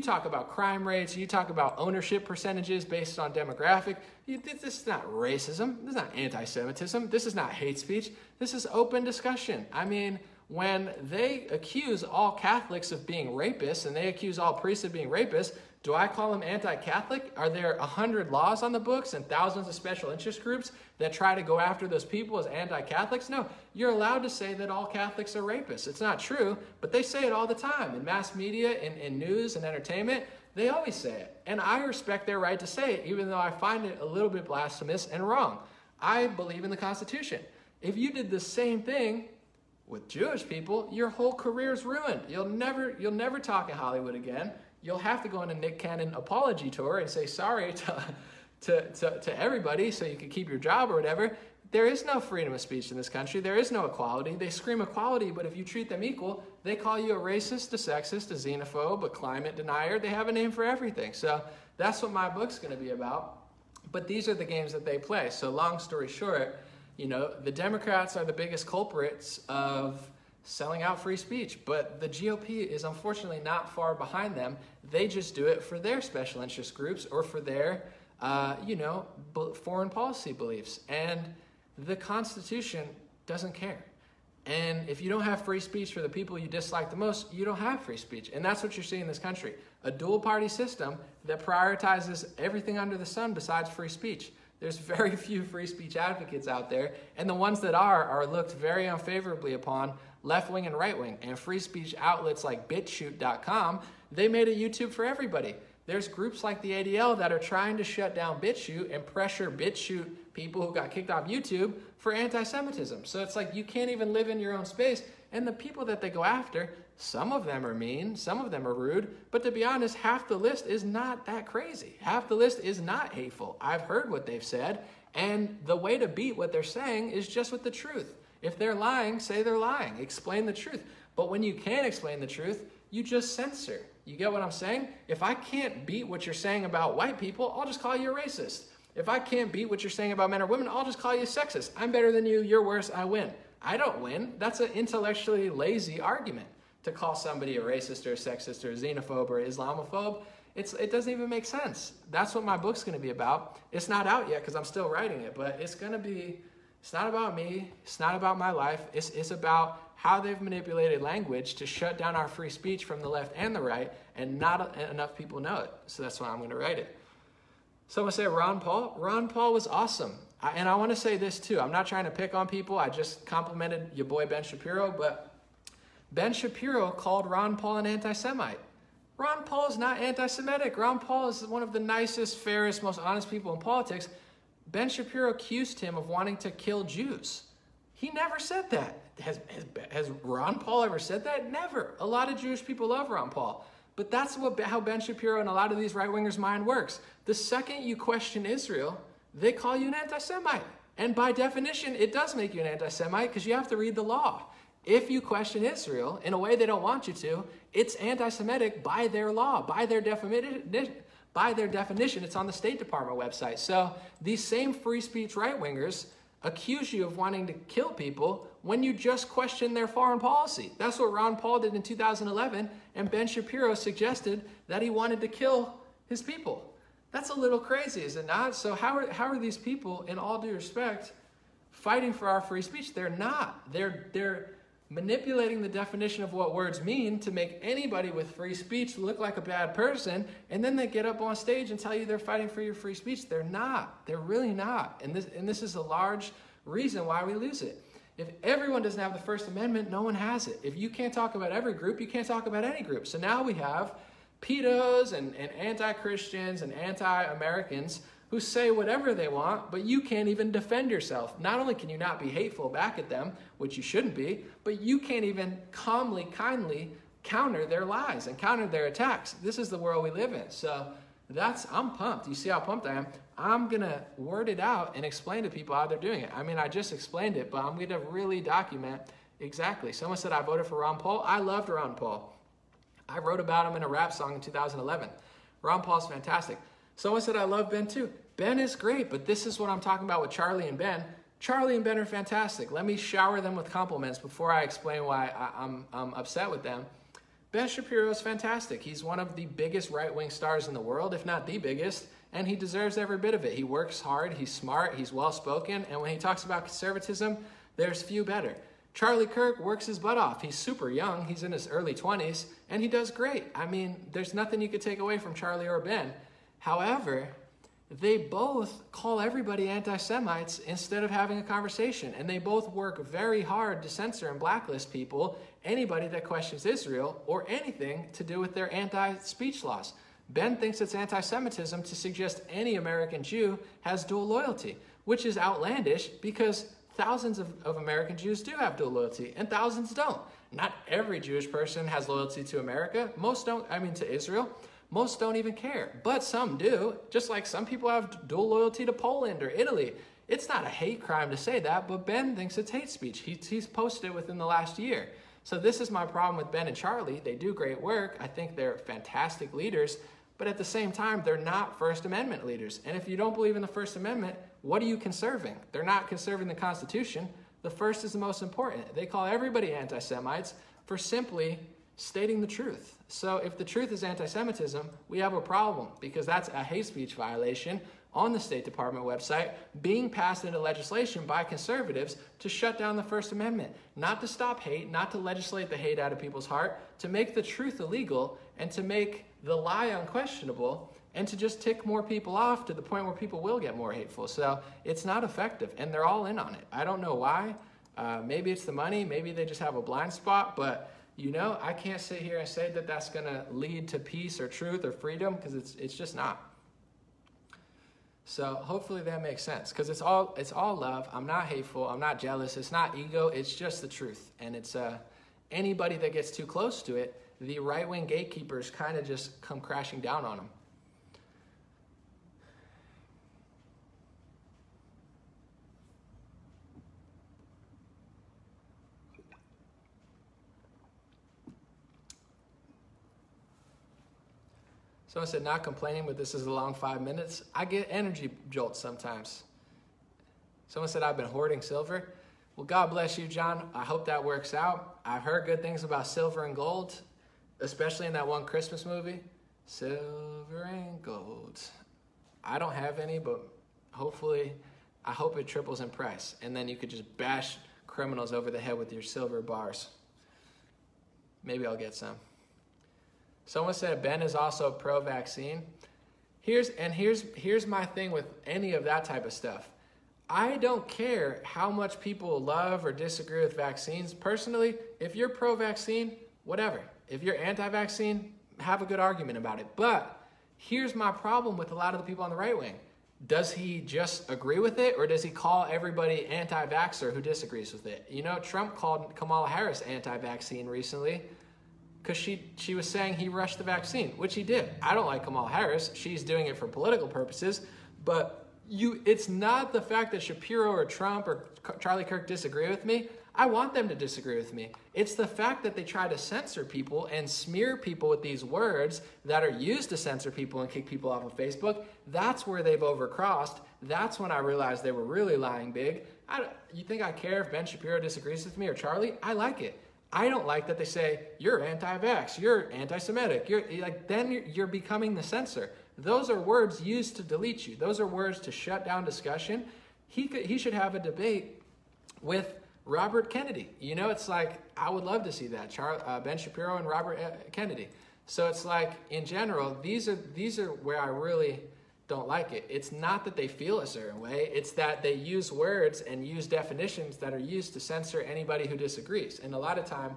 talk about crime rates, you talk about ownership percentages based on demographic, this is not racism. This is not anti-Semitism. This is not hate speech. This is open discussion. I mean, when they accuse all Catholics of being rapists and they accuse all priests of being rapists, do I call them anti-Catholic? Are there 100 laws on the books and thousands of special interest groups that try to go after those people as anti-Catholics? No, you're allowed to say that all Catholics are rapists. It's not true, but they say it all the time in mass media, in news and entertainment. They always say it. And I respect their right to say it, even though I find it a little bit blasphemous and wrong. I believe in the Constitution. If you did the same thing with Jewish people, your whole career is ruined. You'll never talk in Hollywood again. You'll have to go on a Nick Cannon apology tour and say sorry to everybody so you can keep your job or whatever. There is no freedom of speech in this country. There is no equality. They scream equality, but if you treat them equal, they call you a racist, a sexist, a xenophobe, a climate denier. They have a name for everything. So that's what my book's going to be about. But these are the games that they play. So long story short, the Democrats are the biggest culprits of selling out free speech, but the GOP is unfortunately not far behind them. They just do it for their special interest groups or for their, foreign policy beliefs. And the Constitution doesn't care. And if you don't have free speech for the people you dislike the most, you don't have free speech. And that's what you're seeing in this country. A dual-party system that prioritizes everything under the sun besides free speech. There's very few free speech advocates out there, and the ones that are looked very unfavorably upon, left-wing and right-wing. And free speech outlets like BitChute.com, they made a YouTube for everybody. There's groups like the ADL that are trying to shut down BitChute and pressure BitChute people who got kicked off YouTube for anti-Semitism. So it's like you can't even live in your own space. And the people that they go after, some of them are mean, some of them are rude, but to be honest, half the list is not that crazy. Half the list is not hateful. I've heard what they've said, and the way to beat what they're saying is just with the truth. If they're lying, say they're lying. Explain the truth. But when you can't explain the truth, you just censor. You get what I'm saying? If I can't beat what you're saying about white people, I'll just call you a racist. If I can't beat what you're saying about men or women, I'll just call you sexist. I'm better than you, you're worse, I win. I don't win. That's an intellectually lazy argument to call somebody a racist or a sexist or a xenophobe or Islamophobe. It doesn't even make sense. That's what my book's going to be about. It's not out yet because I'm still writing it, but it's not about me. It's not about my life. It's about how they've manipulated language to shut down our free speech from the left and the right, and not enough people know it. So that's why I'm going to write it. Someone say Ron Paul. Ron Paul was awesome. And I want to say this too. I'm not trying to pick on people. I just complimented your boy Ben Shapiro, but Ben Shapiro called Ron Paul an anti-Semite. Ron Paul is not anti-Semitic. Ron Paul is one of the nicest, fairest, most honest people in politics. Ben Shapiro accused him of wanting to kill Jews. He never said that. Has Ron Paul ever said that? Never. A lot of Jewish people love Ron Paul. But that's how Ben Shapiro and a lot of these right-wingers' mind works. The second you question Israel, they call you an anti-Semite. And by definition, it does make you an anti-Semite because you have to read the law. If you question Israel in a way they don't want you to, it's anti-Semitic by their law, by their definition. It's on the State Department website. So these same free speech right-wingers accuse you of wanting to kill people when you just question their foreign policy. That's what Ron Paul did in 2011, and Ben Shapiro suggested that he wanted to kill his people. That's a little crazy, is it not? So how are these people, in all due respect, fighting for our free speech? They're not. They're manipulating the definition of what words mean to make anybody with free speech look like a bad person, and then they get up on stage and tell you they're fighting for your free speech. They're not. They're really not. And this is a large reason why we lose it. If everyone doesn't have the First Amendment, no one has it. If you can't talk about every group, you can't talk about any group. So now we have pedos and anti-Christians and anti-Americans who say whatever they want, but you can't even defend yourself. Not only can you not be hateful back at them, which you shouldn't be, but you can't even calmly, kindly counter their lies and counter their attacks. This is the world we live in. So I'm pumped. You see how pumped I am? I'm going to word it out and explain to people how they're doing it. I mean, I just explained it, but I'm going to really document exactly. Someone said I voted for Ron Paul. I loved Ron Paul. I wrote about him in a rap song in 2011. Ron Paul's fantastic. Someone said I love Ben too. Ben is great, but this is what I'm talking about with Charlie and Ben. Charlie and Ben are fantastic. Let me shower them with compliments before I explain why I'm upset with them. Ben Shapiro is fantastic. He's one of the biggest right-wing stars in the world, if not the biggest, and he deserves every bit of it. He works hard, he's smart, he's well-spoken, and when he talks about conservatism, there's few better. Charlie Kirk works his butt off. He's super young. He's in his early 20s, and he does great. I mean, there's nothing you could take away from Charlie or Ben. However, they both call everybody anti-Semites instead of having a conversation. And they both work very hard to censor and blacklist people, anybody that questions Israel or anything to do with their anti-speech laws. Ben thinks it's anti-Semitism to suggest any American Jew has dual loyalty, which is outlandish because thousands of American Jews do have dual loyalty and thousands don't. Not every Jewish person has loyalty to America. Most don't, to Israel. Most don't even care, but some do, just like some people have dual loyalty to Poland or Italy. It's not a hate crime to say that, but Ben thinks it's hate speech. He's posted it within the last year. So this is my problem with Ben and Charlie. They do great work. I think they're fantastic leaders, but at the same time, they're not First Amendment leaders. And if you don't believe in the First Amendment, what are you conserving? They're not conserving the Constitution. The first is the most important. They call everybody anti-Semites for simply stating the truth. So if the truth is anti-Semitism, we have a problem because that's a hate speech violation on the State Department website being passed into legislation by conservatives to shut down the First Amendment, not to stop hate, not to legislate the hate out of people's heart, to make the truth illegal and to make the lie unquestionable and to just tick more people off to the point where people will get more hateful. So it's not effective and they're all in on it. I don't know why. Maybe it's the money. Maybe they just have a blind spot, but I can't sit here and say that that's going to lead to peace or truth or freedom because it's just not. So hopefully that makes sense because it's all love. I'm not hateful. I'm not jealous. It's not ego. It's just the truth. And it's anybody that gets too close to it, the right-wing gatekeepers kind of just come crashing down on them. Someone said, not complaining, but this is a long 5 minutes. I get energy jolts sometimes. Someone said, I've been hoarding silver. Well, God bless you, John. I hope that works out. I've heard good things about silver and gold, especially in that one Christmas movie, Silver and Gold. I don't have any, but hopefully, I hope it triples in price. And then you could just bash criminals over the head with your silver bars. Maybe I'll get some. Someone said Ben is also pro-vaccine. Here's my thing with any of that type of stuff. I don't care how much people love or disagree with vaccines. Personally, if you're pro-vaccine, whatever. If you're anti-vaccine, have a good argument about it. But here's my problem with a lot of the people on the right wing. Does he just agree with it, or does he call everybody anti-vaxxer who disagrees with it? You know, Trump called Kamala Harris anti-vaccine recently, because she was saying he rushed the vaccine, which he did. I don't like Kamala Harris. She's doing it for political purposes. But it's not the fact that Shapiro or Trump or Charlie Kirk disagree with me. I want them to disagree with me. It's the fact that they try to censor people and smear people with these words that are used to censor people and kick people off of Facebook. That's where they've overcrossed. That's when I realized they were really lying big. You think I care if Ben Shapiro disagrees with me or Charlie? I like it. I don't like that they say, you're anti-vax, you're anti-Semitic, then you're becoming the censor. Those are words used to delete you. Those are words to shut down discussion. He should have a debate with Robert Kennedy. You know, it's like, I would love to see that, Ben Shapiro and Robert Kennedy. So it's like, in general, these are where I really don't like it. It's not that they feel a certain way. It's that they use words and use definitions that are used to censor anybody who disagrees. And a lot of time,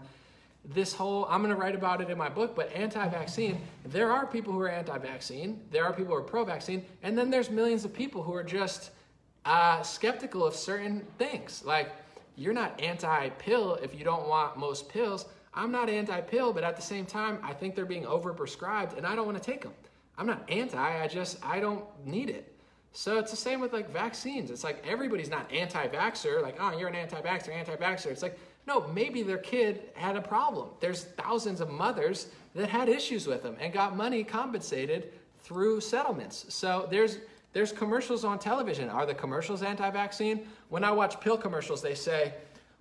this whole, I'm going to write about it in my book, but anti-vaccine, there are people who are anti-vaccine, there are people who are pro-vaccine, and then there's millions of people who are just skeptical of certain things. Like, you're not anti-pill if you don't want most pills. I'm not anti-pill, but at the same time, I think they're being overprescribed, and I don't want to take them. I'm not anti, I don't need it. So it's the same with like vaccines. It's like everybody's not anti-vaxxer, like, oh, you're an anti-vaxxer. It's like, no, maybe their kid had a problem. There's thousands of mothers that had issues with them and got money compensated through settlements. So there's commercials on television. Are the commercials anti-vaccine? When I watch pill commercials, they say,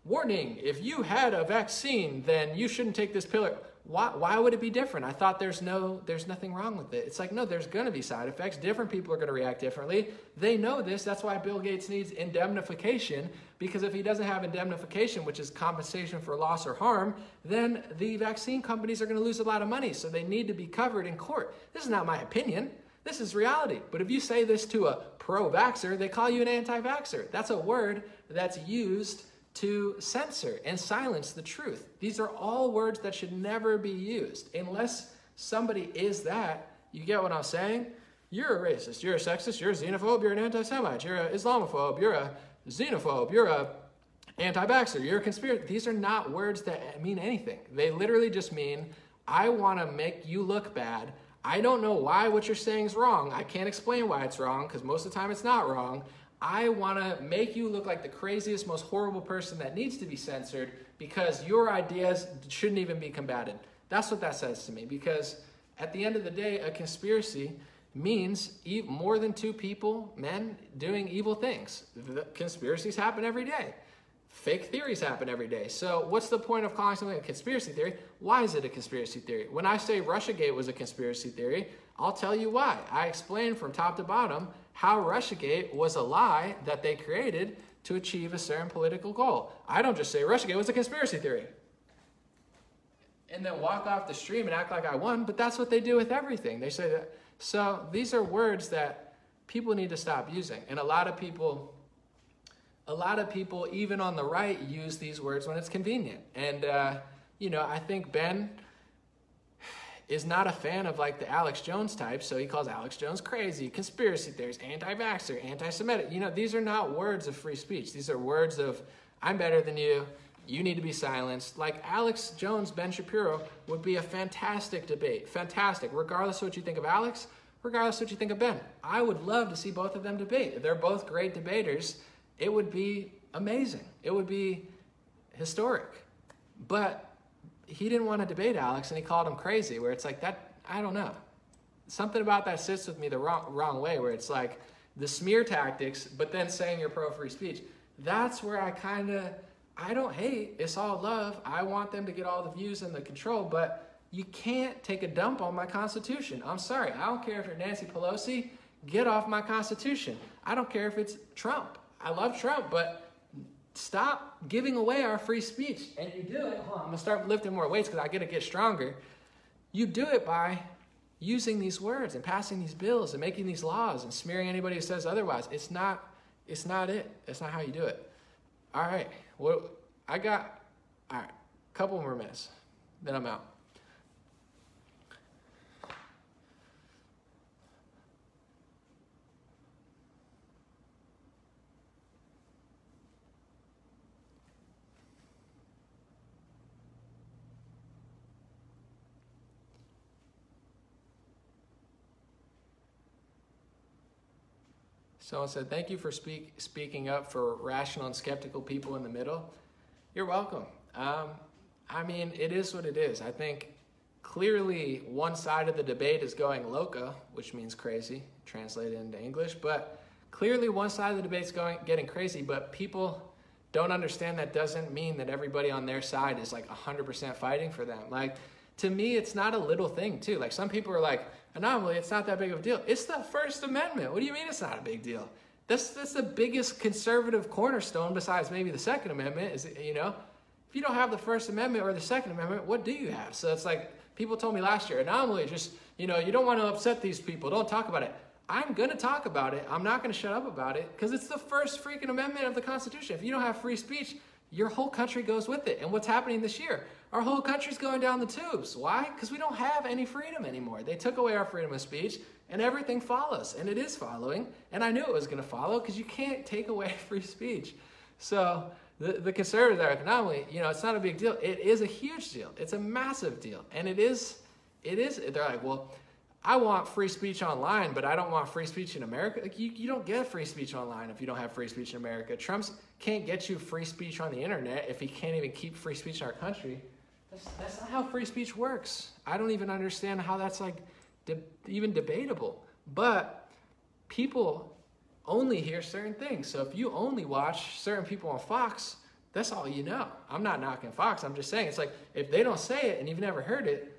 warning, if you had a vaccine, then you shouldn't take this pill. Why would it be different? I thought there's nothing wrong with it. It's like, no, there's going to be side effects. Different people are going to react differently. They know this. That's why Bill Gates needs indemnification, because if he doesn't have indemnification, which is compensation for loss or harm, then the vaccine companies are going to lose a lot of money. So they need to be covered in court. This is not my opinion. This is reality. But if you say this to a pro-vaxxer, they call you an anti-vaxxer. That's a word that's used to censor and silence the truth. These are all words that should never be used. Unless somebody is that, you get what I'm saying? You're a racist, you're a sexist, you're a xenophobe, you're an anti-Semite, you're an Islamophobe, you're a xenophobe, you're a anti-vaxxer, you're a conspiracy. These are not words that mean anything. They literally just mean, I want to make you look bad. I don't know why what you're saying is wrong. I can't explain why it's wrong, because most of the time it's not wrong. I want to make you look like the craziest, most horrible person that needs to be censored because your ideas shouldn't even be combated. That's what that says to me, because at the end of the day, a conspiracy means more than two people, men, doing evil things. Conspiracies happen every day. Fake theories happen every day. So what's the point of calling something a conspiracy theory? Why is it a conspiracy theory? When I say Russiagate was a conspiracy theory, I'll tell you why. I explain from top to bottom how Russiagate was a lie that they created to achieve a certain political goal. I don't just say Russiagate was a conspiracy theory and then walk off the stream and act like I won, but that's what they do with everything. They say that. So these are words that people need to stop using. And a lot of people, even on the right, use these words when it's convenient. And, I think Ben is not a fan of like the Alex Jones type, so he calls Alex Jones crazy, conspiracy theories, anti-vaxxer, anti-Semitic. These are not words of free speech. These are words of, I'm better than you, you need to be silenced. Like Alex Jones, Ben Shapiro would be a fantastic debate. Fantastic. Regardless of what you think of Alex, regardless of what you think of Ben. I would love to see both of them debate. They're both great debaters. It would be amazing. It would be historic. But he didn't want to debate Alex, and he called him crazy, where it's like that, I don't know. Something about that sits with me the wrong way, where it's like the smear tactics, but then saying you're pro-free speech. That's where I don't hate. It's all love. I want them to get all the views and the control, but you can't take a dump on my Constitution. I'm sorry. I don't care if you're Nancy Pelosi. Get off my Constitution. I don't care if it's Trump. I love Trump, but stop giving away our free speech. And you do it, hold on, I'm going to start lifting more weights because I got to get stronger. You do it by using these words and passing these bills and making these laws and smearing anybody who says otherwise. It's not it. It's not how you do it. All right. Well, all right, couple more minutes, then I'm out. Someone said, thank you for speaking up for rational and skeptical people in the middle. You're welcome. I mean, it is what it is. I think clearly one side of the debate is going loca, which means crazy, translated into English. But clearly one side of the debate is getting crazy, but people don't understand that doesn't mean that everybody on their side is like 100% fighting for them. Like, to me, it's not a little thing, too. Like, some people are like, anomaly, it's not that big of a deal. It's the First Amendment. What do you mean it's not a big deal? That's the biggest conservative cornerstone besides maybe the Second Amendment is, you know, if you don't have the First Amendment or the Second Amendment, what do you have? So it's like, people told me last year, anomaly, just, you know, you don't want to upset these people. Don't talk about it. I'm going to talk about it. I'm not going to shut up about it because it's the first freaking amendment of the Constitution. If you don't have free speech, your whole country goes with it. And what's happening this year? Our whole country's going down the tubes. Why? Because we don't have any freedom anymore. They took away our freedom of speech, and everything follows. And it is following. And I knew it was going to follow because you can't take away free speech. So the conservatives are anomaly. You know, it's not a big deal. It is a huge deal. It's a massive deal. And it is. They're like, well, I want free speech online, but I don't want free speech in America. Like, you don't get free speech online if you don't have free speech in America. Trump can't get you free speech on the internet if he can't even keep free speech in our country. That's not how free speech works. I don't even understand how that's like even debatable. But people only hear certain things. So if you only watch certain people on Fox, that's all you know. I'm not knocking Fox. I'm just saying, it's like, if they don't say it and you've never heard it,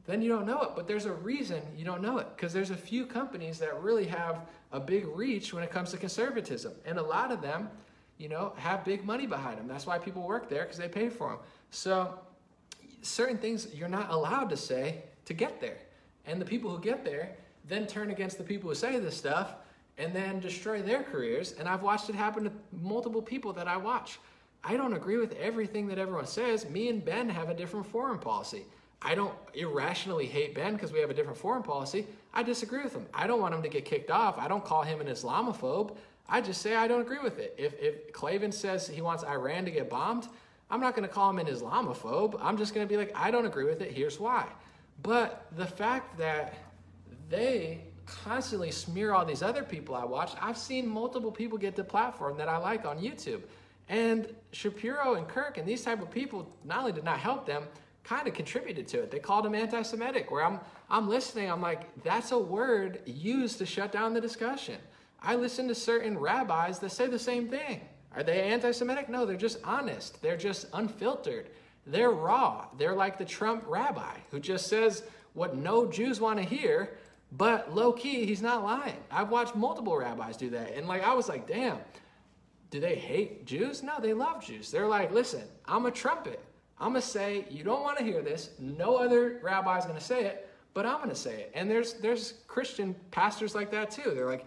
then you don't know it. But there's a reason you don't know it, because there's a few companies that really have a big reach when it comes to conservatism. And a lot of them, you know, have big money behind them. That's why people work there, because they pay for them. So certain things you're not allowed to say to get there. And the people who get there then turn against the people who say this stuff and then destroy their careers. And I've watched it happen to multiple people that I watch. I don't agree with everything that everyone says. Me and Ben have a different foreign policy. I don't irrationally hate Ben because we have a different foreign policy. I disagree with him. I don't want him to get kicked off. I don't call him an Islamophobe. I just say I don't agree with it. If Clavin says he wants Iran to get bombed, I'm not going to call him an Islamophobe. I'm just going to be like, I don't agree with it. Here's why. But the fact that they constantly smear all these other people I watch, I've seen multiple people get the platform that I like on YouTube. And Shapiro and Kirk and these type of people not only did not help them, kind of contributed to it. They called him anti-Semitic, where I'm listening, I'm like, that's a word used to shut down the discussion. I listen to certain rabbis that say the same thing. Are they anti-Semitic? No, they're just honest. They're just unfiltered. They're raw. They're like the Trump rabbi who just says what no Jews want to hear, but low-key, he's not lying. I've watched multiple rabbis do that. And like, I was like, damn, do they hate Jews? No, they love Jews. They're like, listen, I'm a trumpet. I'm going to say, you don't want to hear this. No other rabbi is going to say it, but I'm going to say it. And there's Christian pastors like that too. They're like,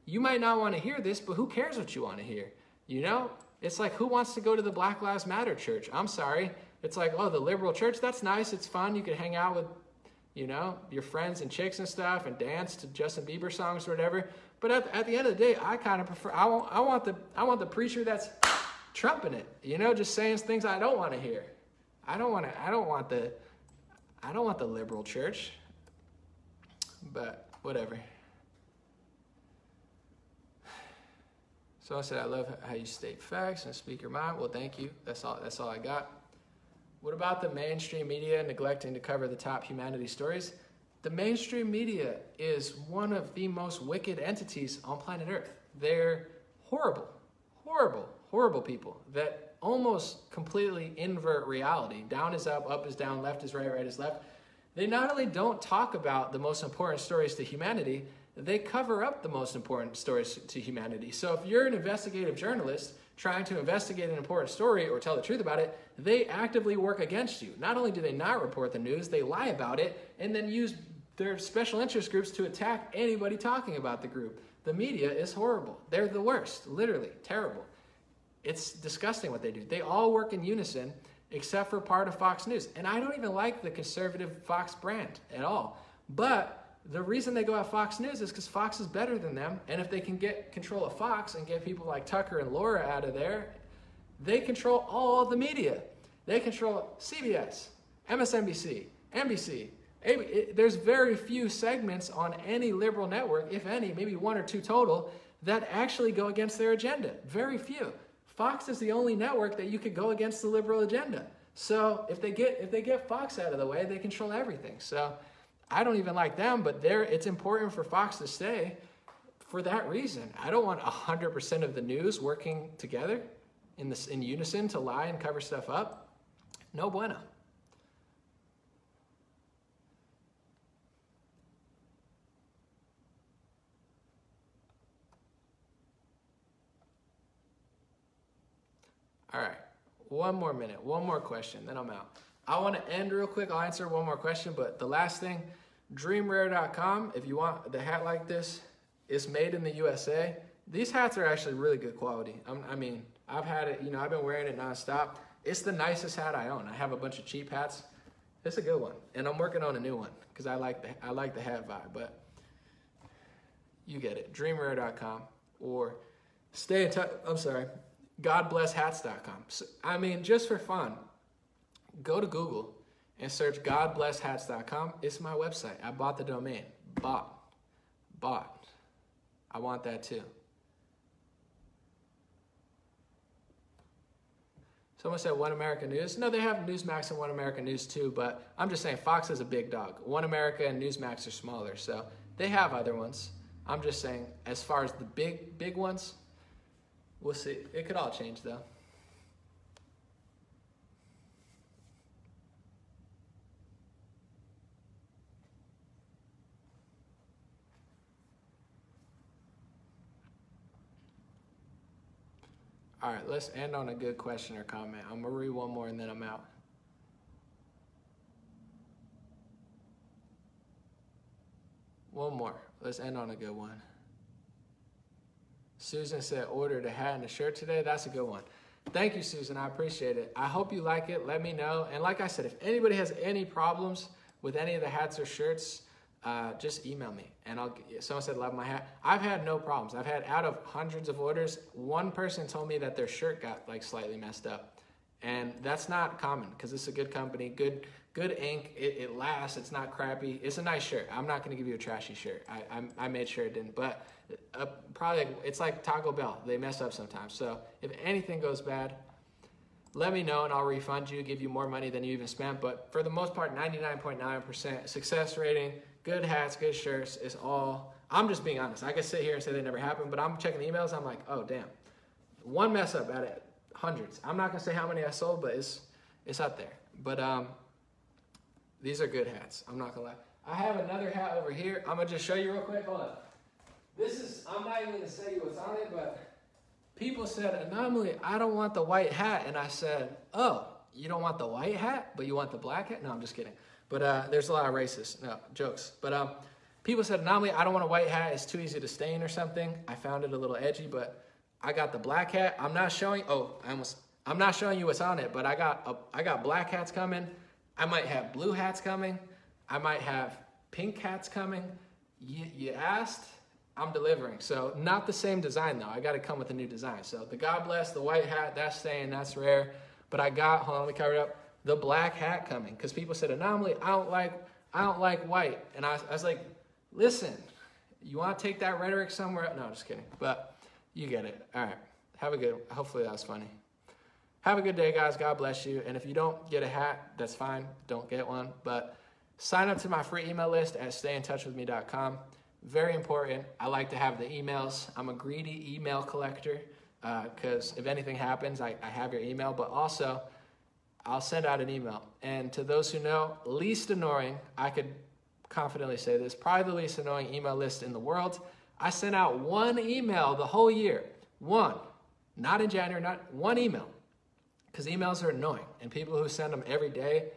you might not want to hear this, but who cares what you want to hear? You know, it's like, who wants to go to the Black Lives Matter church? I'm sorry. It's like, oh, the liberal church, that's nice. It's fun. You could hang out with, you know, your friends and chicks and stuff and dance to Justin Bieber songs or whatever. But at the end of the day, I kind of prefer, I want the preacher that's trumping it, you know, just saying things I don't want to hear. I don't want the liberal church, but whatever. Someone said, I love how you state facts and speak your mind. Well, thank you. That's all I got. What about the mainstream media neglecting to cover the top humanity stories? The mainstream media is one of the most wicked entities on planet Earth. They're horrible, horrible, horrible people that almost completely invert reality. Down is up is down, left is right, right is left. They not only don't talk about the most important stories to humanity, they cover up the most important stories to humanity. So if you're an investigative journalist trying to investigate an important story or tell the truth about it, they actively work against you. Not only do they not report the news, they lie about it and then use their special interest groups to attack anybody talking about the group. The media is horrible. They're the worst, literally, terrible. It's disgusting what they do. They all work in unison except for part of Fox News. And I don't even like the conservative Fox brand at all. But the reason they go at Fox News is because Fox is better than them. And if they can get control of Fox and get people like Tucker and Laura out of there, they control all the media. They control CBS, MSNBC, NBC. There's very few segments on any liberal network, if any, maybe one or two total, that actually go against their agenda. Very few. Fox is the only network that you could go against the liberal agenda. So if they get Fox out of the way, they control everything. So I don't even like them, but it's important for Fox to stay for that reason. I don't want 100% of the news working together in unison to lie and cover stuff up. No bueno. All right, one more minute, one more question, then I'm out. I want to end real quick. I'll answer one more question, but the last thing, dreamrare.com, if you want the hat like this, it's made in the USA. These hats are actually really good quality. I mean, I've had it, you know, I've been wearing it nonstop. It's the nicest hat I own. I have a bunch of cheap hats. It's a good one, and I'm working on a new one because I like the hat vibe, but you get it, dreamrare.com, or stay in touch, I'm sorry, godblesshats.com. So, I mean, just for fun, go to Google and search godblesshats.com. It's my website. I bought the domain. Bought. I want that too. Someone said One America News. No, they have Newsmax and One America News too, but I'm just saying Fox is a big dog. One America and Newsmax are smaller, so they have other ones. I'm just saying, as far as the big ones, we'll see. It could all change, though. All right, let's end on a good question or comment. I'm going to read one more and then I'm out. One more. Let's end on a good one. Susan said, ordered a hat and a shirt today. That's a good one. Thank you, Susan. I appreciate it. I hope you like it. Let me know. And like I said, if anybody has any problems with any of the hats or shirts, just email me. And someone said, love my hat. I've had no problems. I've had, out of hundreds of orders, one person told me that their shirt got like slightly messed up. And that's not common because it's a good company, good ink. It lasts. It's not crappy. It's a nice shirt. I'm not going to give you a trashy shirt. I made sure it didn't. But probably it's like Taco Bell. They mess up sometimes. So if anything goes bad, let me know and I'll refund you, give you more money than you even spent. But for the most part, 99.9% success rating, good hats, good shirts is all. I'm just being honest. I could sit here and say they never happened, but I'm checking emails. I'm like, oh, damn. One mess up out of hundreds. I'm not going to say how many I sold, but it's up there. But these are good hats. I'm not going to lie. I have another hat over here. I'm going to just show you real quick. Hold on. This is, I'm not even going to say what's on it, but people said, Anomaly, I don't want the white hat. And I said, oh, you don't want the white hat, but you want the black hat? No, I'm just kidding. But there's a lot of racist jokes. But people said, Anomaly, I don't want a white hat. It's too easy to stain or something. I found it a little edgy, but I got the black hat. I'm not showing, I'm not showing you what's on it, but I got black hats coming. I might have blue hats coming. I might have pink hats coming. You asked, I'm delivering. So not the same design though. I got to come with a new design. So the God bless, the white hat, that's staying, that's rare. But I got, hold on, let me cover it up, the black hat coming. Because people said, Anomaly, I don't like white. And I was like, listen, you want to take that rhetoric somewhere? No, just kidding. But you get it. All right. Have a good, hopefully that was funny. Have a good day, guys. God bless you. And if you don't get a hat, that's fine. Don't get one. But sign up to my free email list at stayintouchwithme.com. Very important. I like to have the emails. I'm a greedy email collector because if anything happens, I have your email. But also, I'll send out an email. And to those who know, least annoying, I could confidently say this, probably the least annoying email list in the world. I sent out one email the whole year. One. Not in January, not one email. Because emails are annoying. And people who send them every day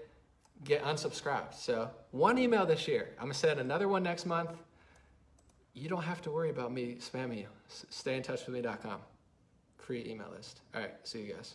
get unsubscribed. So one email this year. I'm going to send another one next month. You don't have to worry about me spamming you. Stayintouchwithme.com. Free email list. All right. See you guys.